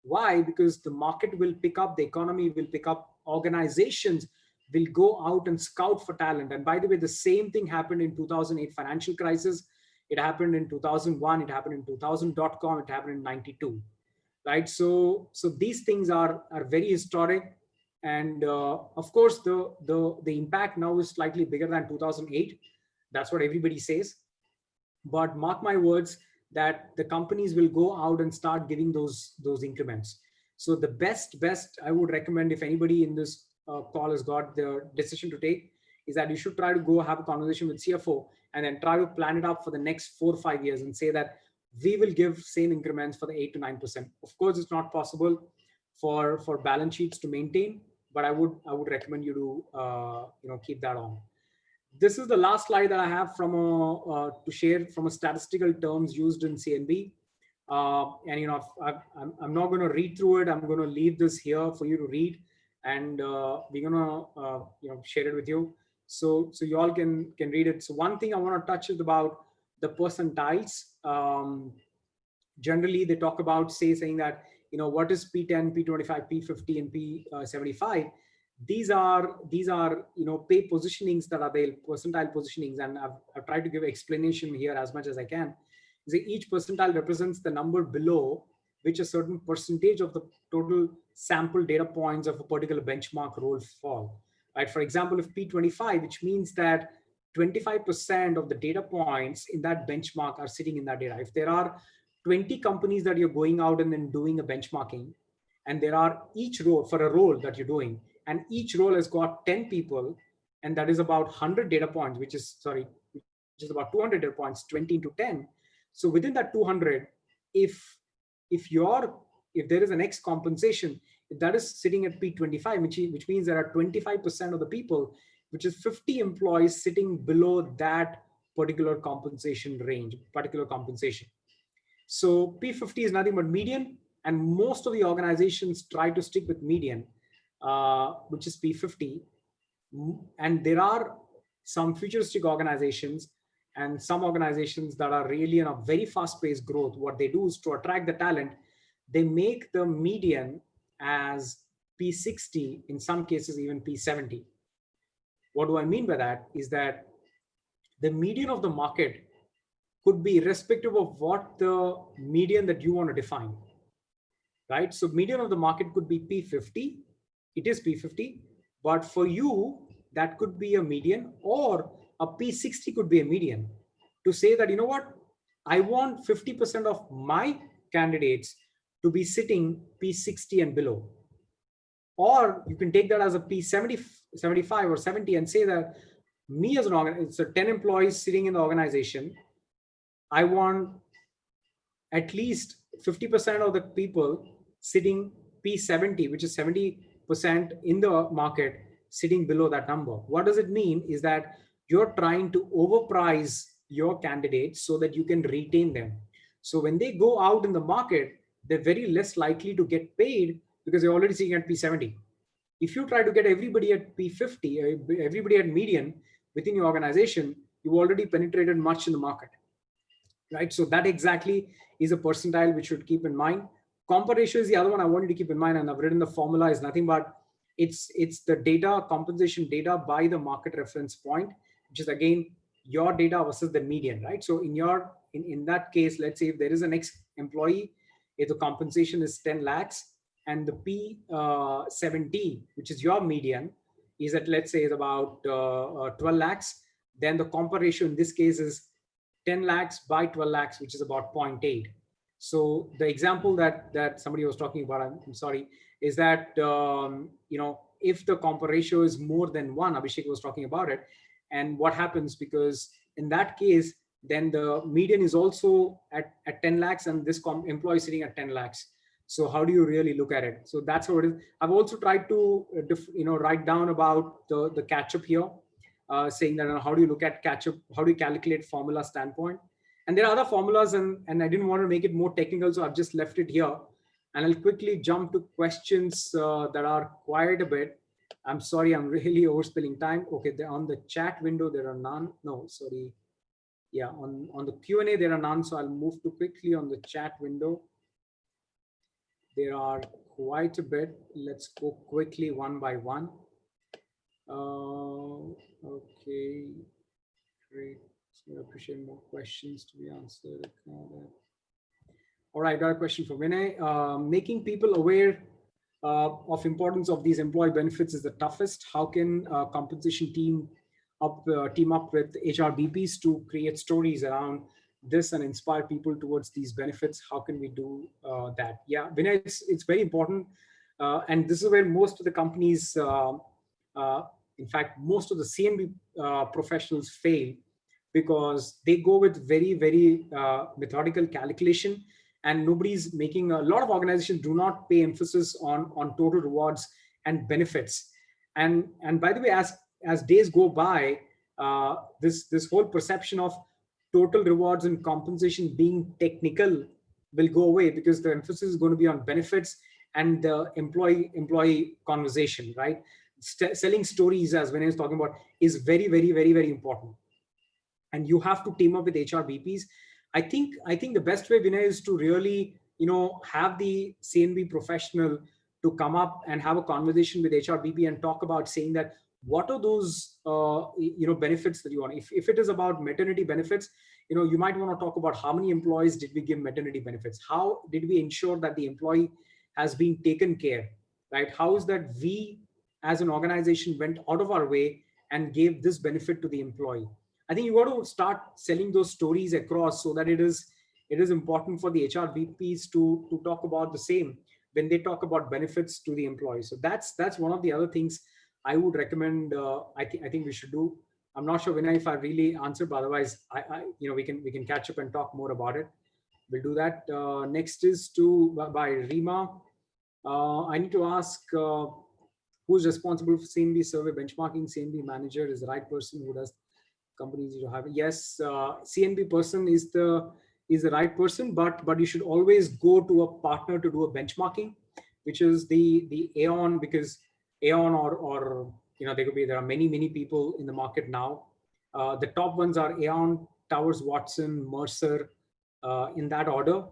Why? Because the market will pick up, the economy will pick up, organizations will go out and scout for talent. And by the way, the same thing happened in 2008 financial crisis. It happened in 2001. It happened in 2000.com. It happened in 92. Right? So these things are very historic. And of course, the impact now is slightly bigger than 2008. That's what everybody says. But mark my words that the companies will go out and start giving those increments. So the best I would recommend, if anybody in this call has got the decision to take, is that you should try to go have a conversation with CFO and then try to plan it up for the next 4 or 5 years and say that we will give same increments for the 8 to 9%. Of course, it's not possible for balance sheets to maintain, but I would recommend you to keep that on. This is the last slide that I have from to share from a statistical terms used in CNB. And I'm not going to read through it. I'm going to leave this here for you to read, and we're going to share it with you, so you all can read it. So one thing I want to touch is about the percentiles. Generally, they talk about saying that what is P10, P25, P50, and P75. These are pay positionings that are there, percentile positionings, and I've tried to give explanation here as much as I can. Each percentile represents the number below which a certain percentage of the total sample data points of a particular benchmark role fall. Right? For example, if P25, which means that 25% of the data points in that benchmark are sitting in that data. If there are 20 companies that you're going out and then doing a benchmarking, and there are each role for a role that you're doing, and each role has got 10 people, and that is about 100 data points, which is about 200 data points, 20 into 10. So within that 200, if there is an X compensation, that is sitting at P25, which means there are 25% of the people, which is 50 employees sitting below that particular compensation range, particular compensation. So P50 is nothing but median, and most of the organizations try to stick with median, which is P50. And there are some futuristic organizations and some organizations that are really in a very fast-paced growth. What they do is to attract the talent, they make the median as P60, in some cases even P70. What do I mean by that is that the median of the market could be irrespective of what the median that you want to define, right? So median of the market could be P50, it is P50, but for you, that could be a median, or a P60 could be a median, to say that, I want 50% of my candidates to be sitting P60 and below. Or you can take that as a P70, 75 or 70 and say that me as an organization, so 10 employees sitting in the organization, I want at least 50% of the people sitting P70, which is 70% in the market, sitting below that number. What does it mean is that you're trying to overprice your candidates so that you can retain them. So when they go out in the market, they're very less likely to get paid because they're already sitting at P70. If you try to get everybody at P50, everybody at median within your organization, you've already penetrated much in the market, right? So that exactly is a percentile which you should keep in mind. Compa ratio is the other one I want you to keep in mind, and I've written the formula is nothing but it's the data, compensation data by the market reference point, which is again your data versus the median, right? So in that case, let's say if there is an employee, if the compensation is 10 lakhs and the P70, which is your median, is at, let's say, is about 12 lakhs, then the compa ratio in this case is 10 lakhs by 12 lakhs, which is about 0.8. So the example that somebody was talking about, I'm sorry, is that, if the compa ratio is more than 1, Abhishek was talking about it, and what happens, because in that case, then the median is also at 10 lakhs and this employee is sitting at 10 lakhs. So how do you really look at it? So that's how it is. I've also tried to, write down about the catch-up here, saying that how do you look at catch-up, how do you calculate formula standpoint? And there are other formulas, and I didn't want to make it more technical, so I've just left it here. And I'll quickly jump to questions that are quite a bit. I'm sorry, I'm really overspilling time. Okay, on the chat window, there are none. No, sorry. Yeah, on the Q&A, there are none. So I'll move to quickly on the chat window. There are quite a bit. Let's go quickly one by one. Okay, great. So I appreciate more questions to be answered. All right, got a question for Vinay. Making people aware of importance of these employee benefits is the toughest. How can compensation team up with HRBPs to create stories around this and inspire people towards these benefits? How can we do that? Yeah, Vinay, it's very important, and this is where most of the companies, in fact, most of the CMB professionals fail, because they go with very methodical calculation, and nobody's making. A lot of organizations do not pay emphasis on total rewards and benefits. And by the way, as days go by, this whole perception of total rewards and compensation being technical will go away, because the emphasis is going to be on benefits and the employee conversation, right? Selling stories, as Vinay is talking about, is very important. And you have to team up with HRBPs. I think the best way, Vinay, is to really, have the CNB professional to come up and have a conversation with HRBP and talk about saying that, what are those, benefits that you want? If it is about maternity benefits, you might want to talk about how many employees did we give maternity benefits? How did we ensure that the employee has been taken care, right? How is that we as an organization went out of our way and gave this benefit to the employee? I think you got to start selling those stories across, so that it is important for the HRBPs to talk about the same when they talk about benefits to the employee. So that's one of the other things I would recommend. I think we should do. I'm not sure, Vinay, if I really answered, but otherwise, we can catch up and talk more about it. We'll do that. Next is by Rima. I need to ask, who's responsible for CNB survey benchmarking? CNB manager is the right person who does. Companies you have. Yes, CNB person is the right person, but you should always go to a partner to do a benchmarking, which is the Aon, because Aon or there are many people in the market now. The top ones are Aon, Towers Watson, Mercer, in that order.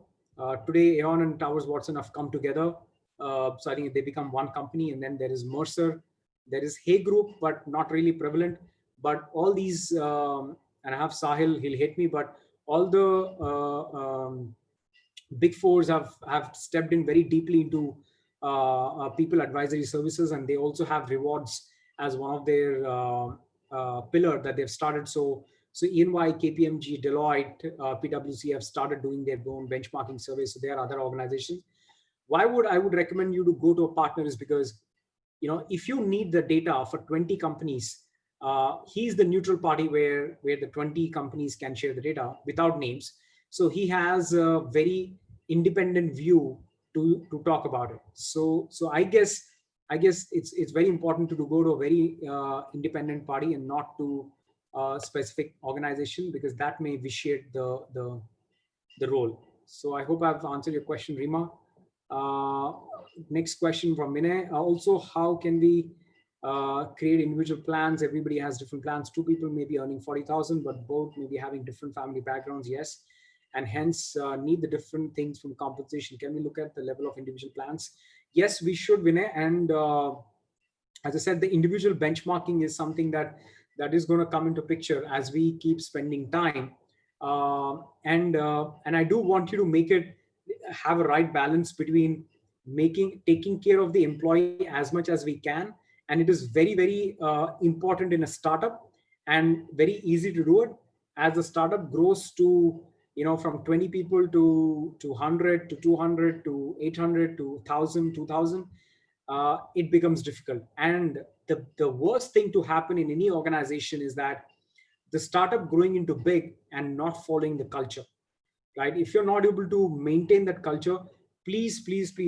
Today, Aon and Towers Watson have come together, so I think they become one company. And then there is Mercer, there is Hay Group, but not really prevalent. But all these, and I have Sahil, he'll hate me, but all the big fours have stepped in very deeply into people advisory services, and they also have rewards as one of their pillar that they've started. So EY, KPMG, Deloitte, PwC have started doing their own benchmarking surveys. So there are other organizations. Why I would recommend you to go to a partner is because, if you need the data for 20 companies, he's the neutral party where the 20 companies can share the data without names. So he has a very independent view to talk about it. So I guess it's very important to go to a very independent party and not to a specific organization, because that may vitiate the role. So I hope I've answered your question, Rima. Next question from Vinay. Also, how can we create individual plans? Everybody has different plans. Two people may be earning 40,000, but both may be having different family backgrounds. Yes. And hence need the different things from compensation. Can we look at the level of individual plans? Yes, we should, Vinay. And as I said, the individual benchmarking is something that is going to come into picture as we keep spending time. And I do want you to have a right balance between taking care of the employee as much as we can. And it is very important in a startup, and very easy to do it. As the startup grows to, from 20 people to 100 to 200 to 800 to 1,000, 2,000, it becomes difficult. And the worst thing to happen in any organization is that the startup growing into big and not following the culture, right? If you're not able to maintain that culture, please,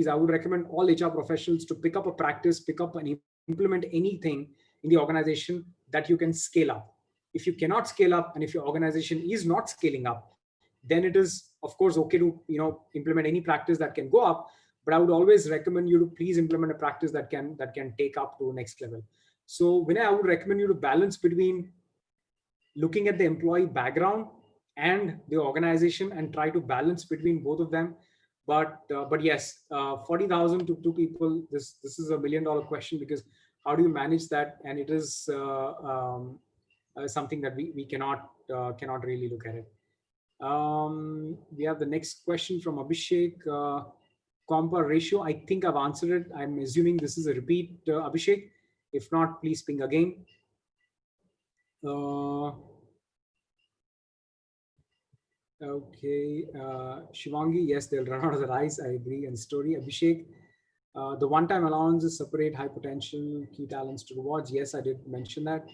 I would recommend all HR professionals to pick up a practice, and implement anything in the organization that you can scale up. If you cannot scale up, and if your organization is not scaling up, then it is, of course, okay to implement any practice that can go up. But I would always recommend you to please implement a practice that can take up to next level. So Vinay, I would recommend you to balance between looking at the employee background and the organization, and try to balance between both of them. But yes, 40,000 to 2 people. This is $1 million question, because how do you manage that? And it is something that we cannot really look at it. We have the next question from Abhishek. Compa ratio, I think I've answered it. I'm assuming this is a repeat, Abhishek. If not, please ping again. Okay, Shivangi, yes, they'll run out of the rice. I agree. And story, Abhishek, the one-time allowances separate high potential key talents to rewards. Yes, I did mention that.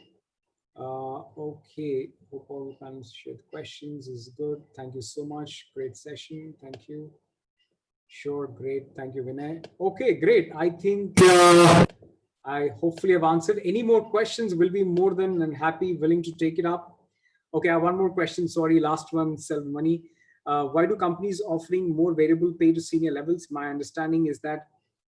Okay, hope all the panelists share the questions. Is good. Thank you so much. Great session. Thank you. Sure, great. Thank you, Vinay. Okay, great. I think I hopefully have answered. Any more questions? Will be more than happy, willing to take it up. Okay, I have one more question. Sorry, last one, Sell Money. Why do companies offering more variable pay to senior levels? My understanding is that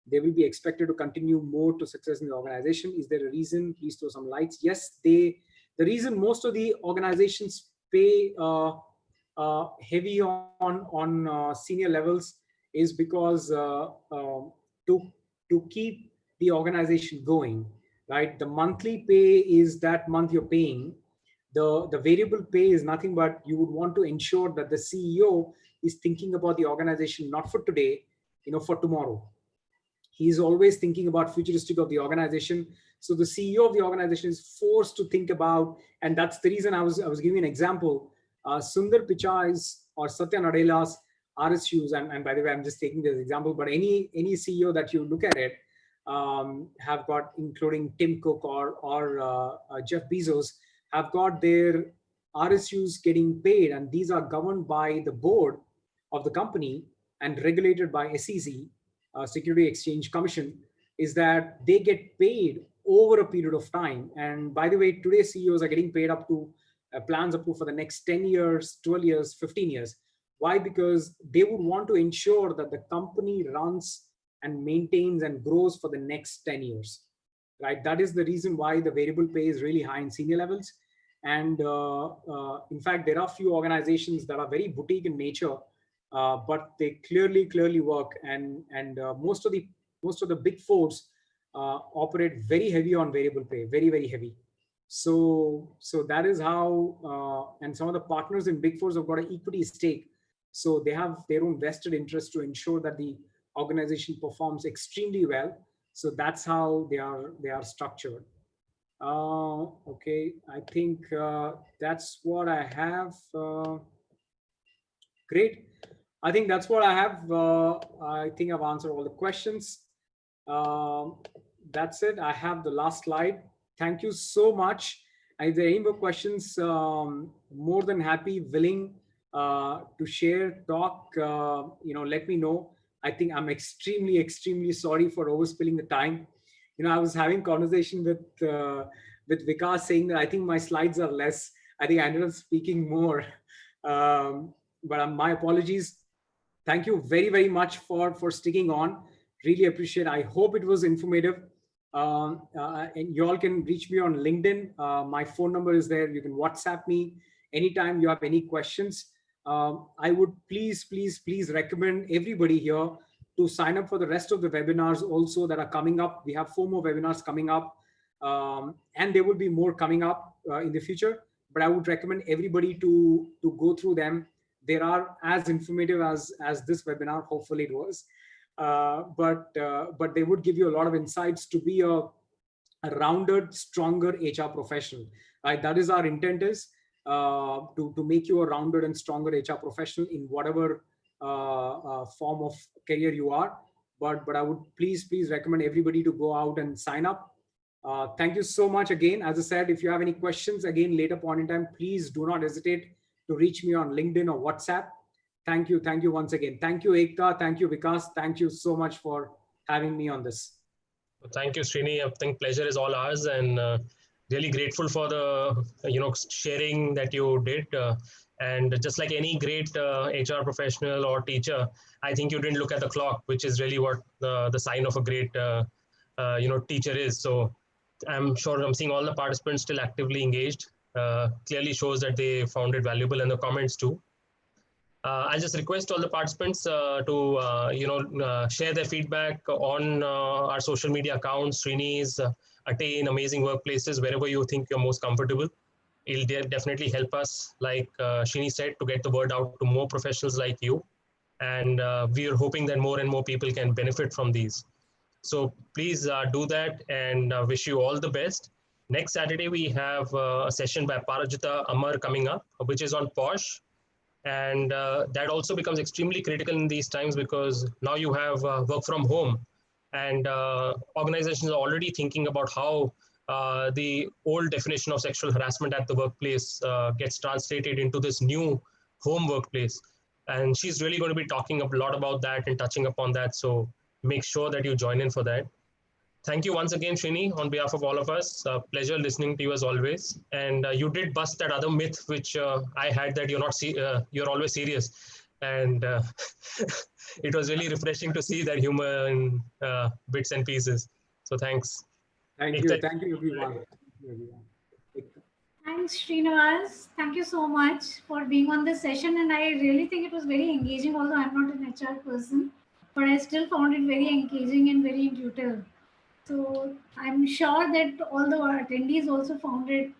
they will be expected to continue more to success in the organization. Is there a reason? Please throw some lights. Yes, the reason most of the organizations pay heavy on senior levels is because to keep the organization going, right? The monthly pay is that month you're paying. The variable pay is nothing but you would want to ensure that the CEO is thinking about the organization not for today, for tomorrow. He's always thinking about futuristic of the organization. So the CEO of the organization is forced to think about, and that's the reason I was giving an example. Sundar Pichai's or Satya Nadella's RSUs, and by the way, I'm just taking this example, but any CEO that you look at it have got, including Tim Cook or Jeff Bezos, have got their RSUs getting paid, and these are governed by the board of the company and regulated by SEC, Security Exchange Commission, is that they get paid over a period of time. And by the way, today's CEOs are getting paid up to plans up to for the next 10 years, 12 years, 15 years. Why? Because they would want to ensure that the company runs and maintains and grows for the next 10 years, right? That is the reason why the variable pay is really high in senior levels. And in fact, there are few organizations that are very boutique in nature, but they clearly work. And most of the big fours operate very heavy on variable pay, very heavy. So that is how, and some of the partners in big fours have got an equity stake. So they have their own vested interest to ensure that the organization performs extremely well. So that's how they are structured. Okay, I think that's what I have. Great. I think that's what I have. I think I've answered all the questions. That's it. I have the last slide. Thank you so much. If there are any more questions, more than happy, willing to share, talk, let me know. I think I'm extremely sorry for overspilling the time. I was having conversation with Vikas saying that I think my slides are less. I think I ended up speaking more, but my apologies. Thank you very much for sticking on. Really appreciate it. I hope it was informative. And you all can reach me on LinkedIn. My phone number is there. You can WhatsApp me anytime you have any questions. I would please recommend everybody here to sign up for the rest of the webinars also that are coming up. We have 4 more webinars coming up, and there will be more coming up in the future. But I would recommend everybody to go through them. They are as informative as this webinar. Hopefully it was, but they would give you a lot of insights to be a rounded, stronger HR professional. Right? That is our intent, is to make you a rounded and stronger HR professional in whatever form of career you are. But I would please recommend everybody to go out and sign up. Thank you so much again. As I said, if you have any questions again later point in time, please do not hesitate to reach me on LinkedIn or WhatsApp. Thank you once again. Thank you, Ekta. Thank you, Vikas. Thank you so much for having me on this. Thank you, Srini. I think pleasure is all ours, and really grateful for the sharing that you did. And just like any great HR professional or teacher, I think you didn't look at the clock, which is really what the sign of a great teacher is. So I'm sure I'm seeing all the participants still actively engaged. Clearly shows that they found it valuable, and the comments too. I just request all the participants to share their feedback on our social media accounts, Srini's, Attayn, Amazing Workplaces, wherever you think you're most comfortable. It'll definitely help us, like Srini said, to get the word out to more professionals like you. And we are hoping that more and more people can benefit from these. So please do that, and wish you all the best. Next Saturday, we have a session by Parajita Amar coming up, which is on POSH. And that also becomes extremely critical in these times, because now you have work from home, and organizations are already thinking about how the old definition of sexual harassment at the workplace gets translated into this new home workplace. And she's really going to be talking a lot about that and touching upon that. So make sure that you join in for that. Thank you once again, Srini, on behalf of all of us. Pleasure listening to you as always. And you did bust that other myth which I had, that you're always serious. And it was really refreshing to see that humor in bits and pieces. So thanks. Thank you. Thank you, everyone. Thank you, everyone. Thanks, Srinivas. Thank you so much for being on this session. And I really think it was very engaging, although I'm not an HR person, but I still found it very engaging and very intuitive. So I'm sure that all the attendees also found it,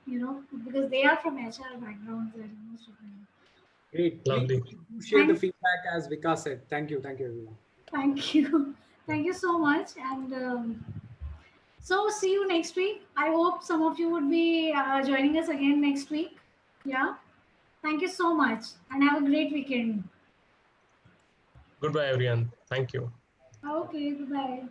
because they are from HR backgrounds, most of them. Great. Lovely. Please share the feedback, as Vikas said. Thank you. Thank you, everyone. Thank you. Thank you so much. And so see you next week. I hope some of you would be joining us again next week. Yeah. Thank you so much, and have a great weekend. Goodbye, everyone. Thank you. Okay, goodbye.